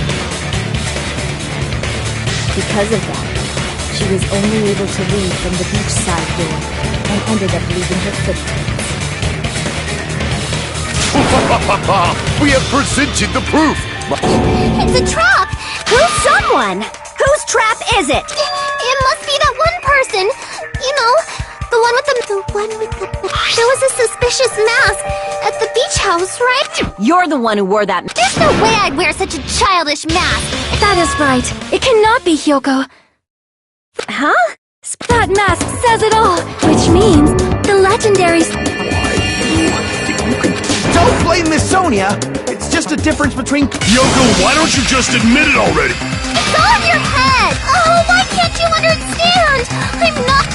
Because of that, she was only able to leave from the beachside door and ended up leaving her footprints. We have presented the proof. It's a trap! Who's someone? Whose trap is it? It must be that one person. You know, the one with the... There was a suspicious mask at the beach house, right? You're the one who wore that. There's no way I'd wear such a childish mask. That is right. It cannot be Hyoko. Huh? That mask says it all, which means the legendary... Don't blame Miss Sonia! It's just a difference between... Yoko, why don't you just admit it already? It's all in your head! Oh, why can't you understand? I'm not...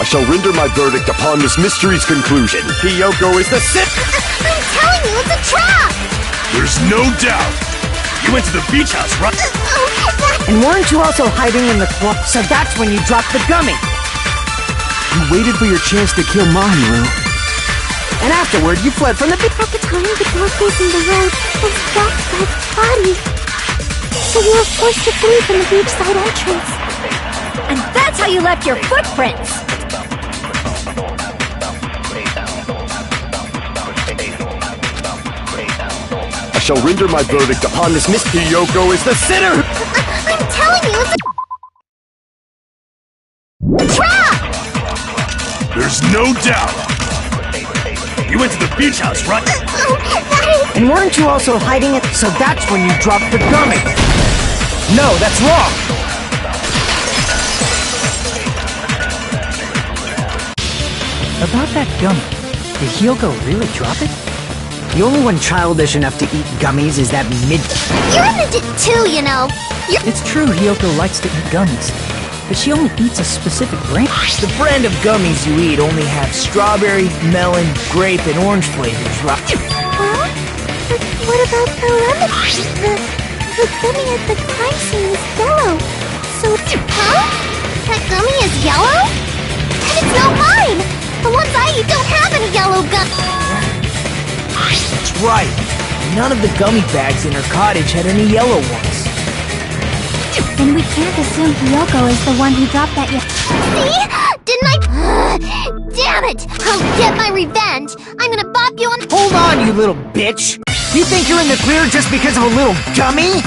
I shall render my verdict upon this mystery's conclusion. Hyoko is the sin. I'm telling you, it's a trap! There's no doubt. You went to the beach house, right? And weren't you also hiding in the club? So that's when you dropped the gummy. You waited for your chance to kill Mahiru. And afterward, you fled from the beach. At the time, the door facing the road was blocked by the body. So you were forced to flee from the beachside entrance. And that's how you left your footprints! I shall render my verdict upon this mystery. Hyoko is the sinner. I'm telling you, it's a trap! There's no doubt. You went to the beach house, right? And weren't you also hiding it? So that's when you dropped the gummy. No, that's wrong. About that gummy, did Hyoko really drop it? The only one childish enough to eat gummies is that mid... You're a midget too, you know. It's true Hyoko likes to eat gummies, but she only eats a specific brand. The brand of gummies you eat only have strawberry, melon, grape, and orange flavors, right? Huh? But what about the lemon? The gummy at the crime scene is yellow. So, huh? That gummy is yellow? And it's not mine! The ones I eat don't have any yellow gum. That's right. None of the gummy bags in her cottage had any yellow ones. Then we can't assume Hyoko is the one who dropped that yet. See? Didn't I? Damn it! I'll get my revenge! I'm gonna bop you on— Hold on, you little bitch! You think you're in the clear just because of a little gummy?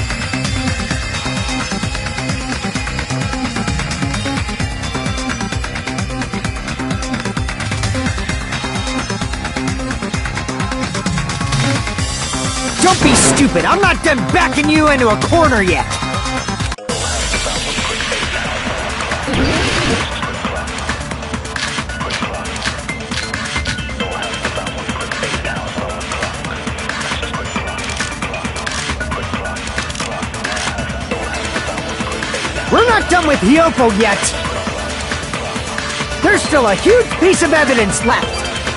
Don't be stupid! I'm not done backing you into a corner yet! We're not done with Hyoko yet! There's still a huge piece of evidence left!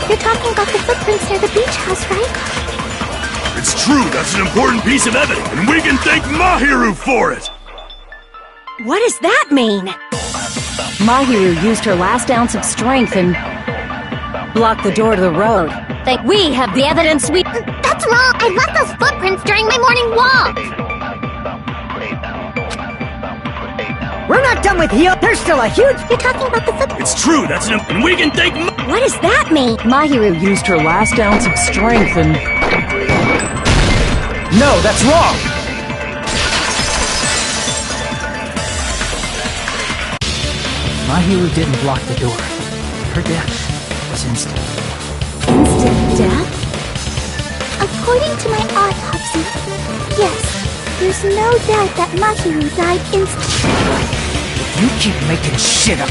You're talking about the footprints near the beach house, right? It's true, that's an important piece of evidence, and we can thank Mahiru for it! What does that mean? Mahiru used her last ounce of strength and blocked the door to the road. We have the evidence. That's wrong! I left those footprints during my morning walk! We're not done with Hyoko! There's still a huge— You're talking about the footprints— It's true, that's an and we can thank What does that mean? Mahiru used her last ounce of strength and... No, that's wrong! Mahiru didn't block the door. Her death was instant. Instant death? According to my autopsy, yes, there's no doubt that Mahiru died instantly. You keep making shit up.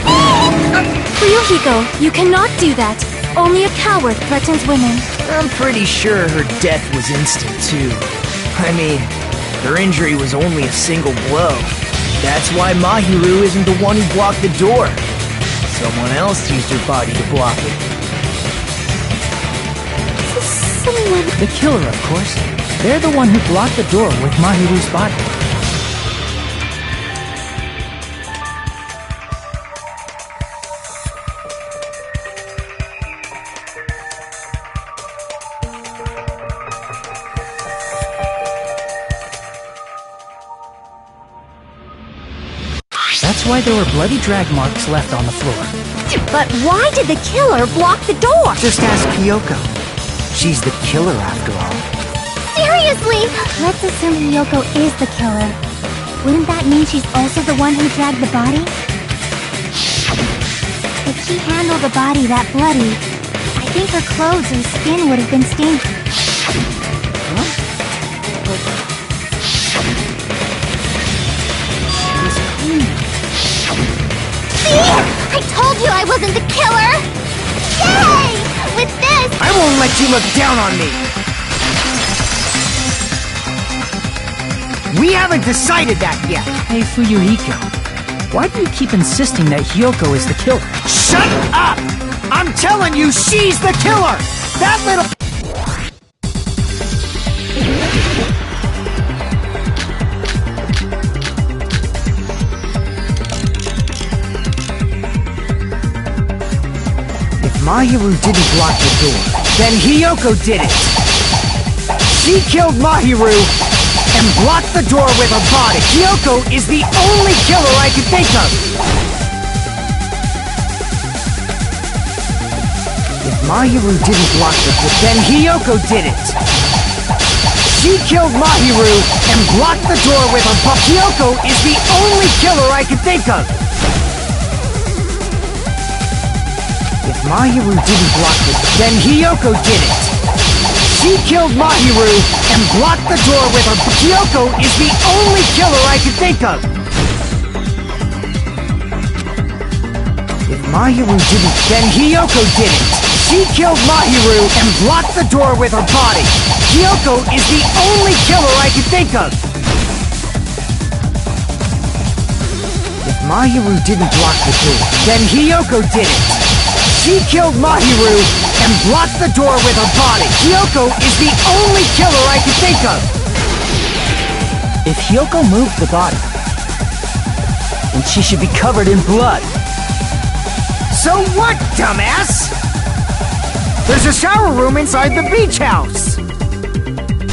Ryuhiko, you cannot do that. Only a coward threatens women. I'm pretty sure her death was instant, too. I mean, her injury was only a single blow. That's why Mahiru isn't the one who blocked the door. Someone else used her body to block it. Someone... The killer, of course. They're the one who blocked the door with Mahiru's body. That's why there were bloody drag marks left on the floor. But why did the killer block the door? Just ask Hiyoko. She's the killer after all. Seriously? Let's assume Hiyoko is the killer. Wouldn't that mean she's also the one who dragged the body? If she handled the body that bloody, I think her clothes or skin would have been stained. See? I told you I wasn't the killer! Yay! With this... I won't let you look down on me! We haven't decided that yet! Hey, Fuyuhiko, why do you keep insisting that Hiyoko is the killer? Shut up! I'm telling you, she's the killer! That little... Mahiru didn't block the door. Then Hiyoko did it! She killed Mahiru and blocked the door with her body. Hiyoko is the only killer I can think of! If Mahiru didn't block the door, then Hiyoko did it! She killed Mahiru and blocked the door with her body. Hiyoko is the only killer I can think of! If Mahiru didn't block the door, then Hiyoko did it! She killed Mahiru and blocked the door with her body. Hiyoko is the only killer I can think of! If Mahiru didn't, then Hiyoko did it! She killed Mahiru and blocked the door with her body! Hiyoko is the only killer I can think of! If Mahiru didn't block the door, then Hiyoko did it! She killed Mahiru and blocked the door with her body! Hiyoko is the only killer I can think of! If Hiyoko moved the body, then she should be covered in blood. So what, dumbass? There's a shower room inside the beach house!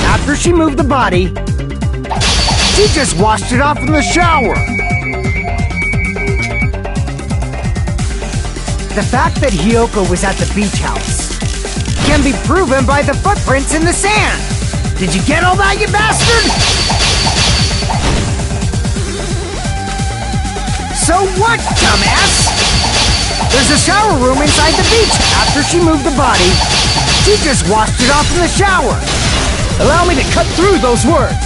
After she moved the body, she just washed it off in the shower! The fact that Hiyoko was at the beach house can be proven by the footprints in the sand! Did you get all that, you bastard? So what, dumbass? There's a shower room inside the beach. After she moved the body, she just washed it off in the shower. Allow me to cut through those words!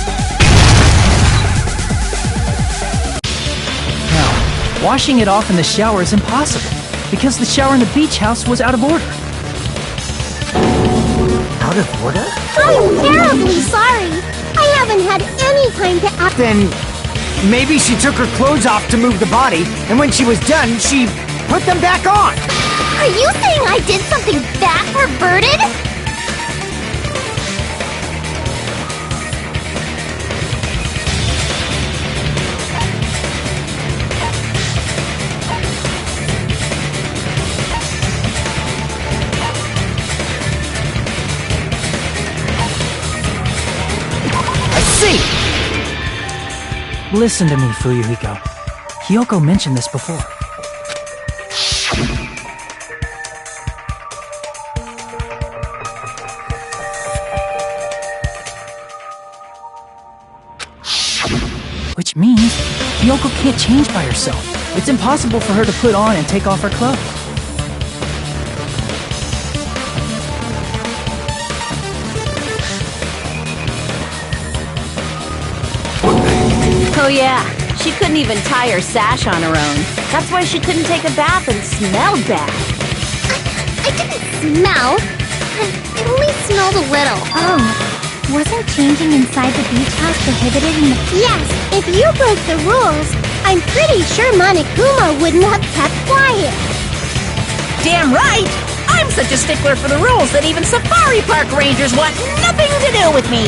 Now, washing it off in the shower is impossible, because the shower in the beach house was out of order. Out of order? I'm terribly sorry! I haven't had any time to act. Then maybe she took her clothes off to move the body, and when she was done, she put them back on! Are you saying I did something that perverted? Listen to me, Fuyuhiko. Hiyoko mentioned this before. Which means Hiyoko can't change by herself. It's impossible for her to put on and take off her clothes. Oh yeah, she couldn't even tie her sash on her own. That's why she couldn't take a bath and smelled bad. I didn't smell. I only smelled a little. Oh, wasn't changing inside the beach house prohibited in the... Yes, if you broke the rules, I'm pretty sure Monokuma wouldn't have kept quiet. Damn right! I'm such a stickler for the rules that even safari park rangers want nothing to do with me!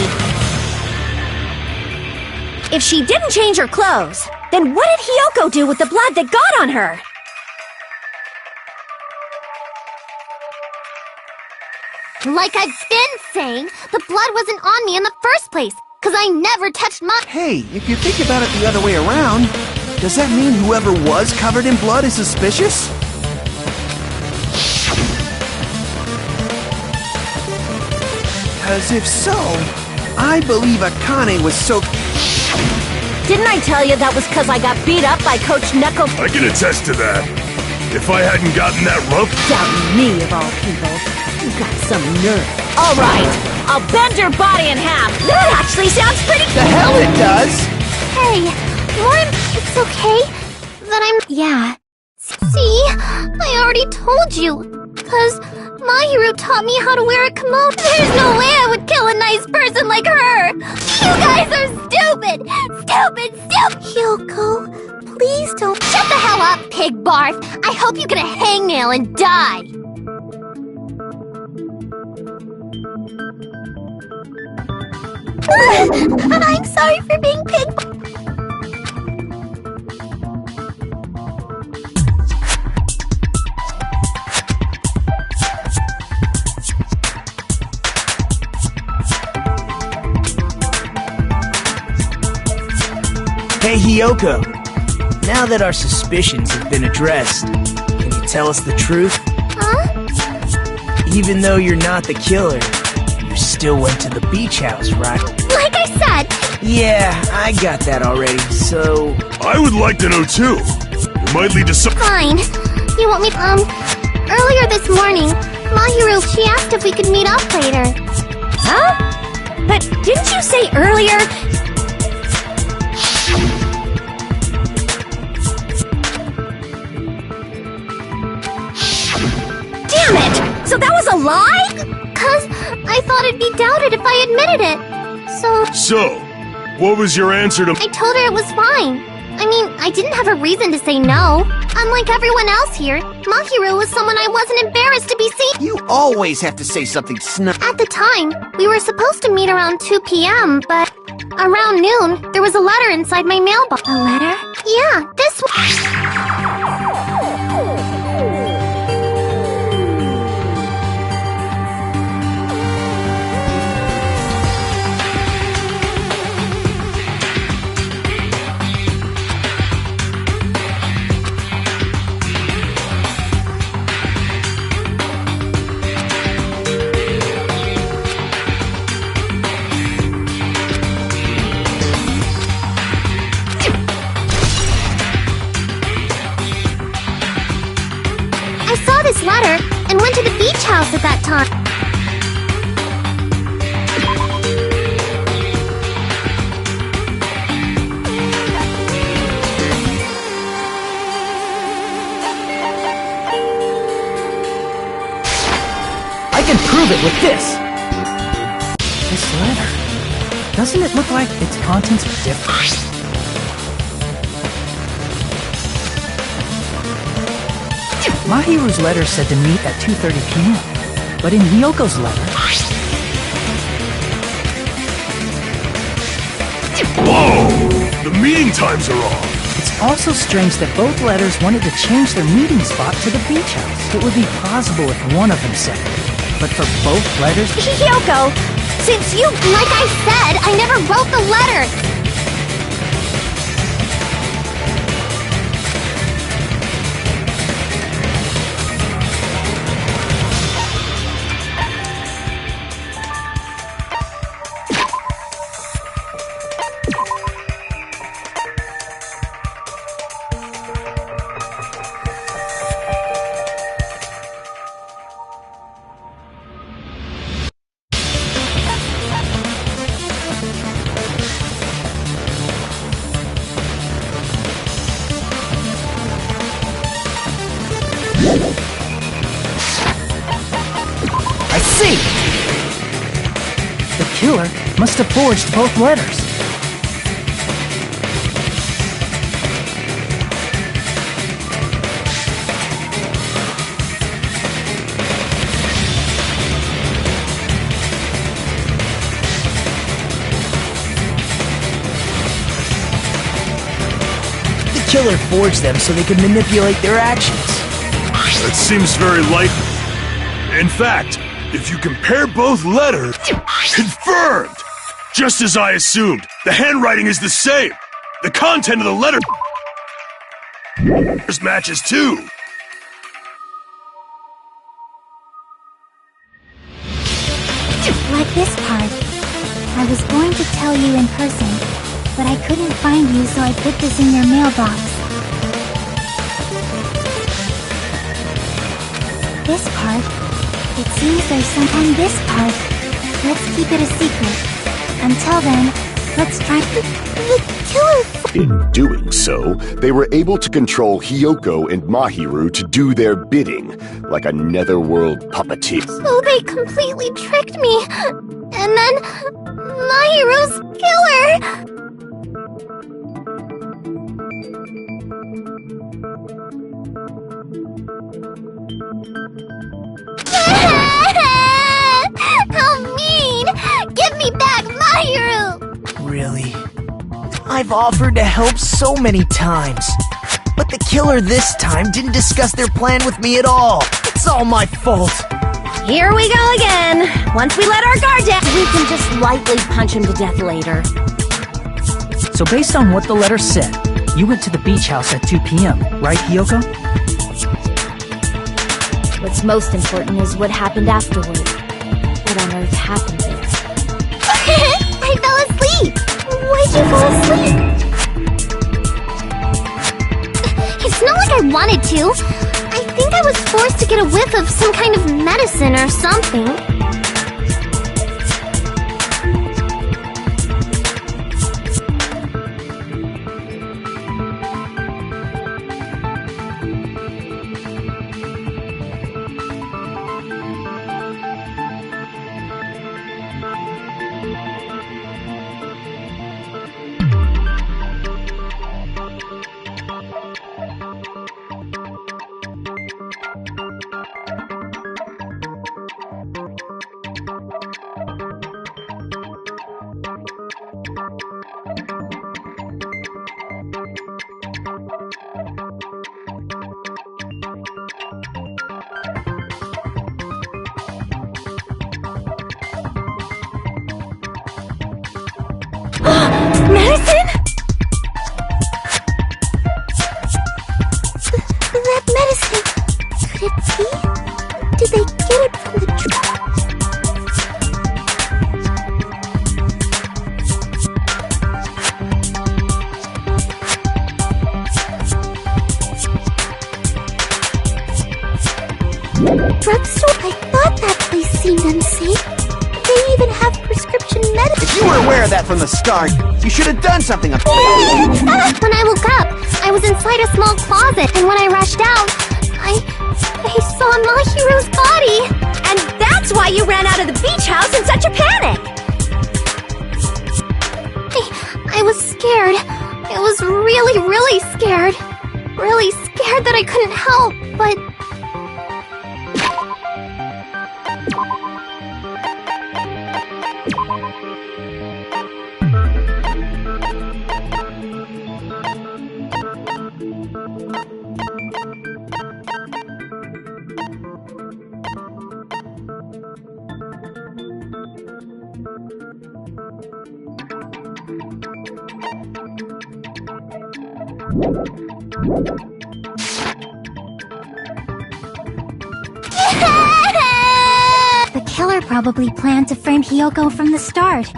If she didn't change her clothes, then what did Hiyoko do with the blood that got on her? Like I've been saying, the blood wasn't on me in the first place, because I never touched my... Hey, if you think about it the other way around, Does that mean whoever was covered in blood is suspicious? Because if so, I believe Akane was so... Didn't I tell you that was because I got beat up by Coach Neko? I can attest to that. If I hadn't gotten that rough... Doubting me, of all people. You got some nerve. All right, I'll bend your body in half. That actually sounds pretty... The hell it does! Hey, it's okay that I'm... Yeah. See? I already told you. Because Mahiru taught me how to wear a kimono. There's no way I would kill a nice person like her. You guys are stupid! Stupid! Hyoko, please don't... Shut the hell up, pig barf! I hope you get a hangnail and die! I'm sorry for being pig... Hey, Hyoko. Now that our suspicions have been addressed, can you tell us the truth? Huh? Even though you're not the killer, you still went to the beach house, right? Like I said... Yeah, I got that already, so... I would like to know too. It might lead to some... Fine. You want me... Earlier this morning, Mahiru, she asked if we could meet up later. Huh? But didn't you say earlier... Damn it! So that was a lie? 'Cause I thought it'd be doubted if I admitted it. So, what was your answer to... I told her it was fine. I mean, I didn't have a reason to say no. Unlike everyone else here, Mahiru was someone I wasn't embarrassed to be seen. You always have to say something snug. At the time, we were supposed to meet around 2 p.m., but around noon, there was a letter inside my mailbox. A letter? Yeah, this one. This letter and went to the beach house at that time. I can prove it with this! This letter. Doesn't it look like its contents are different? Mahiru's letter said to meet at 2:30 p.m., but in Hyoko's letter... Whoa! The meeting times are off! It's also strange that both letters wanted to change their meeting spot to the beach house. It would be plausible if one of them said it, but for both letters... Hyoko, since you... Like I said, I never wrote the letter! I see! The killer must have forged both letters. The killer forged them so they could manipulate their actions. That seems very likely. In fact, if you compare both letters... Confirmed! Just as I assumed, the handwriting is the same. The content of the letter... There's matches too. Like this part. I was going to tell you in person, but I couldn't find you, so I put this in your mailbox. This part. It seems there's some on this part. Let's keep it a secret. Until then, let's try the killer. In doing so, they were able to control Hiyoko and Mahiru to do their bidding, like a netherworld puppeteer. So they completely tricked me. And then Mahiru's killer. How mean! Give me back Mahiru! Really? I've offered to help so many times. But the killer this time didn't discuss their plan with me at all. It's all my fault. Here we go again. Once we let our guard down, we can just lightly punch him to death later. So based on what the letter said, you went to the beach house at 2 p.m., right, Hiyoko? What's most important is what happened afterward. What on earth happened there? I fell asleep! Why'd you fall asleep? It's not like I wanted to. I think I was forced to get a whiff of some kind of medicine or something. Medicine? That medicine. Could it be? Did they get it from the drugstore? I thought that place seemed unsafe. They even have prescription medicine. If you were aware of that from the start, you should have done something. When I woke up, I was inside a small closet, and when I rushed out, I saw Mahiru's body. And that's why you ran out of the beach house in such a panic! I was scared. I was really, really scared. Really scared that I couldn't help, but... The killer probably planned to frame Hiyoko from the start.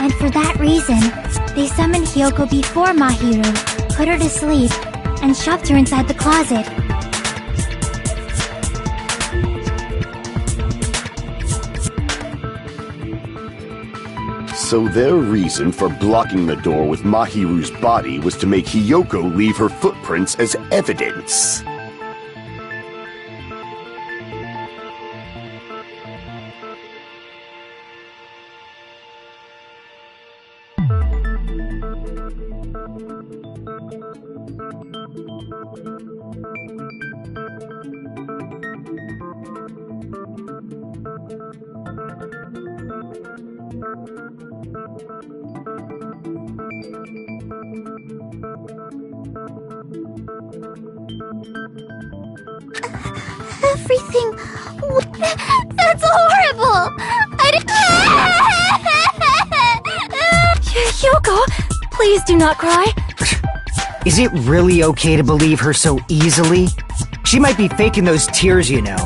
And for that reason, they summoned Hiyoko before Mahiru, put her to sleep, and shoved her inside the closet. So their reason for blocking the door with Mahiru's body was to make Hiyoko leave her footprints as evidence. everything... That's horrible! Hyoko, please do not cry. Is it really okay to believe her so easily? She might be faking those tears, you know.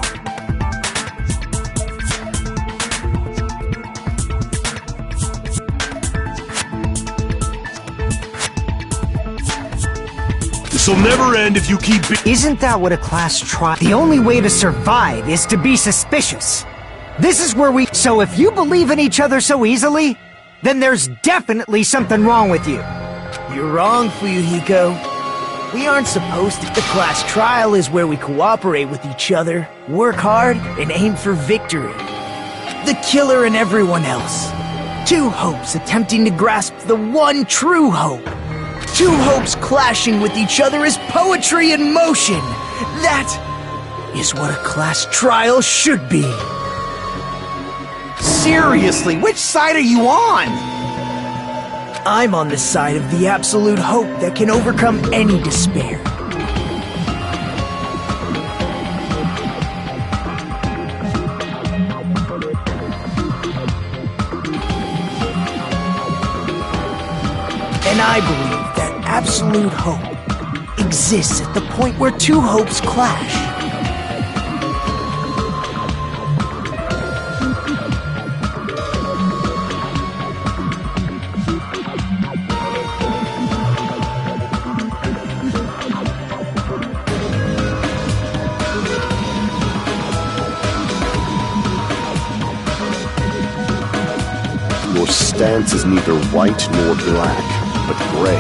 This'll never end if you keep Isn't that what a class trial? The only way to survive is to be suspicious. This is where we... So if you believe in each other so easily, then there's definitely something wrong with you. You're wrong, Fuyuhiko. We aren't supposed to. The class trial is where we cooperate with each other, work hard, and aim for victory. The killer and everyone else. Two hopes attempting to grasp the one true hope. Two hopes clashing with each other is poetry in motion. That is what a class trial should be. Seriously, which side are you on? I'm on the side of the absolute hope that can overcome any despair. And I believe that absolute hope exists at the point where two hopes clash. Your stance is neither white nor black, but gray,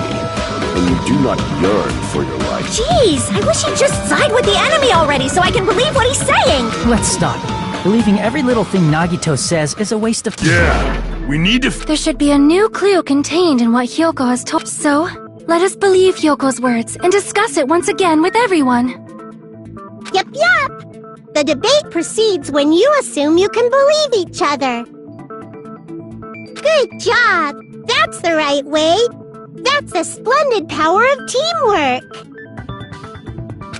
and you do not yearn for your life. Jeez, I wish he'd just side with the enemy already so I can believe what he's saying! Let's stop. Believing every little thing Nagito says is a waste of... Yeah, we need to... There should be a new clue contained in what Hyoko has told. So, let us believe Hyoko's words and discuss it once again with everyone. Yup. The debate proceeds when you assume you can believe each other. Good job! That's the right way! That's the splendid power of teamwork!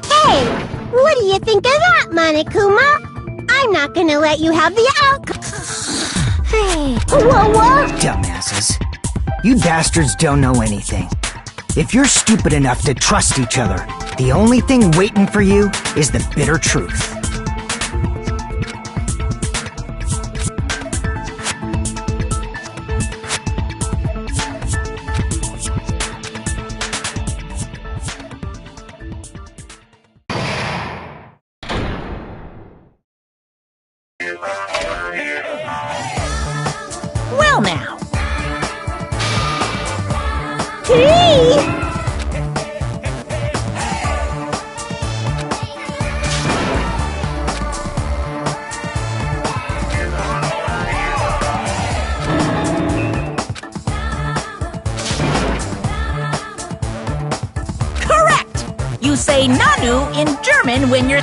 Hey! What do you think of that, Monokuma? I'm not gonna let you have the Hey! Whoa! Dumbasses. You bastards don't know anything. If you're stupid enough to trust each other, the only thing waiting for you is the bitter truth. Well now. Correct! You say Nanu in German when you're...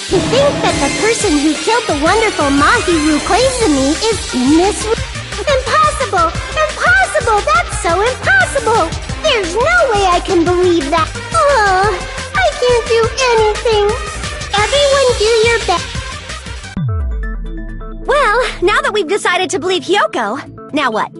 To think that the person who killed the wonderful Mahiru claims to me is in this room. Impossible! Impossible! That's so impossible! There's no way I can believe that. Oh, I can't do anything. Everyone do your best. Well, now that we've decided to believe Hyoko, now what?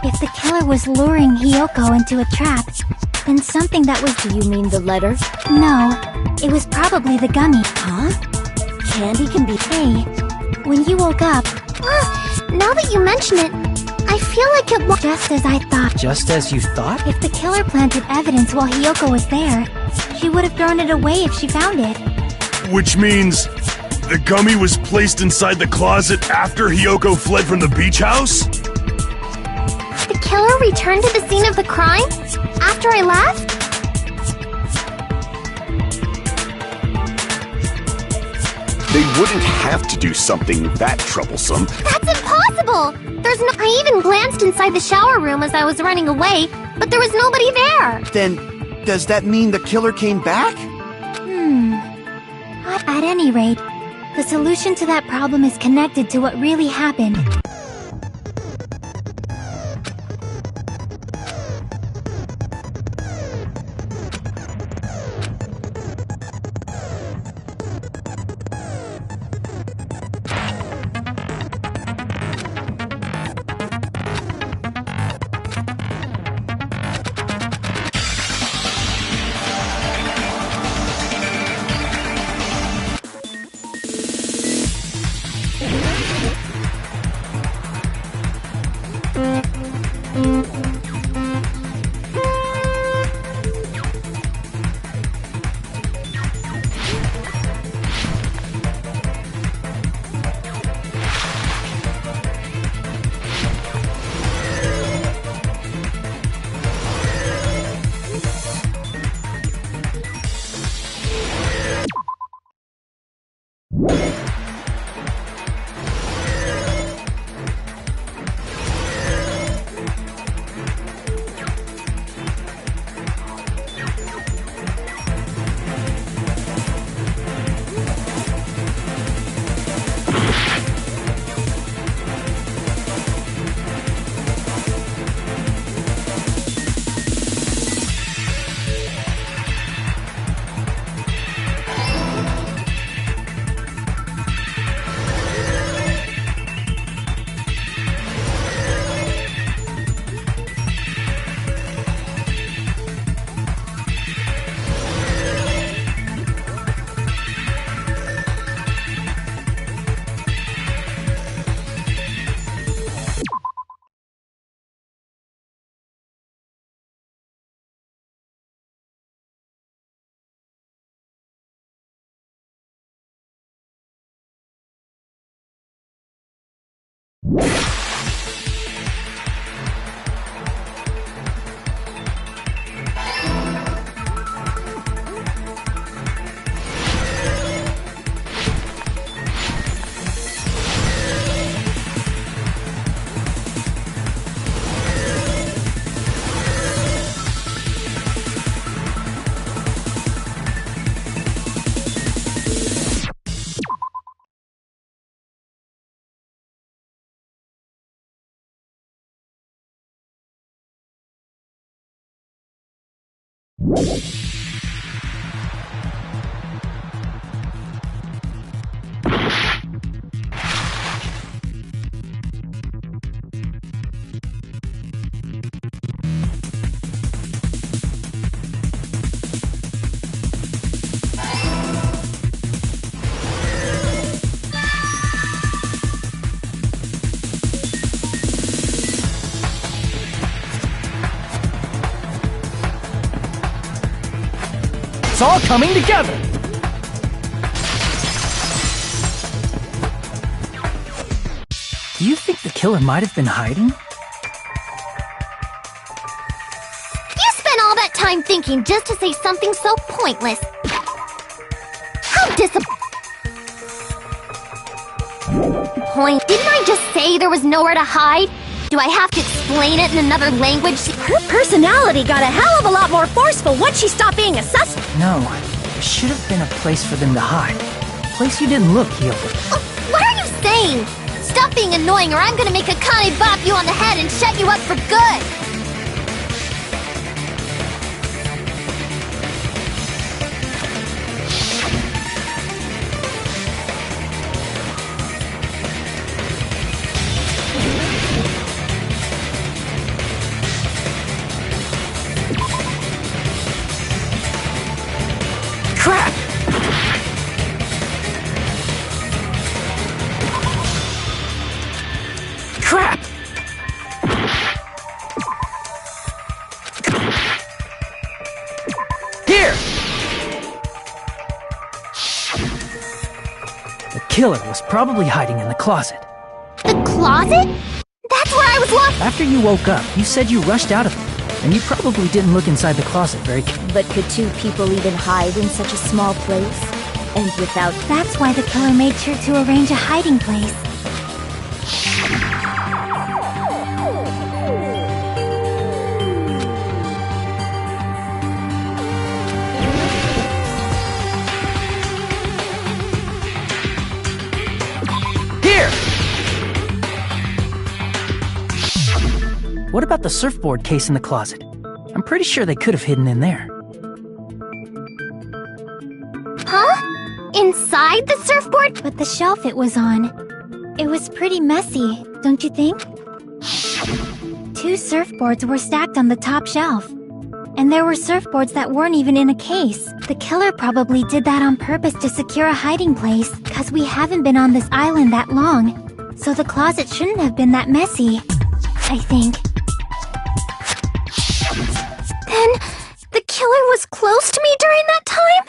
If the killer was luring Hyoko into a trap, then something that was... Do you mean the letter? No, it was probably the gummy. Huh? Candy can be... Hey, when you woke up... now that you mention it, I feel like it was... Just as I thought. Just as you thought? If the killer planted evidence while Hyoko was there, she would have thrown it away if she found it. Which means... the gummy was placed inside the closet after Hiyoko fled from the beach house? The killer returned to the scene of the crime? After I left? They wouldn't have to do something that troublesome. That's impossible! There's no— I even glanced inside the shower room as I was running away, but there was nobody there! Then, does that mean the killer came back? At any rate, the solution to that problem is connected to what really happened. It's all coming together! Do you think the killer might have been hiding? You spent all that time thinking just to say something so pointless. How disappointing. Didn't I just say there was nowhere to hide? Do I have to explain it in another language? Her personality got a hell of a lot more forceful once she stopped being a suspect. No, there should have been a place for them to hide. A place you didn't look, Hiyoko. What are you saying? Stop being annoying or I'm gonna make Akane bop you on the head and shut you up for good! Crap! Crap! Here! The killer was probably hiding in the closet. The closet? That's where I was locked. After you woke up, you said you rushed out of it, and you probably didn't look inside the closet very carefully. But could two people even hide in such a small place? And without... That's why the killer made sure to arrange a hiding place. What about the surfboard case in the closet? I'm pretty sure they could have hidden in there. Huh? Inside the surfboard? But the shelf it was on. It was pretty messy, don't you think? 2 surfboards were stacked on the top shelf. And there were surfboards that weren't even in a case. The killer probably did that on purpose to secure a hiding place, 'cause we haven't been on this island that long. So the closet shouldn't have been that messy, I think. Then, the killer was close to me during that time?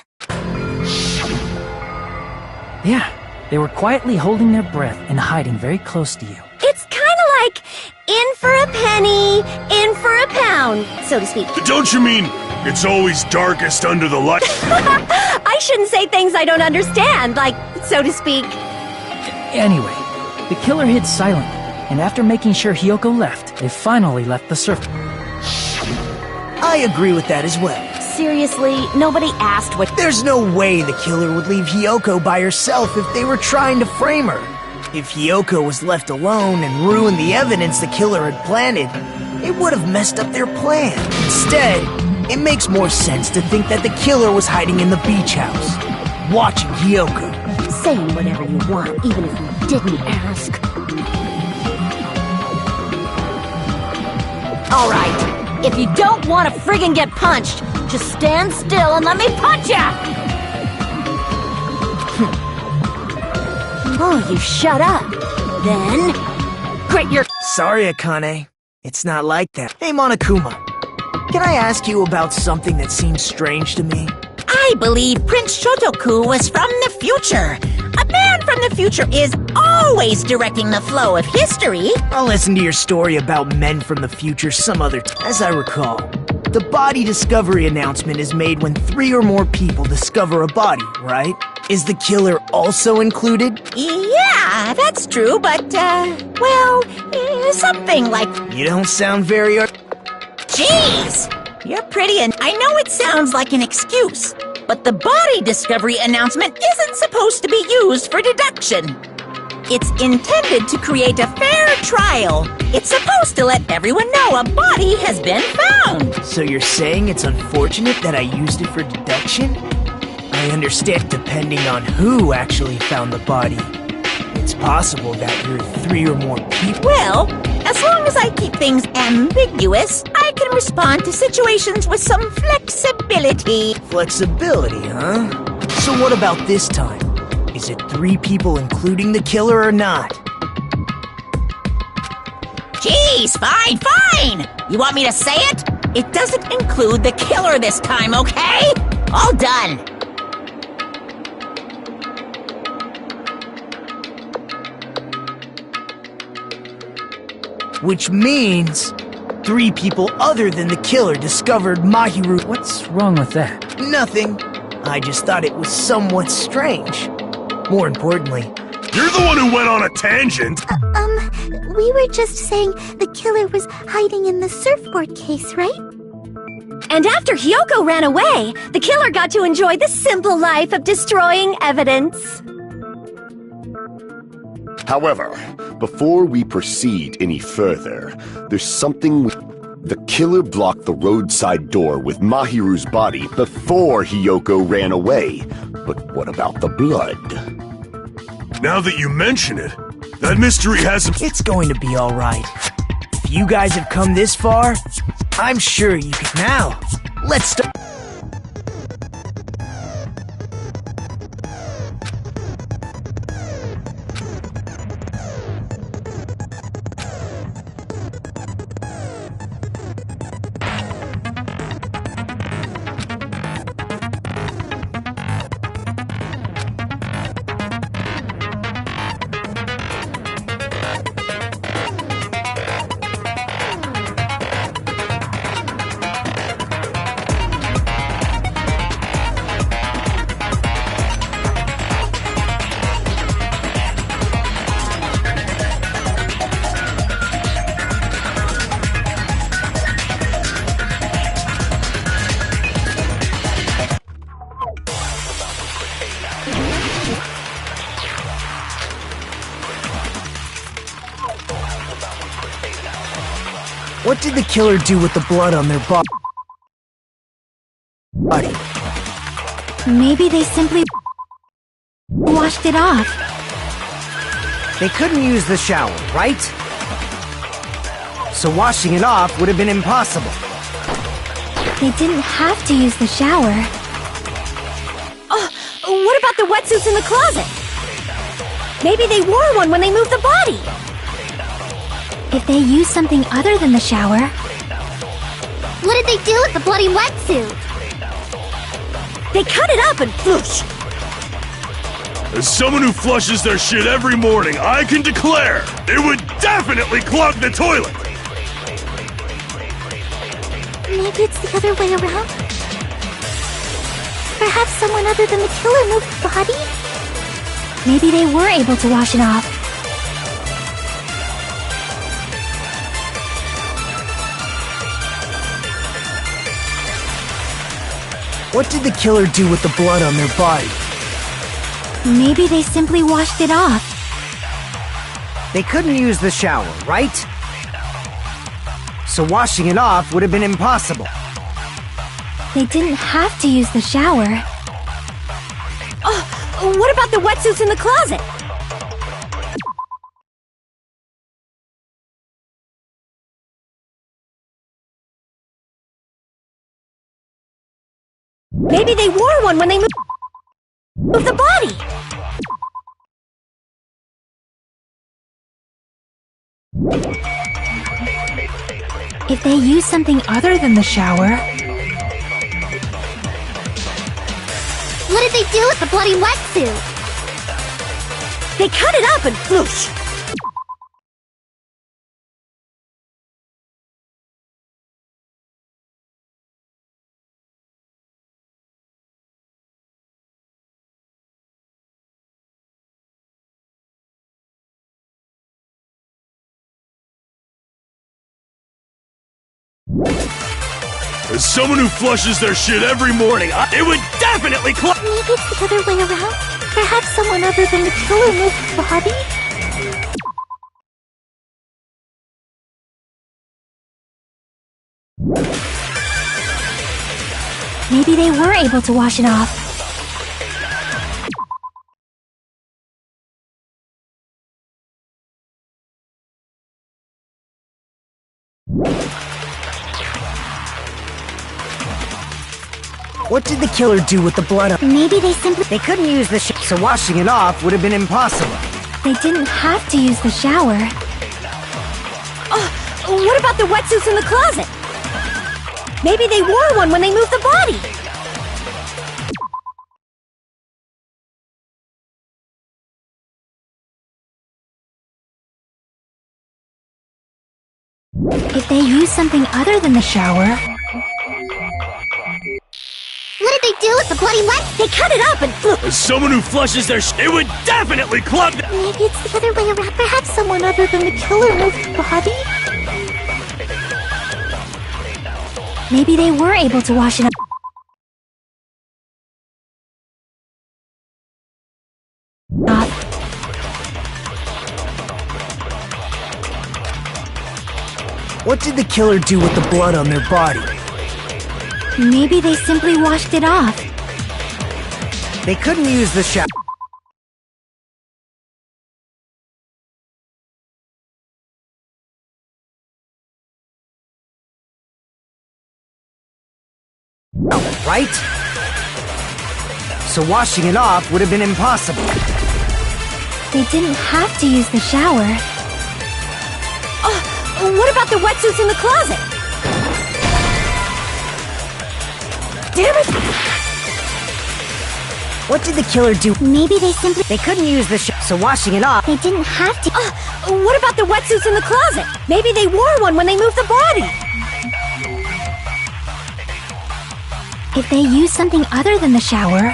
Yeah, they were quietly holding their breath and hiding very close to you. It's kinda like in for a penny, in for a pound, so to speak. Don't you mean it's always darkest under the light? I shouldn't say things I don't understand, like, so to speak. Anyway, the killer hid silently, and after making sure Hiyoko left, they finally left the surfboard. I agree with that as well. Seriously, nobody asked what... There's no way the killer would leave Hiyoko by herself if they were trying to frame her. If Hiyoko was left alone and ruined the evidence the killer had planted, it would have messed up their plan. Instead, it makes more sense to think that the killer was hiding in the beach house, watching Hiyoko. Saying whatever you want, even if you didn't ask. Alright, if you don't want to friggin' get punched, just stand still and let me punch ya! Oh, you shut up. Then, grit your... Sorry, Akane. It's not like that. Hey, Monokuma. Can I ask you about something that seems strange to me? I believe Prince Shotoku was from the future. A man from the future is always directing the flow of history. I'll listen to your story about men from the future some other time. As I recall, the body discovery announcement is made when 3 or more people discover a body, right? Is the killer also included? Yeah, that's true, but, something like... You don't sound very... Jeez! You're pretty and I know it sounds like an excuse, but the body discovery announcement isn't supposed to be used for deduction. It's intended to create a fair trial. It's supposed to let everyone know a body has been found. So you're saying it's unfortunate that I used it for deduction? I understand depending on who actually found the body. It's possible that you're 3 or more people. Well, as long as I keep things ambiguous, I can respond to situations with some flexibility. Flexibility, huh? So what about this time? Is it 3 people including the killer or not? Jeez, fine! You want me to say it? It doesn't include the killer this time, okay? All done. Which means 3 people other than the killer discovered Mahiru. What's wrong with that? Nothing. I just thought it was somewhat strange. More importantly, You're the one who went on a tangent. We were just saying the killer was hiding in the surfboard case, right? And after Hiyoko ran away, the killer got to enjoy the simple life of destroying evidence. However, before we proceed any further, there's something the killer blocked the roadside door with Mahiru's body before Hiyoko ran away. But what about the blood? Now that you mention it, that mystery hasn't... it's going to be alright. If you guys have come this far, I'm sure you can. Now, let's start. What did the killer do with the blood on their body? Maybe they simply washed it off. They couldn't use the shower, right? So washing it off would have been impossible. They didn't have to use the shower. Oh, what about the wetsuits in the closet? Maybe they wore one when they moved the body. If they used something other than the shower... What did they do with the bloody wetsuit? They cut it up and floosh. As someone who flushes their shit every morning, I can declare it would definitely clog the toilet! Maybe it's the other way around? Perhaps someone other than the killer moved the body? Maybe they were able to wash it off. What did the killer do with the blood on their body? Maybe they simply washed it off. They couldn't use the shower, right? So washing it off would have been impossible. They didn't have to use the shower. Oh, what about the wetsuits in the closet? Maybe they wore one when they moved the body. If they used something other than the shower... What did they do with the bloody wetsuit? They cut it up and floosh. As someone who flushes their shit every morning, it would definitely clog. Maybe it's the other way around? Perhaps someone other than the killer moved the body? Maybe they were able to wash it off. What did the killer do with the blood on... Maybe they simply... They couldn't use the so washing it off would have been impossible. They didn't have to use the shower. Oh, what about the wetsuits in the closet? Maybe they wore one when they moved the body. If they used something other than the shower... What did they do with the bloody wetsuit? They cut it up and floosh. As someone who flushes their it would definitely clog the... Maybe it's the other way around. Perhaps someone other than the killer moved the body? Maybe they were able to wash it off. What did the killer do with the blood on their body? Maybe they simply washed it off. They couldn't use the shower. Right? So washing it off would have been impossible. They didn't have to use the shower. Oh, what about the wetsuits in the closet? Damn it! What did the killer do? Maybe they simply... They couldn't use the so washing it off. They didn't have to... what about the wetsuits in the closet? Maybe they wore one when they moved the body. If they used something other than the shower...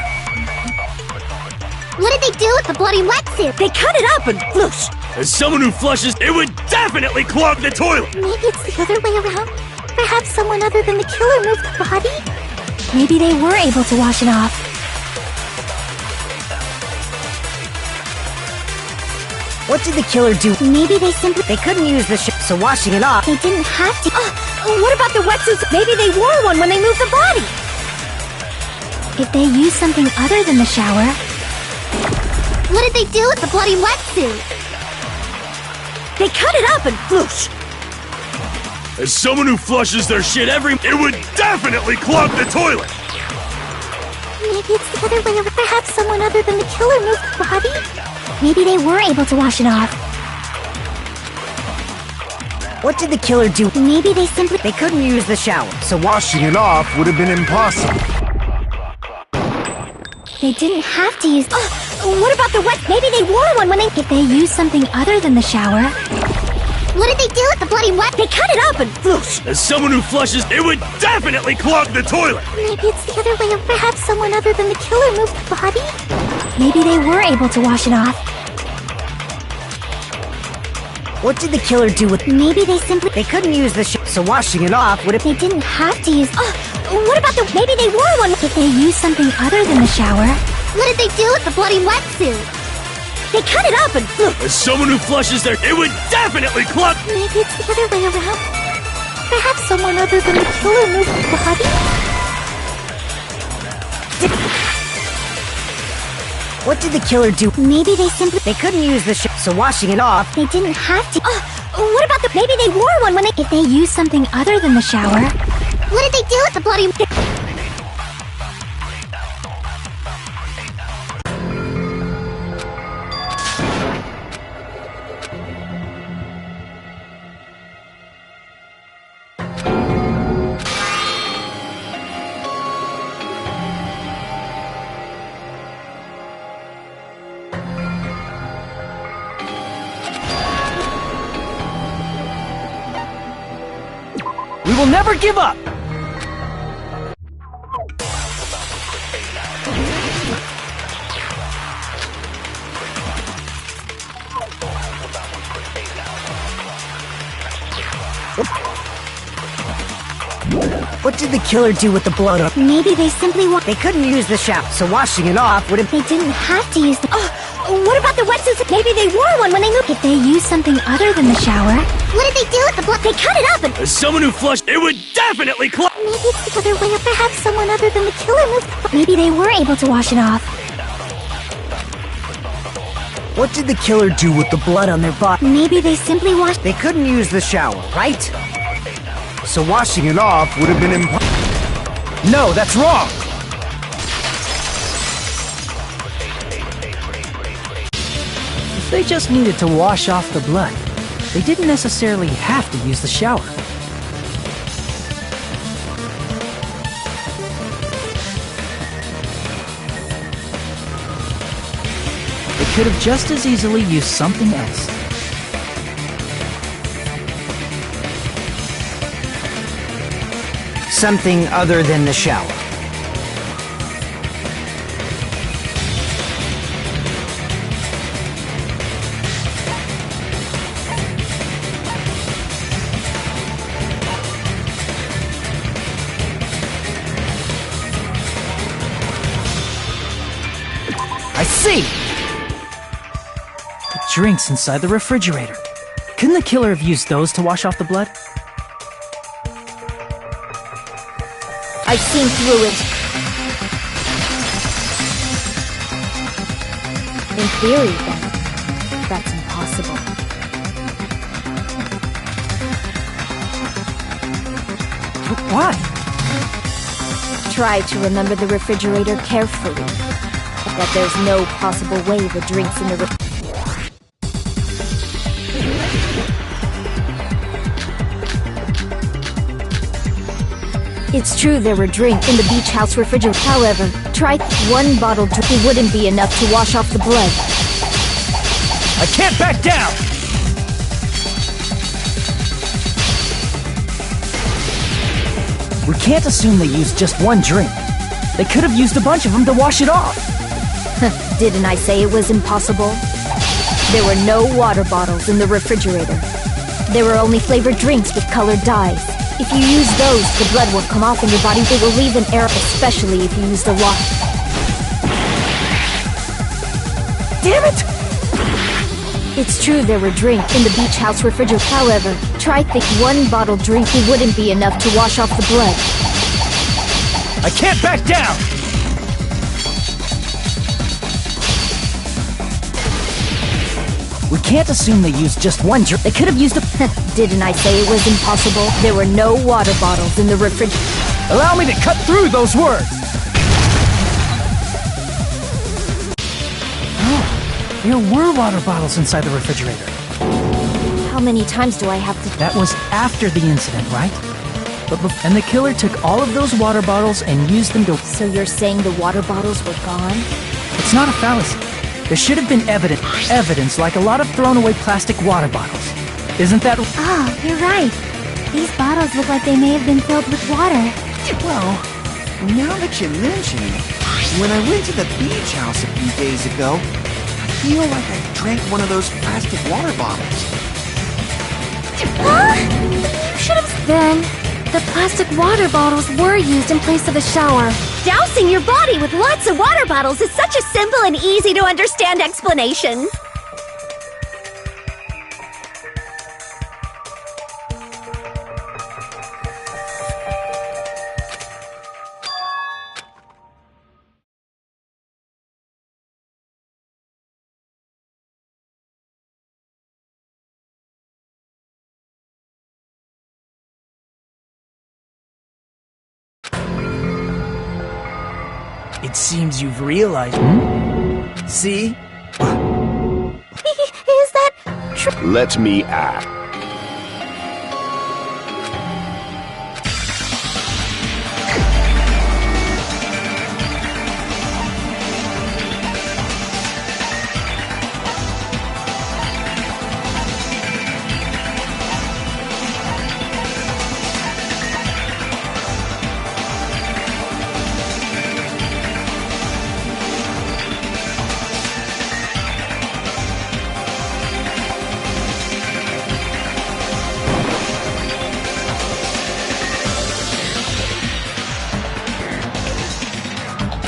What did they do with the bloody wetsuit? They cut it up and floosh. As someone who flushes, it would definitely clog the toilet! Maybe it's the other way around? Perhaps someone other than the killer moved the body? Maybe they were able to wash it off. What did the killer do? Maybe they simply... They couldn't use the so washing it off. They didn't have to... What about the wetsuits? Maybe they wore one when they moved the body. If they used something other than the shower... What did they do with the bloody wetsuit? They cut it up and floosh. As someone who flushes their shit it would definitely clog the toilet! Maybe it's the other way around. Perhaps someone other than the killer moved the body? Maybe they were able to wash it off. What did the killer do? Maybe they simply... They couldn't use the shower. So washing it off would have been impossible. They didn't have to use... What about the wet... Maybe they wore one when they... If they used something other than the shower... What did they do with the bloody wet... They cut it up and floosh. As someone who flushes it would definitely clog the toilet! Maybe it's the other way around. Perhaps someone other than the killer moved the body? Maybe they were able to wash it off. What did the killer do with... Maybe they simply... They couldn't use the so washing it off would have... They didn't have to use... What about the... Maybe they wore one... If they used something other than the shower... What did they do with the bloody wetsuit? They cut it up and floosh. As someone who flushes it would definitely clog... Maybe it's the other way around. Perhaps someone other than the killer moved the body? What did the killer do? Maybe they simply... They couldn't use the so washing it off... They didn't have to... What about the... Maybe they wore one when they... If they used something other than the shower... What did they do with the bloody... We will never give up! What did the killer do with the blood up? Maybe they simply They couldn't use the shower, so washing it off would have... They didn't have to use the... What about the wetsuits? Maybe they wore one when they moved... If they used something other than the shower... What did they do with the blood? They cut it up and... As someone who flushed it would definitely clog... Maybe it's the other way around. Perhaps someone other than the killer moved... Maybe they were able to wash it off. What did the killer do with the blood on their body? Maybe they simply washed... They couldn't use the shower, right? So washing it off would have been impossible. No, that's wrong! If they just needed to wash off the blood, they didn't necessarily have to use the shower. They could have just as easily used something else. Something other than the shower. I see! The drinks inside the refrigerator. Couldn't the killer have used those to wash off the blood? I've seen through it. In theory, then, that's impossible. Why? Try to remember the refrigerator carefully. But there's no possible way the drinks in the It's true there were drinks in the beach house refrigerator. However, try one bottle drink. It wouldn't be enough to wash off the blood. I can't back down! We can't assume they used just one drink. They could have used a bunch of them to wash it off. Didn't I say it was impossible? There were no water bottles in the refrigerator. There were only flavored drinks with colored dyes. If you use those, the blood will come off in your body. It will leave an air, especially if you use the water. Damn it! It's true there were drinks in the beach house refrigerator. However, try think one bottle drink wouldn't be enough to wash off the blood. I can't back down! We can't assume they used just one drink. They could have used a... Didn't I say it was impossible? There were no water bottles in the refrigerator. Allow me to cut through those words! Oh, there were water bottles inside the refrigerator. How many times do I have to... That was after the incident, right? And the killer took all of those water bottles and used them to... So you're saying the water bottles were gone? It's not a fallacy. There should have been evidence like a lot of thrown-away plastic water bottles. Isn't that... Oh, you're right. These bottles look like they may have been filled with water. Well, now that you mention it, when I went to the beach house a few days ago, I feel like I drank one of those plastic water bottles. Huh? You should have... Then, the plastic water bottles were used in place of a shower. Dousing your body with lots of water bottles is such a simple and easy to understand explanation. It seems you've realized. See? Is that true? Let me ask.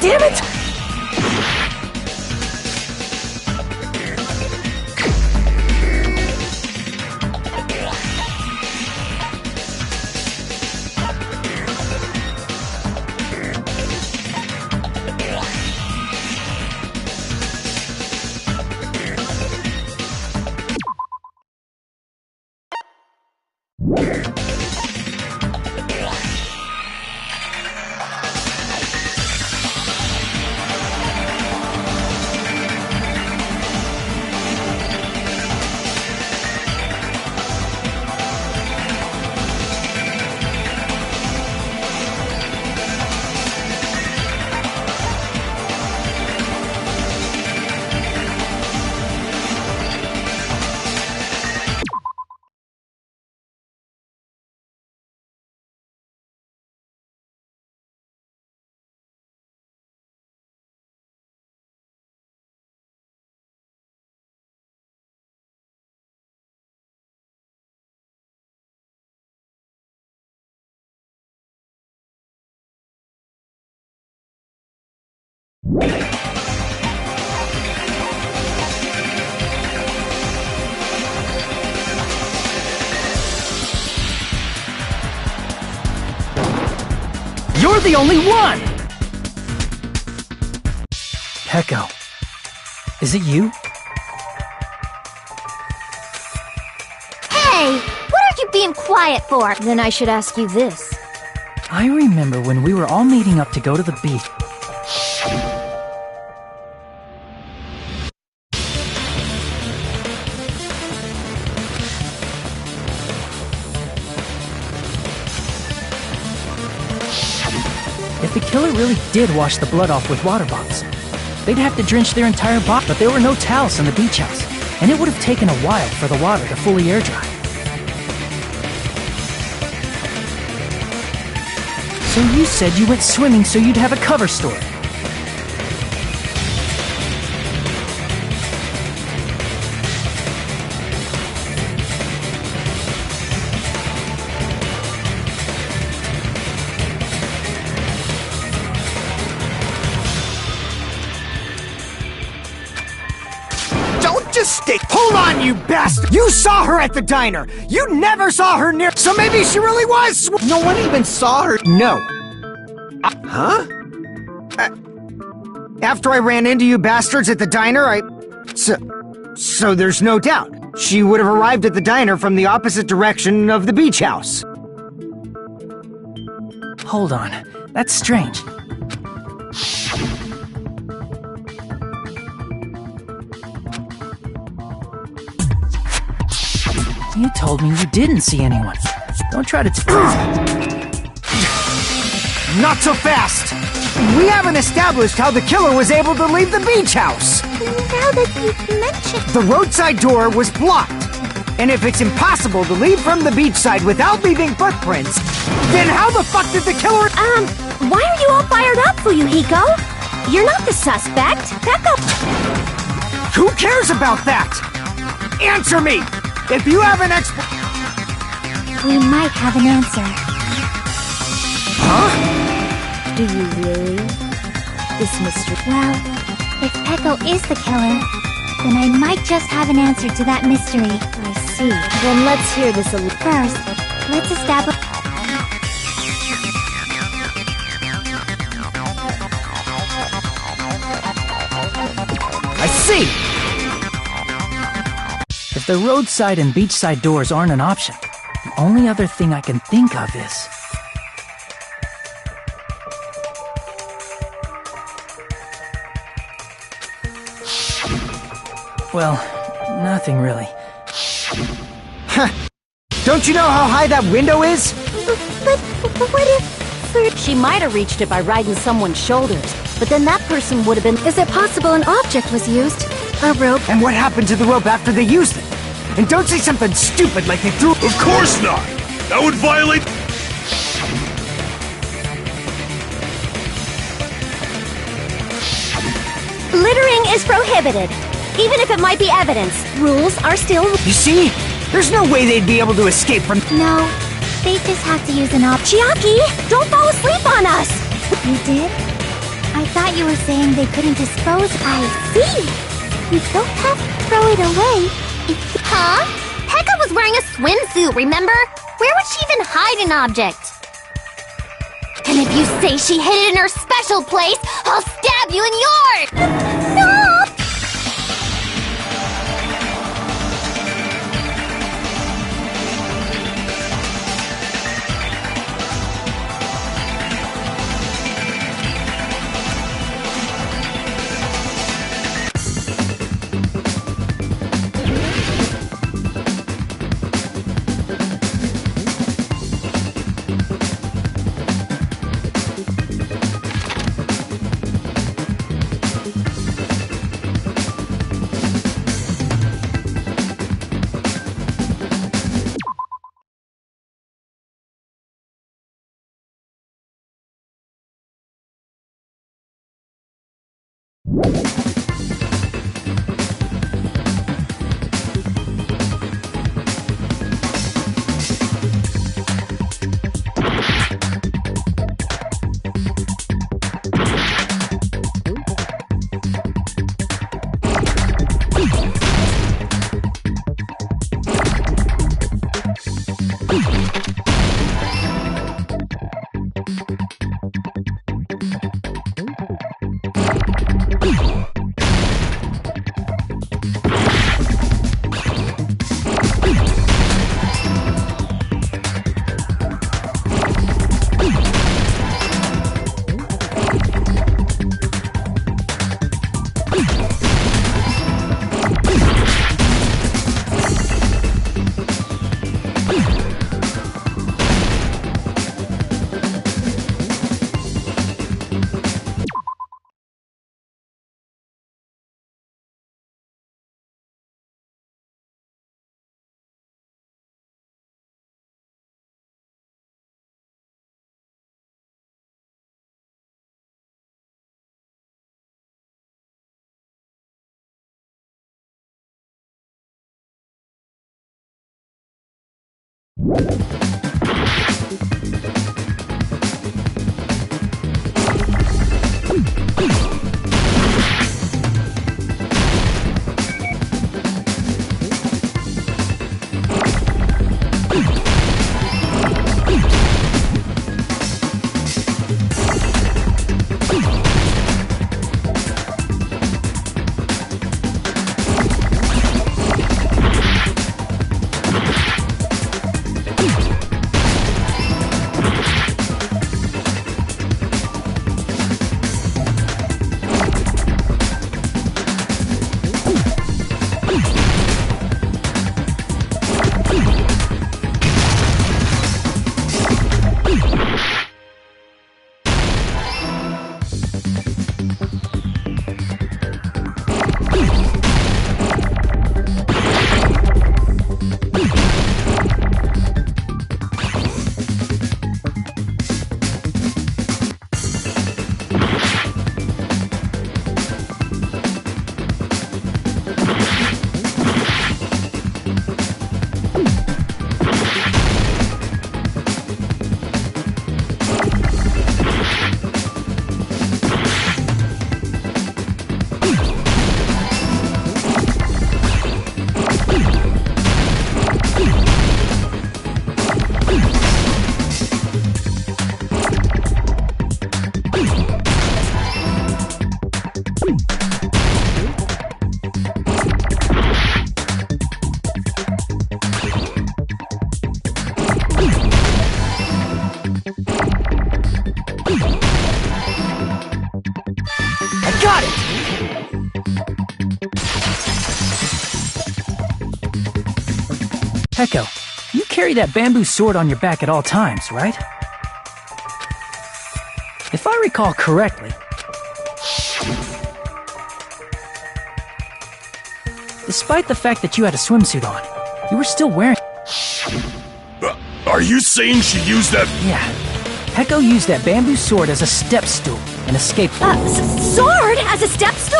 Damn it! You're the only one! Pecco. Is it you? Hey! What are you being quiet for? Then I should ask you this. I remember when we were all meeting up to go to the beach. If the killer really did wash the blood off with water bottles, they'd have to drench their entire body. But there were no towels in the beach house, and it would have taken a while for the water to fully air dry. So you said you went swimming so you'd have a cover story. just stay. Hold on, you bastard! You saw her at the diner! You never saw her near. So maybe she really was. No one even saw her. No. Huh? After I ran into you bastards at the diner, So there's no doubt. She would have arrived at the diner from the opposite direction of the beach house. Hold on. That's strange. You told me you didn't see anyone. Don't try to Not so fast! We haven't established how the killer was able to leave the beach house! Now that you mention... The roadside door was blocked. And if it's impossible to leave from the beachside without leaving footprints, then how the fuck did the killer... Why are you all fired up, Fuyuhiko? You're not the suspect. Back up. Who cares about that? Answer me! If you have an We might have an answer. Huh? Do you really? This mystery... Well, if Echo is the killer, then I might just have an answer to that mystery. I see. Then let's hear this a little. First, let's establish... I see! If the roadside and beachside doors aren't an option, the only other thing I can think of is... Well, nothing really. Huh. Don't you know how high that window is? But what if... She might have reached it by riding someone's shoulders, but then that person would have been... Is it possible an object was used? A rope? And what happened to the rope after they used it? And don't say something stupid like they threw... Of course not! That would violate... Littering is prohibited. Even if it might be evidence, rules are still... You see? There's no way they'd be able to escape from... No, they just have to use an object. Chiaki, don't fall asleep on us! You did? I thought you were saying they couldn't dispose... I see! You don't have to throw it away. Huh? Pekka was wearing a swimsuit, remember? Where would she even hide an object? And if you say she hid it in her special place, I'll stab you in yours! No! Got it! Peko, you carry that bamboo sword on your back at all times, right? If I recall correctly, despite the fact that you had a swimsuit on, you were still wearing... Are you saying she used that? Yeah. Peko used that bamboo sword as a step stool and escaped. Sword as a step stool?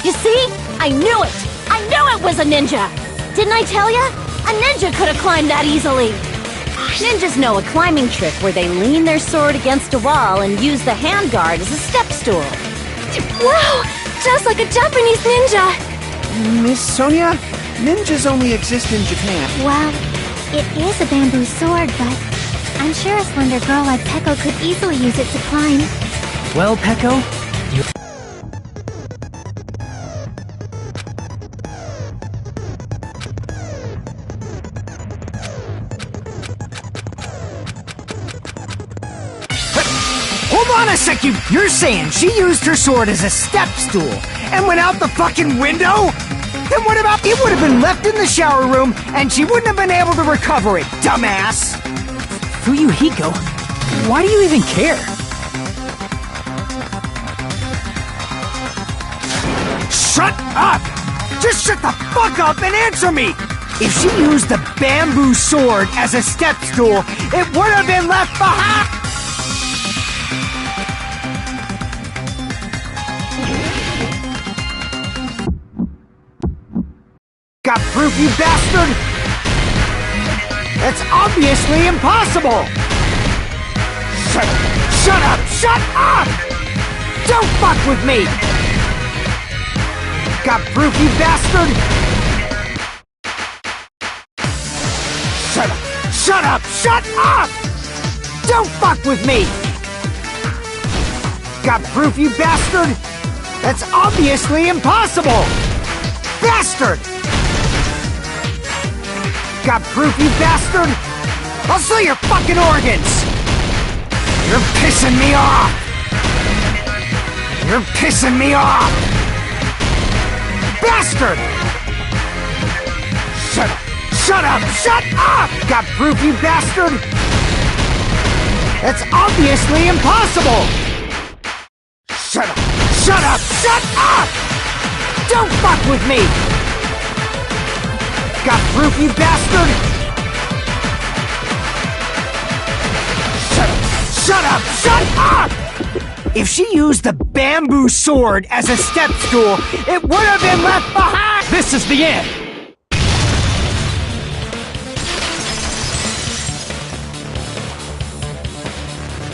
You see? I knew it! I knew it was a ninja! Didn't I tell ya? A ninja could have climbed that easily! Ninjas know a climbing trick where they lean their sword against a wall and use the handguard as a step stool. Wow! Just like a Japanese ninja! Miss Sonia, ninjas only exist in Japan. Well, it is a bamboo sword, but I'm sure a slender girl like Peko could easily use it to climb. Well, Peko, you... Hold on a second! You're saying she used her sword as a step stool and went out the fucking window? Then what about it would have been left in the shower room and she wouldn't have been able to recover it, dumbass? Fuyuhiko, why do you even care? Shut up! Just shut the fuck up and answer me! If she used the bamboo sword as a step stool, it would have been left behind! Got proof, you bastard? That's obviously impossible! Shut up! Shut up! Don't fuck with me! Got proof, you bastard? Shut up! Shut up! Don't fuck with me! Got proof, you bastard? That's obviously impossible! Bastard! Got proof, you bastard? I'll sell your fucking organs! You're pissing me off! You're pissing me off! Bastard! Shut up! Shut up! Got proof, you bastard? That's obviously impossible! Shut up! Shut up! Don't fuck with me! Got proof, you bastard? Shut up! If she used the bamboo sword as a step stool, it would have been left behind! This is the end!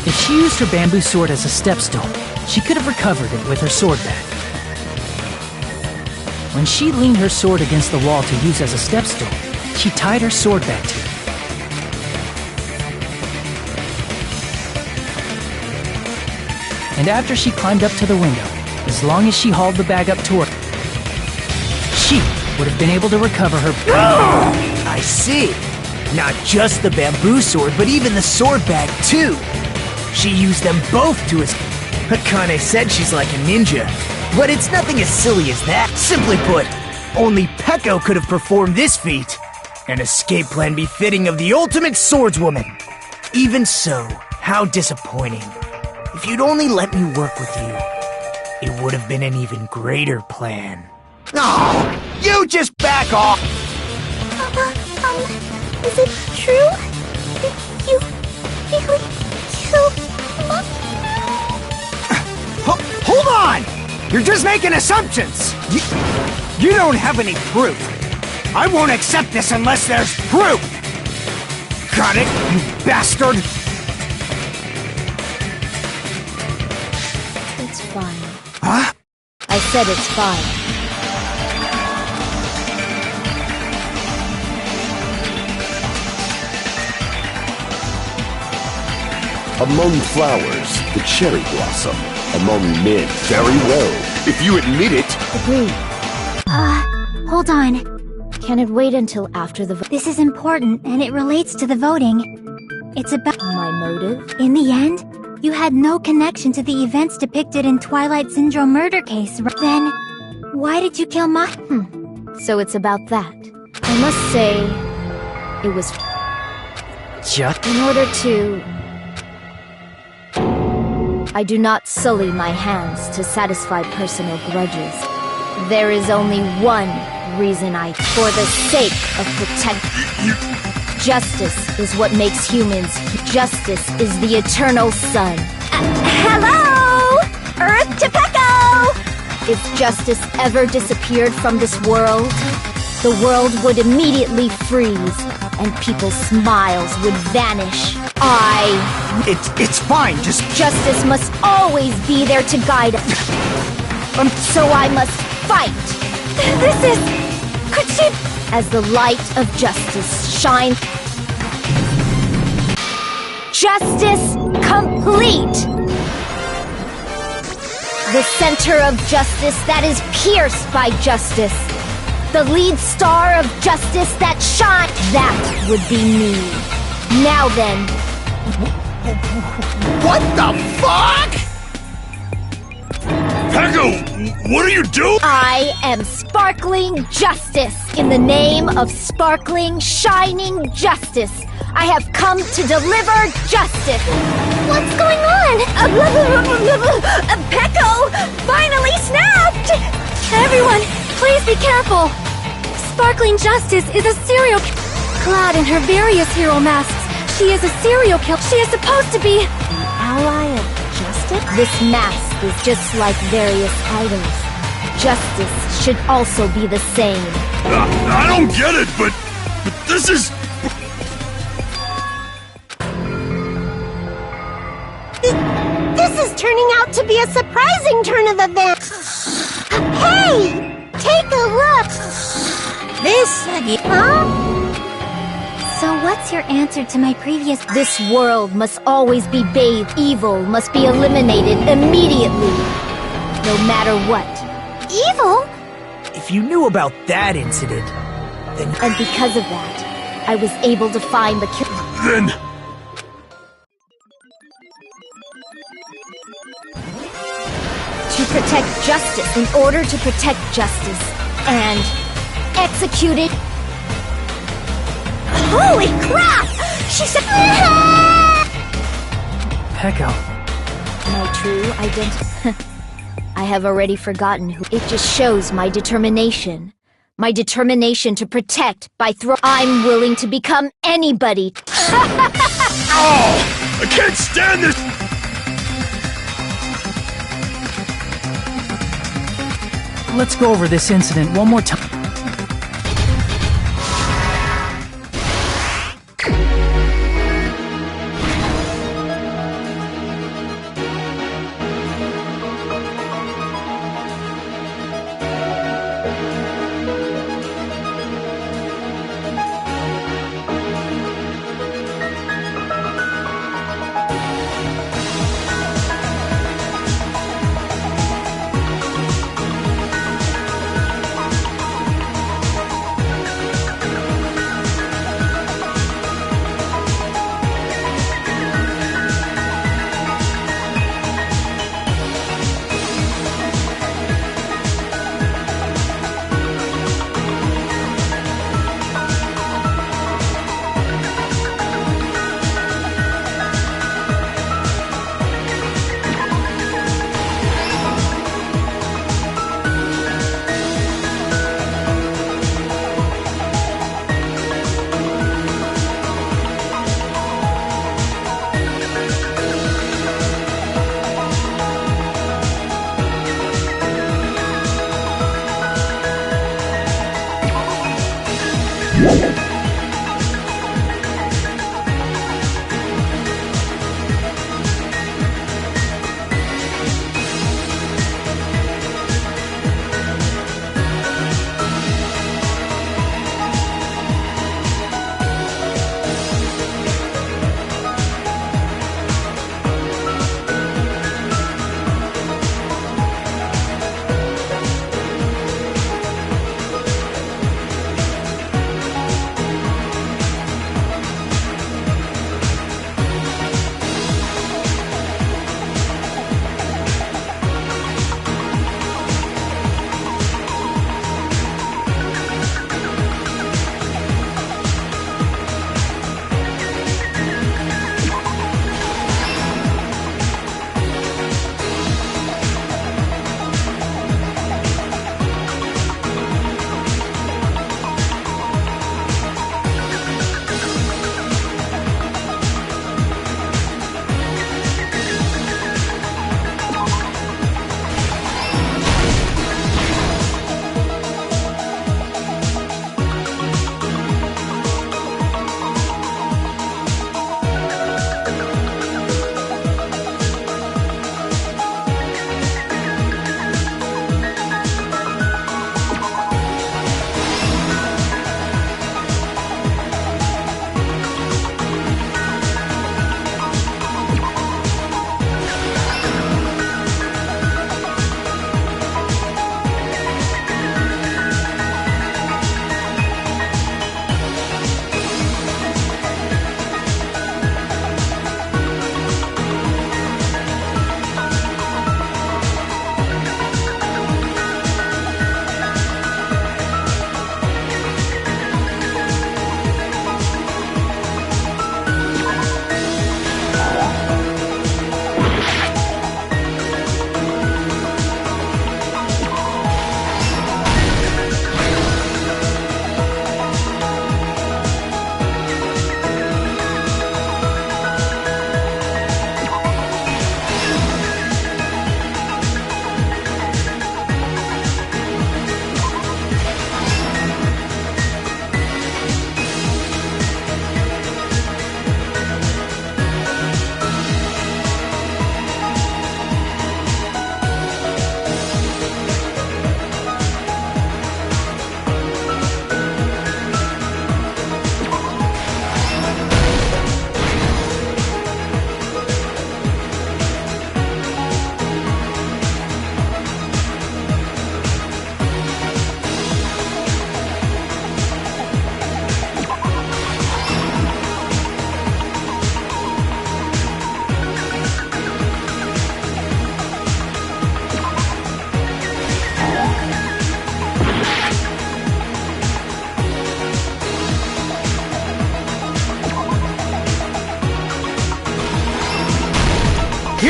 If she used her bamboo sword as a step stool, she could have recovered it with her sword bag. When she leaned her sword against the wall to use as a step stool, she tied her sword back to it. And after she climbed up to the window, as long as she hauled the bag up toward her, she would have been able to recover her... I see. Not just the bamboo sword, but even the sword bag, too. She used them both to escape. Akane said she's like a ninja, but it's nothing as silly as that. Simply put, only Peko could have performed this feat. An escape plan befitting of the ultimate swordswoman. Even so, how disappointing. If you'd only let me work with you, it would have been an even greater plan. Oh, you just back off! Is it true? Did you really kill Mommy? Hold on! You're just making assumptions! You don't have any proof. I won't accept this unless there's proof! Got it, you bastard? It's fine. Huh? I said it's fine. Among flowers, the cherry blossom. Among men, very well. If you admit it. Agreed. Hold on. Can it wait until after the vote? This is important, and it relates to the voting. It's about My motive? in the end, You had no connection to the events depicted in Twilight Syndrome murder case. Then, why did you kill Ma? So it's about that. I must say, it was Just in order to... I do not sully my hands to satisfy personal grudges. There is only one reason for the sake of Justice is what makes humans. Justice is the eternal sun. Hello! Earth to Pecco! If justice ever disappeared from this world, the world would immediately freeze, and people's smiles would vanish. It's fine, just... Justice must always be there to guide us. So I must fight. This is... Could she... As the light of justice shines... Justice complete! The center of justice that is pierced by justice. The lead star of justice that shines. That would be me. Now then. What the fuck? Pecco, what are you doing? I am sparkling justice. In the name of sparkling, shining justice, I have come to deliver justice. What's going on? Pecco finally snapped! Everyone, please be careful! Sparkling Justice is a serial clad in her various hero masks. She is a serial killer. She is supposed to be An ally of justice? This mask is just like various idols. Justice should also be the same. I don't get it, but this is... This is turning out to be a surprising turn of events. Hey! Take a look! Huh? So what's your answer to my previous... This world must always be bathed. Evil must be eliminated immediately. No matter what. Evil? If you knew about that incident, then... And because of that, I was able to find the killer. Then... To protect justice, in order to protect justice, and execute it. Holy crap! She said... Pecco. My true identity. I have already forgotten who. It just shows my determination. My determination to protect by I'm willing to become anybody. Oh! I can't stand this! Let's go over this incident one more time.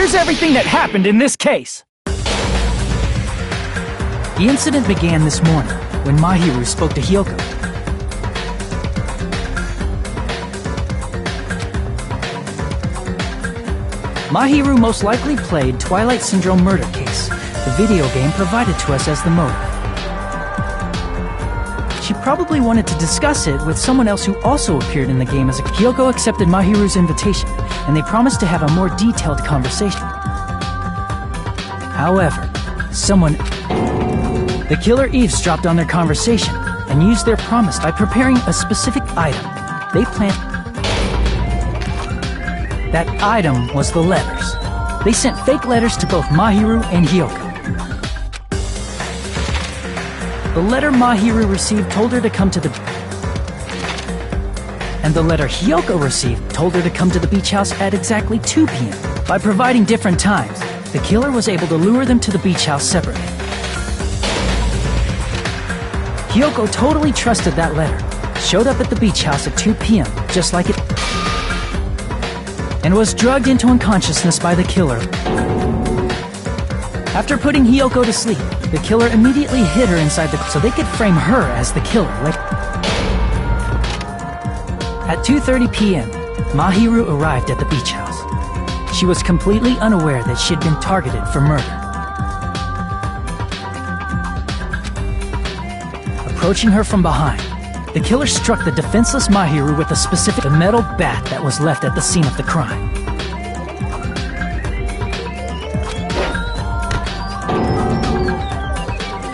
here's everything that happened in this case. The incident began this morning when Mahiru spoke to Hyoko. Mahiru most likely played Twilight Syndrome Murder Case, the video game provided to us as the motive. She probably wanted to discuss it with someone else who also appeared in the game as a... Hyoko accepted Mahiru's invitation, and they promised to have a more detailed conversation. However, the killer eavesdropped on their conversation and used their promise by preparing a specific item. They planned... That item was the letters. They sent fake letters to both Mahiru and Hyoko. The letter Mahiru received told her to come to the... And the letter Hyoko received told her to come to the beach house at exactly 2 p.m. By providing different times, the killer was able to lure them to the beach house separately. Hyoko totally trusted that letter, showed up at the beach house at 2 p.m., just like it, and was drugged into unconsciousness by the killer. After putting Hyoko to sleep, the killer immediately hid her inside the... so they could frame her as the killer. At 2:30 p.m., Mahiru arrived at the beach house. She was completely unaware that she had been targeted for murder. Approaching her from behind, the killer struck the defenseless Mahiru with a specific metal bat that was left at the scene of the crime.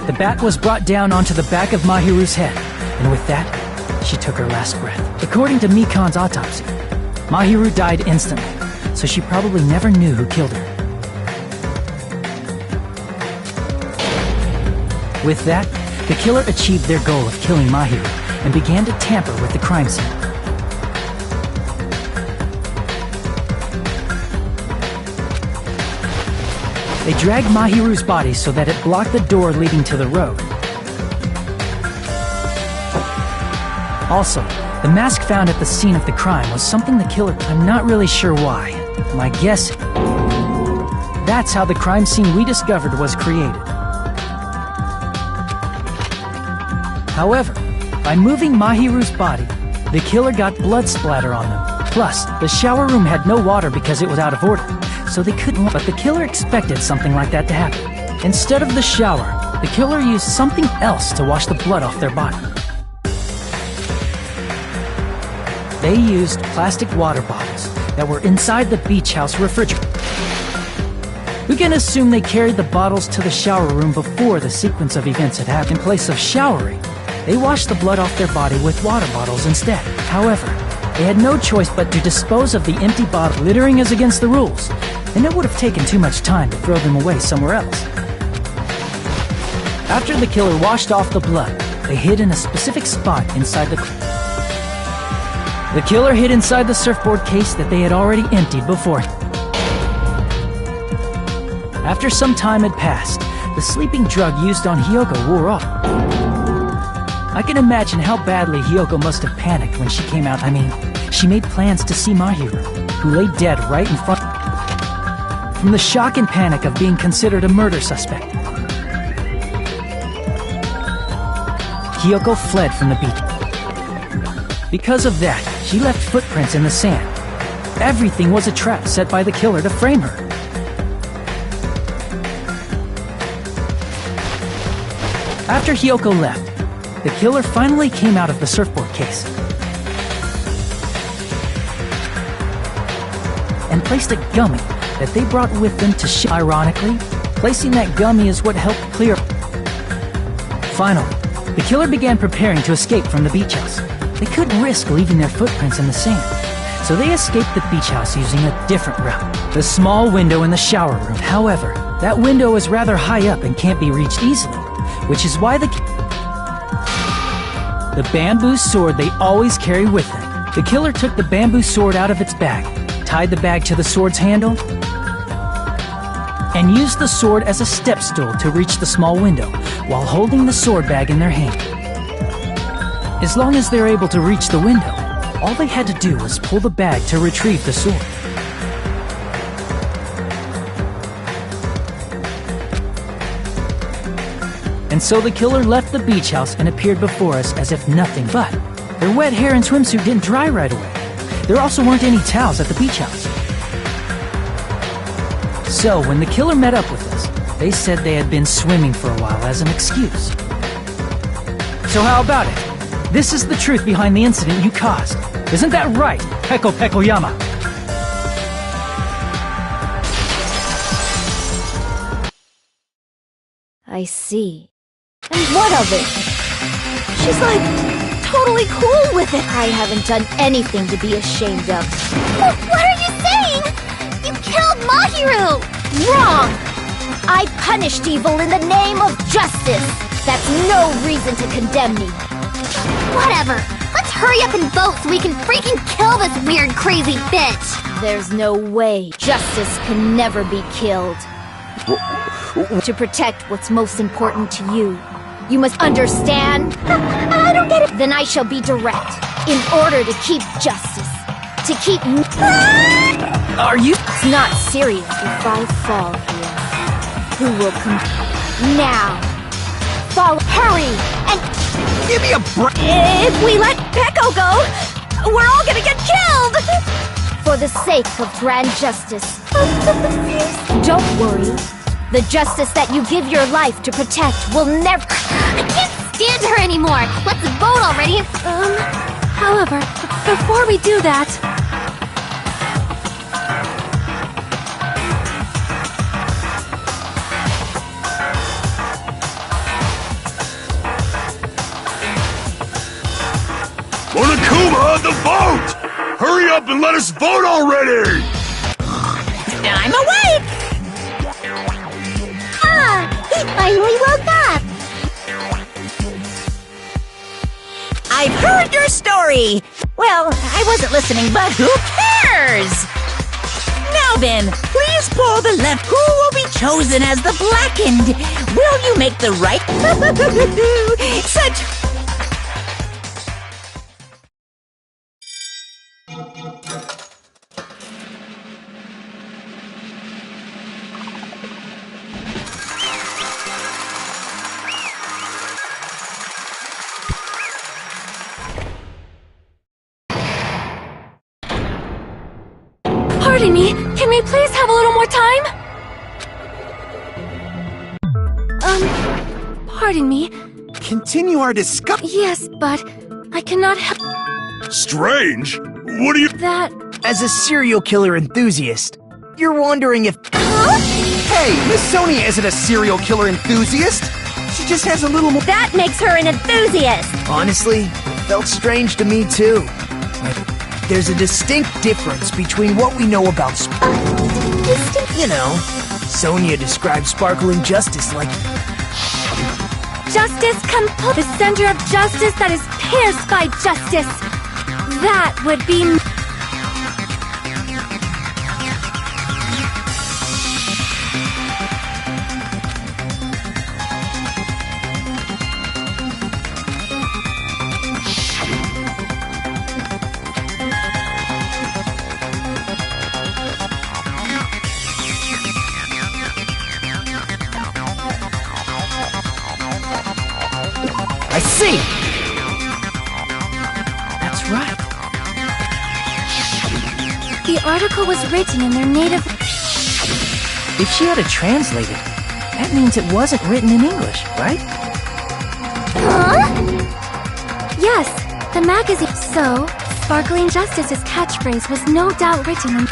The bat was brought down onto the back of Mahiru's head, and with that, she took her last breath. According to Mikan's autopsy, Mahiru died instantly, so she probably never knew who killed her. With that, the killer achieved their goal of killing Mahiru and began to tamper with the crime scene. They dragged Mahiru's body so that it blocked the door leading to the road. Also, the mask found at the scene of the crime was something the killer... I'm not really sure why. My guess... That's how the crime scene we discovered was created. However, by moving Mahiru's body, the killer got blood splatter on them. Plus, the shower room had no water because it was out of order, so they couldn't... But the killer expected something like that to happen. Instead of the shower, the killer used something else to wash the blood off their body. They used plastic water bottles that were inside the beach house refrigerator. We can assume they carried the bottles to the shower room before the sequence of events had happened. In place of showering, they washed the blood off their body with water bottles instead. However, they had no choice but to dispose of the empty bottle. Littering is against the rules, and it would have taken too much time to throw them away somewhere else. After the killer washed off the blood, they hid in a specific spot inside the... The killer hid inside the surfboard case that they had already emptied before. After some time had passed, the sleeping drug used on Hyoko wore off. I can imagine how badly Hyoko must have panicked when she came out. I mean, she made plans to see Mahiru, who lay dead right in front. From the shock and panic of being considered a murder suspect, Hyoko fled from the beach. Because of that, she left footprints in the sand. Everything was a trap set by the killer to frame her. After Hyoko left, the killer finally came out of the surfboard case and placed a gummy that they brought with them to ship. Ironically, placing that gummy is what helped clear. Finally, the killer began preparing to escape from the beach house. They couldn't risk leaving their footprints in the sand, so they escaped the beach house using a different route. The small window in the shower room. However, that window is rather high up and can't be reached easily, which is why the bamboo sword they always carry with them. The killer took the bamboo sword out of its bag, tied the bag to the sword's handle, and used the sword as a step stool to reach the small window while holding the sword bag in their hand. As long as they're able to reach the window, all they had to do was pull the bag to retrieve the sword. And so the killer left the beach house and appeared before us as if nothing but. Their wet hair and swimsuit didn't dry right away. There also weren't any towels at the beach house. So when the killer met up with us, they said they had been swimming for a while as an excuse. So how about it? This is the truth behind the incident you caused. Isn't that right, Peko Pekoyama? I see. And what of it? She's like, totally cool with it. I haven't done anything to be ashamed of. What are you saying? You killed Mahiru! Wrong! I punished evil in the name of justice. That's no reason to condemn me. Whatever. Let's hurry up and vote so we can freaking kill this weird, crazy bitch. There's no way. Justice can never be killed. To protect what's most important to you. You must understand? I don't get it. Then I shall be direct. In order to keep justice. To keep... Are you... It's not serious if I fall here. Who will come... Now. Fall... Hurry! And... Give me a break! If we let Peko go, we're all gonna get killed! For the sake of grand justice. Don't worry. The justice that you give your life to protect will never... I can't stand her anymore. Let's vote already. However, before we do that... Monokuma, the vote! Hurry up and let us vote already! I'm awake! He finally woke up! I've heard your story! Well, I wasn't listening, but who cares? Now then, please pull the left. Who will be chosen as the blackened? Will you make the right? Such... Pardon me, can we please have a little more time? Pardon me. Continue our discussion. Yes, but I cannot help Strange? What do you... that. As a serial killer enthusiast, you're wondering if... Hey, Miss Sonia isn't a serial killer enthusiast. She just has a little more... That makes her an enthusiast! Honestly, it felt strange to me too. There's a distinct difference between what we know about You know, Sonia describes sparkling justice like... Justice complete. The center of justice that is pierced by justice. That would be... I see! That's right. The article was written in their native... If she had to translate it, that means it wasn't written in English, right? Yes, the magazine. So, Sparkling Justice's catchphrase was no doubt written in...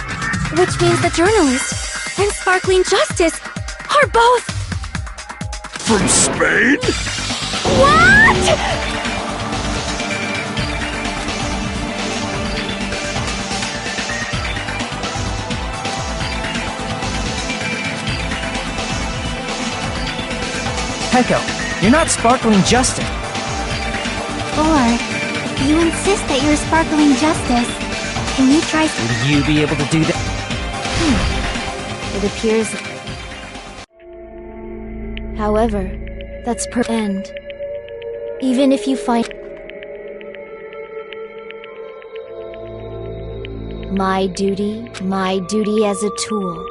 Which means the journalist and Sparkling Justice are both... From Spain? What?! Peko, you're not Sparkling Justice. Or, if you insist that you're Sparkling Justice, can you try... Would you be able to do that? It appears... However, that's per end. Even if you find... My duty as a tool.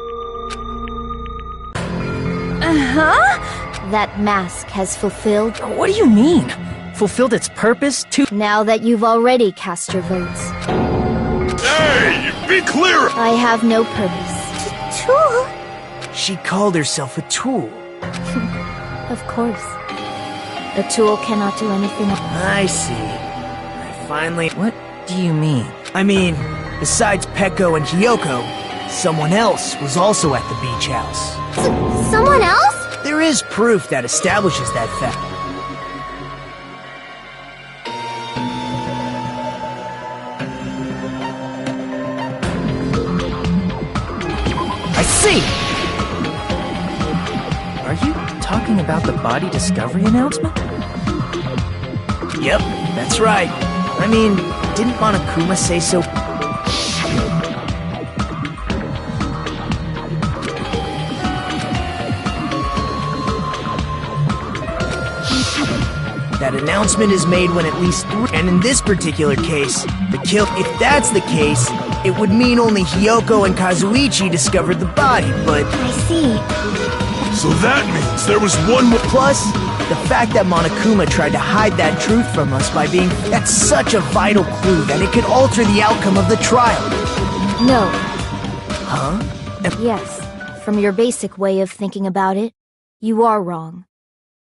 Uh-huh? That mask has fulfilled... What do you mean? Fulfilled its purpose to... Now that you've already cast your votes. Hey, be clear! I have no purpose. Tool? She called herself a tool. Of course. A tool cannot do anything. I see. I finally... What do you mean? I mean, besides Peko and Hiyoko, someone else was also at the beach house. Someone else? There is proof that establishes that fact. I see! Are you talking about the body discovery announcement? Yep, that's right. I mean, didn't Monokuma say so? That announcement is made when at least 3, and in this particular case, the kill. If that's the case, it would mean only Hiyoko and Kazuichi discovered the body, but... I see. So that means there was one more. Plus, the fact that Monokuma tried to hide that truth from us by being... That's such a vital clue that it could alter the outcome of the trial. No. Huh? Yes. From your basic way of thinking about it, you are wrong.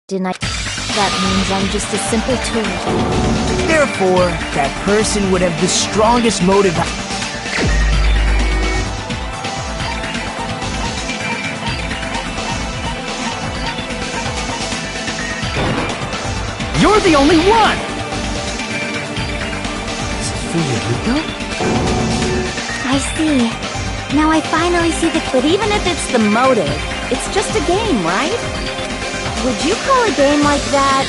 Didn't I... That means I'm just a simple tool. Therefore, that person would have the strongest motive. You're the only one! Is it Fuyuhiko? I see. Now I finally see the... But even if it's the motive, it's just a game, right? Would you call a game like that...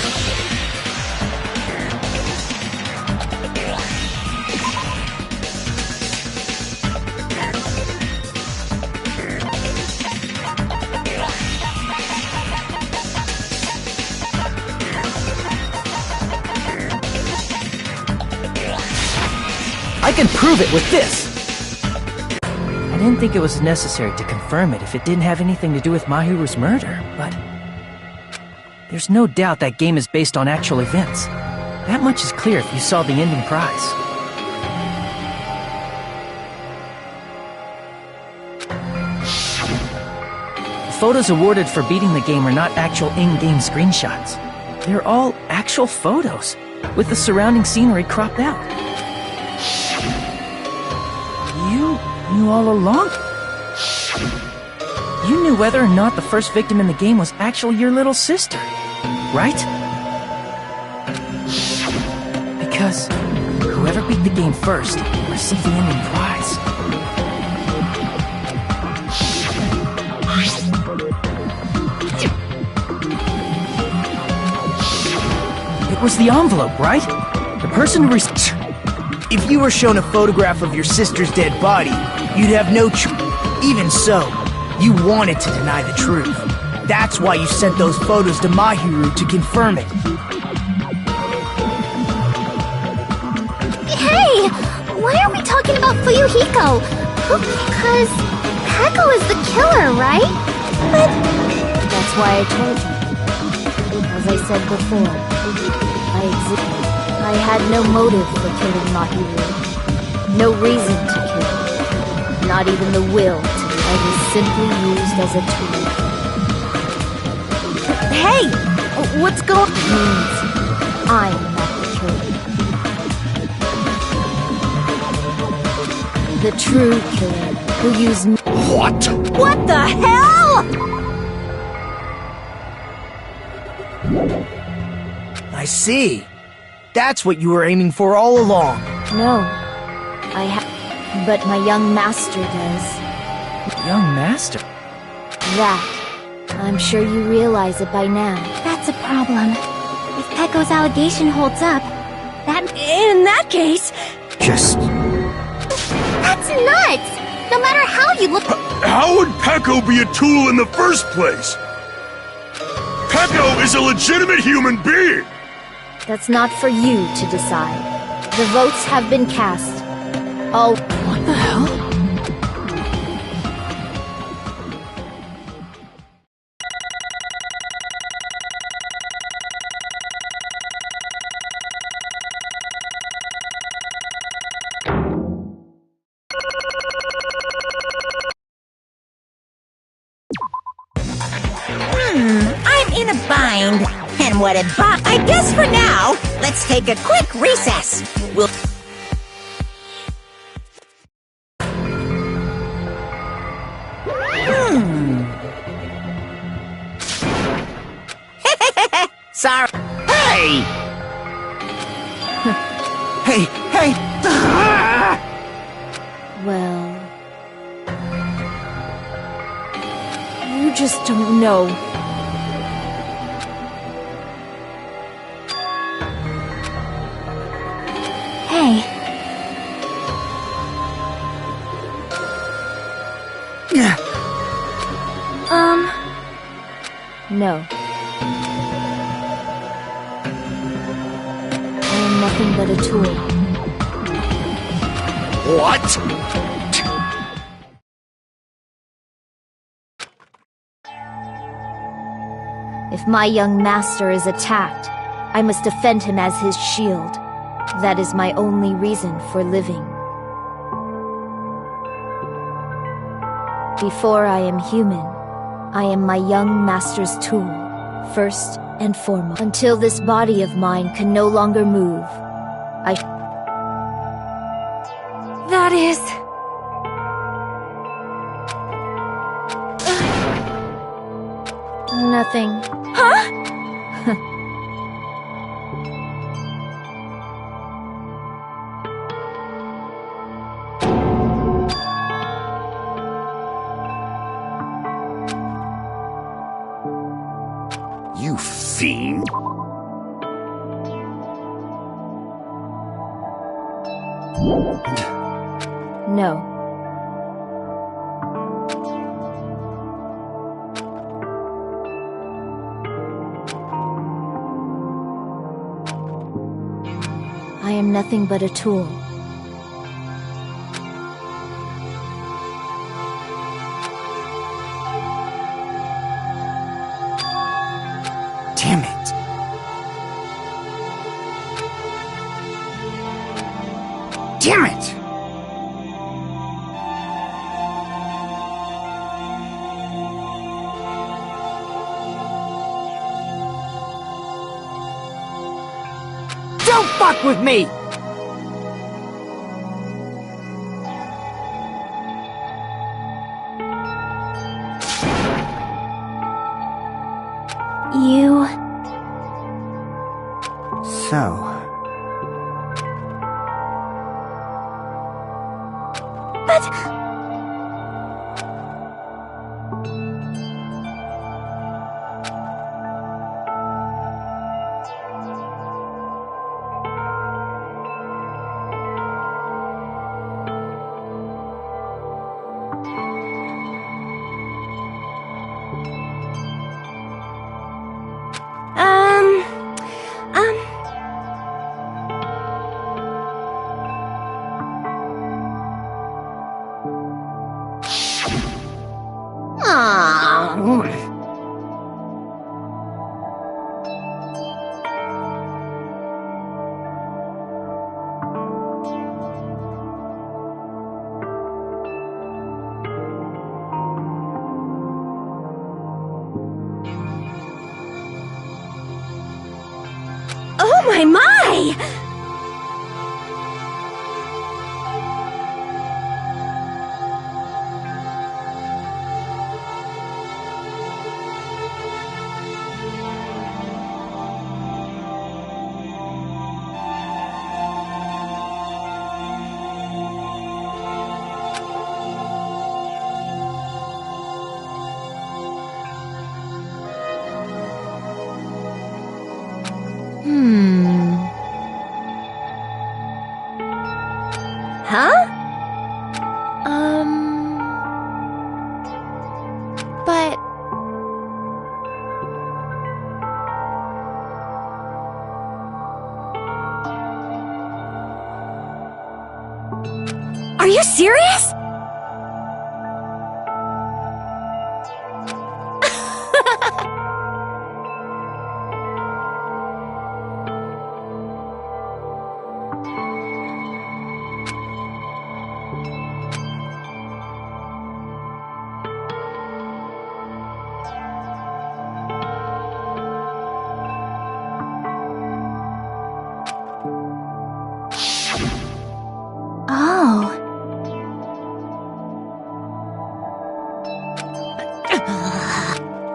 I can prove it with this! I didn't think it was necessary to confirm it if it didn't have anything to do with Mahiru's murder, but... There's no doubt that game is based on actual events. That much is clear if you saw the ending prize. The photos awarded for beating the game are not actual in-game screenshots. They're all actual photos, with the surrounding scenery cropped out. You knew all along? You knew whether or not the first victim in the game was actually your little sister, right? Because whoever beat the game first received the ending prize. It was the envelope, right? The person who If you were shown a photograph of your sister's dead body, you'd have no Even so, you wanted to deny the truth. That's why you sent those photos to Mahiru to confirm it. Hey! Why are we talking about Fuyuhiko? Because Peko is the killer, right? But... That's why I told you. As I said before, I had no motive for killing Mahiru. No reason to kill. Not even the will to. I was simply used as a tool. Hey! What's going... Means I'm not the killer. The true killer who used me. What? What the hell?! I see. That's what you were aiming for all along. No. But my young master does. Young master? That. I'm sure you realize it by now. That's a problem. If Peko's allegation holds up, In that case... Just... That's nuts! No matter how you look... How would Peko be a tool in the first place? Peko is a legitimate human being! That's not for you to decide. The votes have been cast. Oh, What the hell? bind. And what it bind? I guess for now, let's take a quick recess. We'll... Sorry. Hey! Hey! Well... You just don't know. Hey, No. I am nothing but a tool. What? If my young master is attacked, I must defend him as his shield. That is my only reason for living. Before I am human, I am my young master's tool, first and foremost. Until this body of mine can no longer move, that is... Nothing. Huh? You fiend. No. I am nothing but a tool. Damn it! Damn it! Don't fuck with me! You... So... But... Oh my! Huh? But... Are you serious?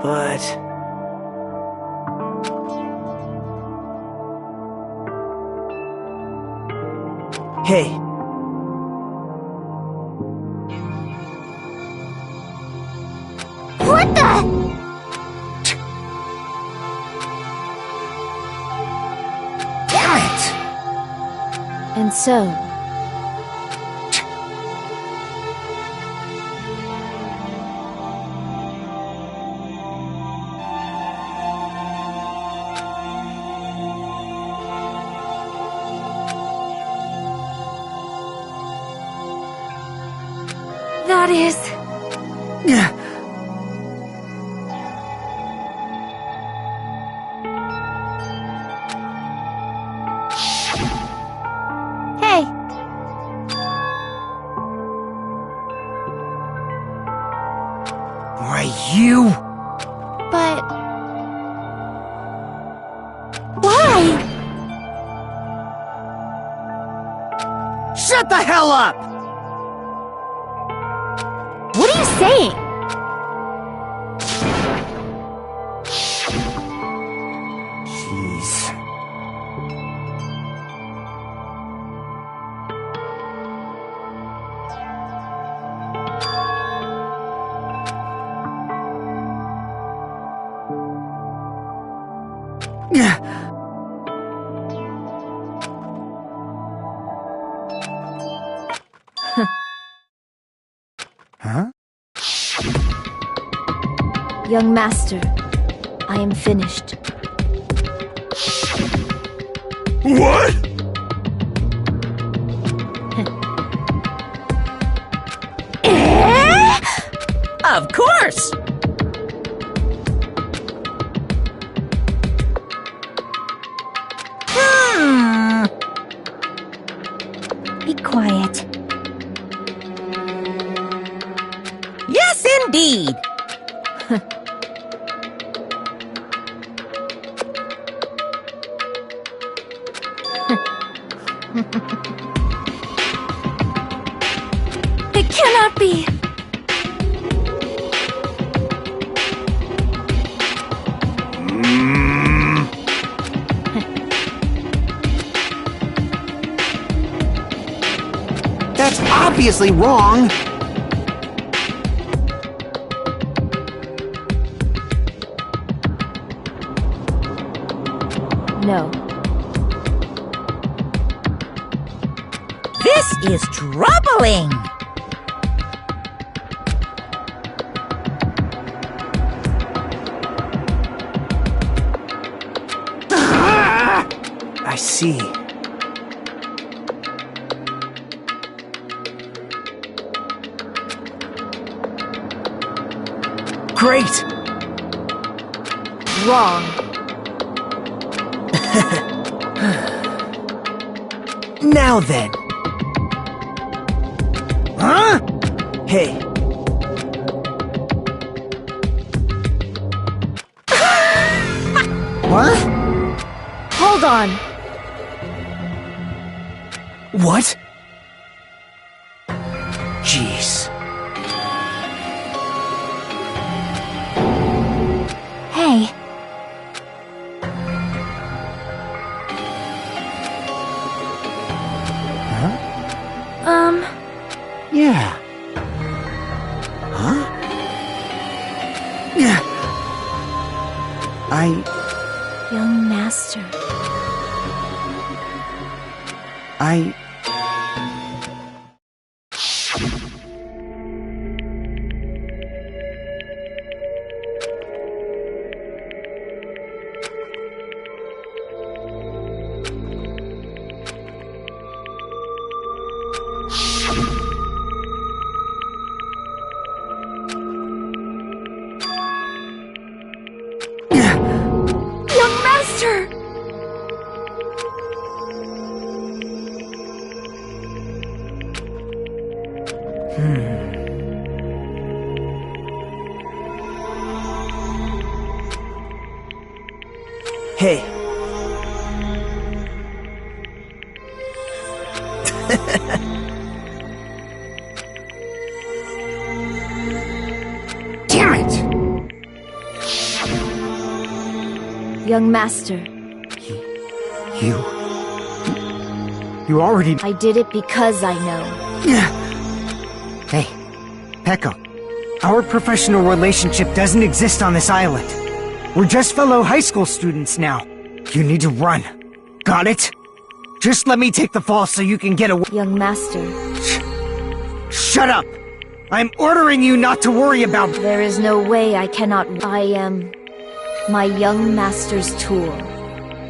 but... Hey. What the? Damn it! And so, That is... hey, Why, you... but Why? Shut the hell up! what are you saying? Jeez. Huh? Young master, I am finished. What? Of course! Be quiet. Yes, indeed! It cannot be. That's obviously wrong. No. This is troubling! I see. Great! Wrong. Now then. Huh? Hey. What? Hold on. What? Jeez. Hey, Yeah. Huh? Yeah. Young master. young master! Hey. Damn it! Young master, You already... I did it because I know. Hey, Peko. Our professional relationship doesn't exist on this island. We're just fellow high school students now. You need to run. Got it? Just let me take the fall so you can get away. Young master. Shut up! I'm ordering you not to worry about... There is no way I cannot... I am my young master's tool.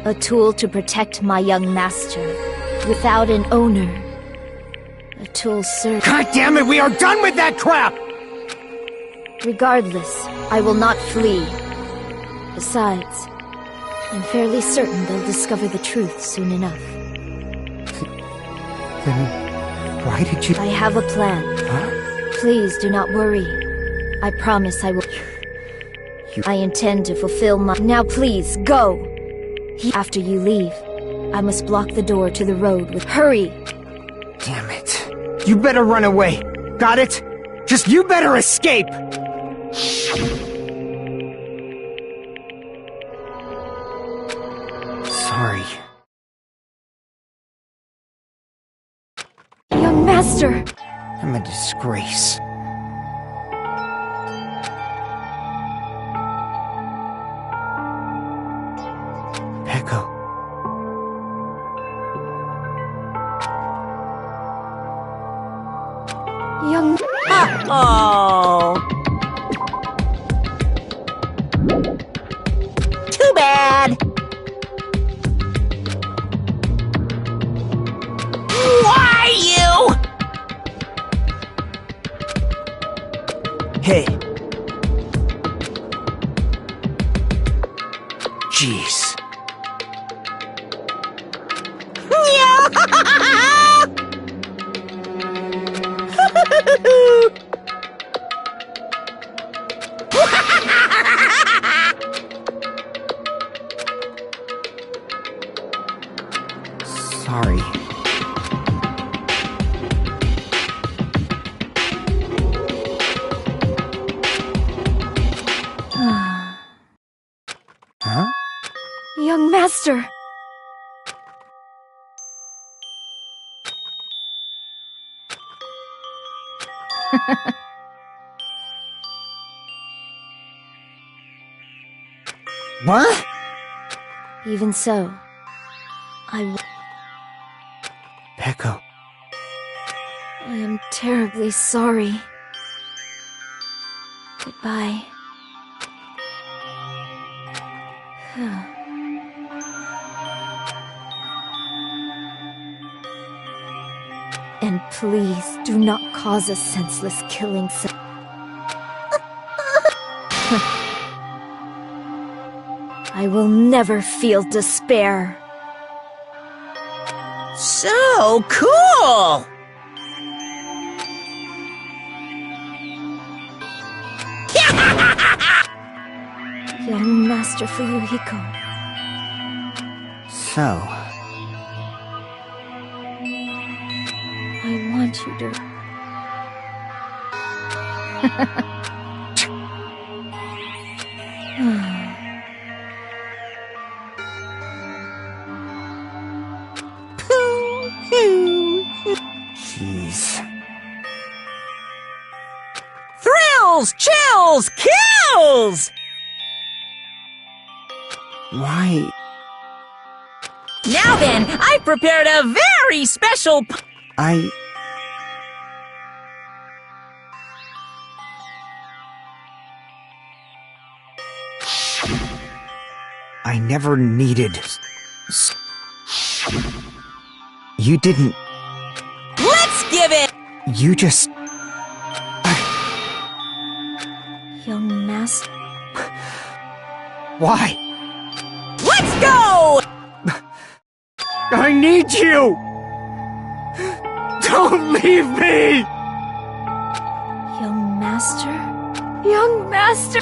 A tool to protect my young master. Without an owner. A tool serves... God damn it, we are done with that crap! Regardless, I will not flee. Besides, I'm fairly certain they'll discover the truth soon enough. Then why did you... I have a plan. Huh? Please do not worry. I promise I will... I intend to fulfill my... Now please, go! After you leave, I must block the door to the road with... Hurry! Damn it. You better run away. Got it? Just you better escape! Sorry. Young master! I'm a disgrace. Peko. Young... Uh-oh! Too bad! Why you? Hey. Jeez. Sorry. Huh? Young master! What? Even so, I w- Peko. I am terribly sorry. Goodbye. And please do not cause a senseless killing. I will never feel despair. So cool! Young Master Fuyuhiko. So... I want you to... Jeez. Thrills, chills, kills! Why? Now then, I've prepared a very special... I never needed... You didn't... Let's give it... You just... Young Master... Why? Let's go! I need you! Don't leave me! Young Master? Young Master!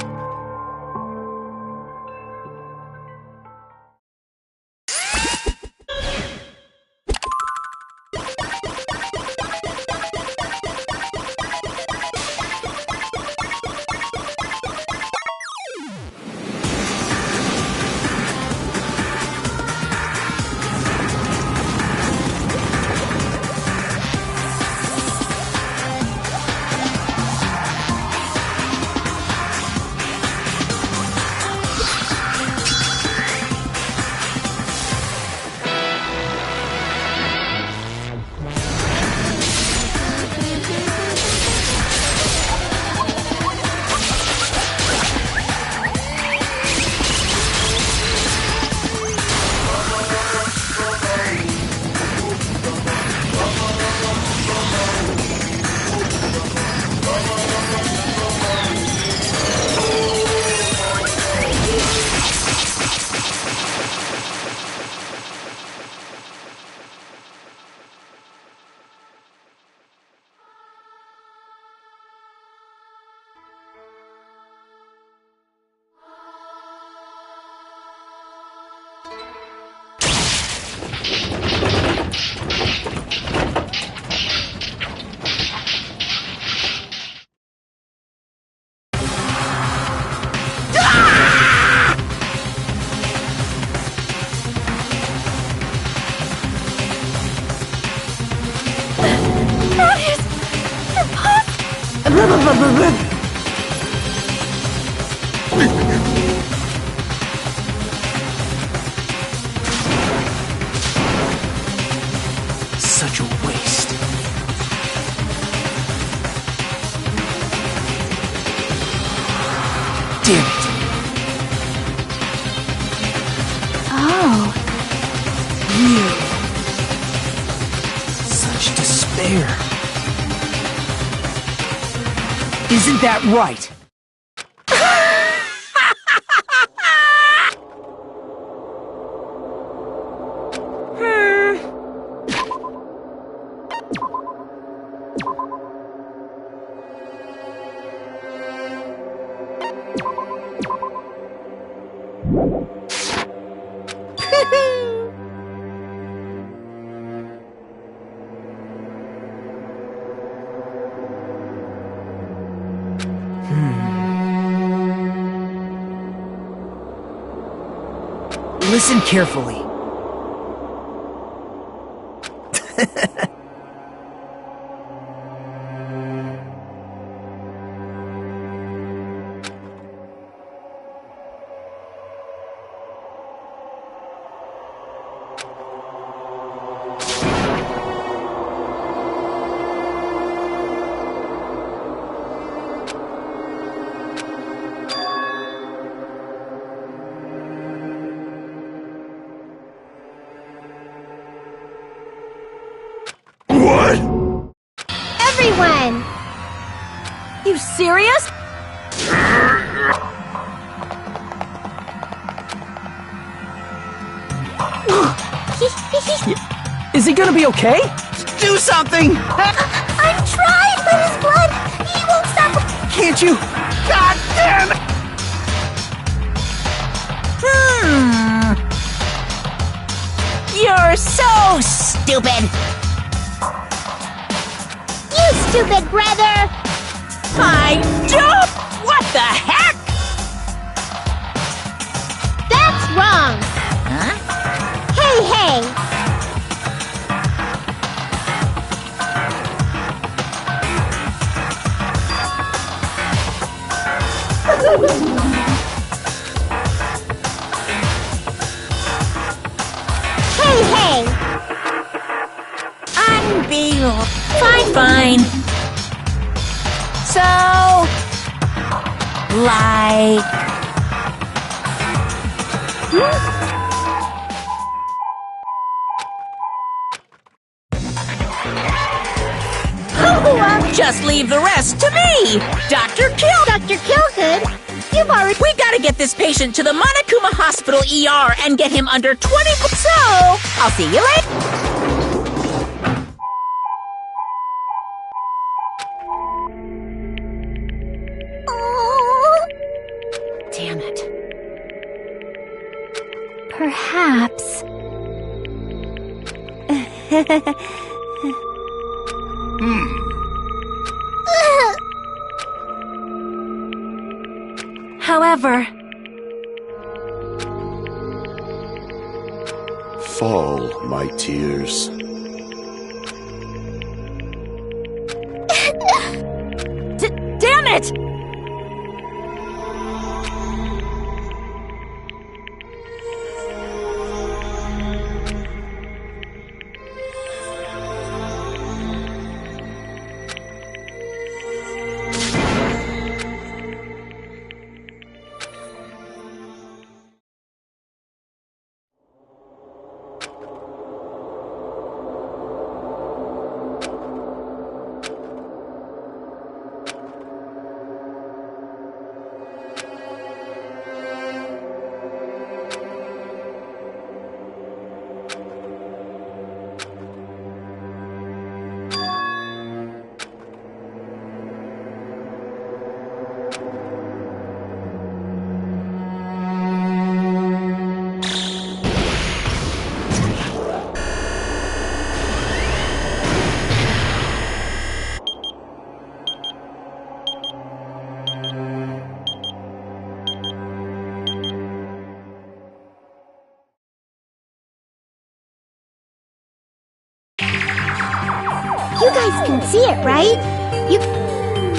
That is impossible. Such a waste. Damn it. Oh. Really? Such despair. Isn't that right? Listen carefully. What? Everyone! You serious? Is he gonna be okay? Do something! I'm trying, but his blood, he won't stop. Can't you? God damn it! You're so stupid! You stupid brother! I don't! What the heck? That's wrong! Huh? Hey, hey! Hey, hey! Unbelievable. Fine. So, like... Just leave the rest to me, Dr. Kill. Dr. Killgood, you've already... We gotta get this patient to the Monokuma Hospital ER and get him under 20... So, I'll see you later. Oh, Damn it. Perhaps. However, Fall, my tears. damn it! You guys can see it, right? You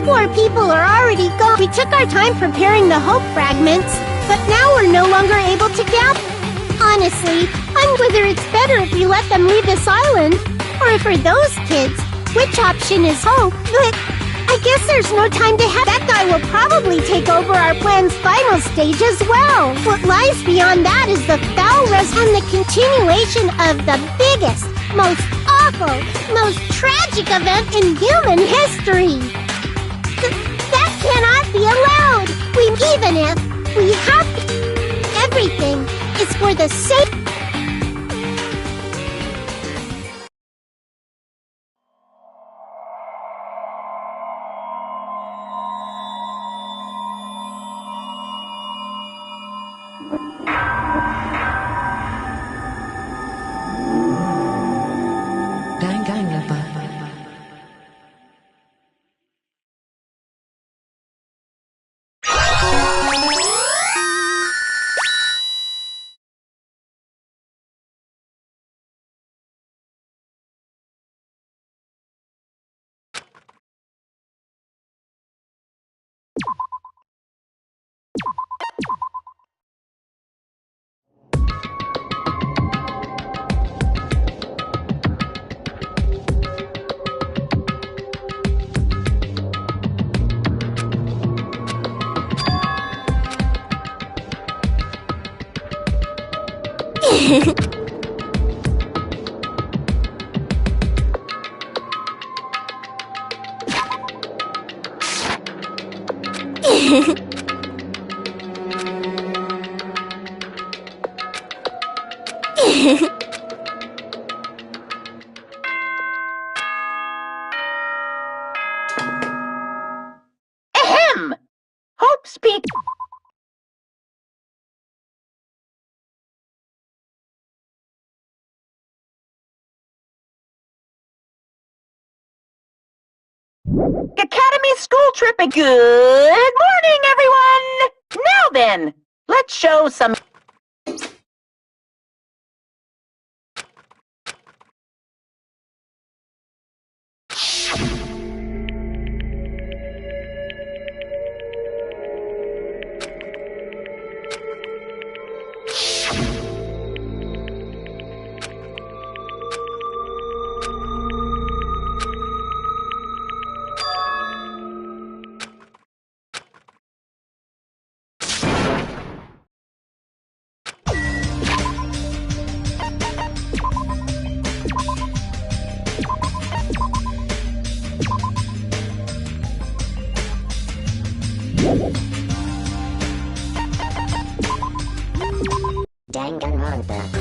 poor people are already gone. We took our time preparing the hope fragments, but now we're no longer able to gather. Honestly, I'm whether it's better if we let them leave this island, or if for those kids, which option is hope? But I guess there's no time to have. That guy will probably take over our plan's final stage as well. What lies beyond that is the foul and the continuation of the biggest, most awful, most tragic event in human history. That cannot be allowed. Even if we have everything is for the sake. Danganronpa. Ahem! Hope speak. Academy school trip. Good morning, everyone! Now then, let's show some... Danganronpa.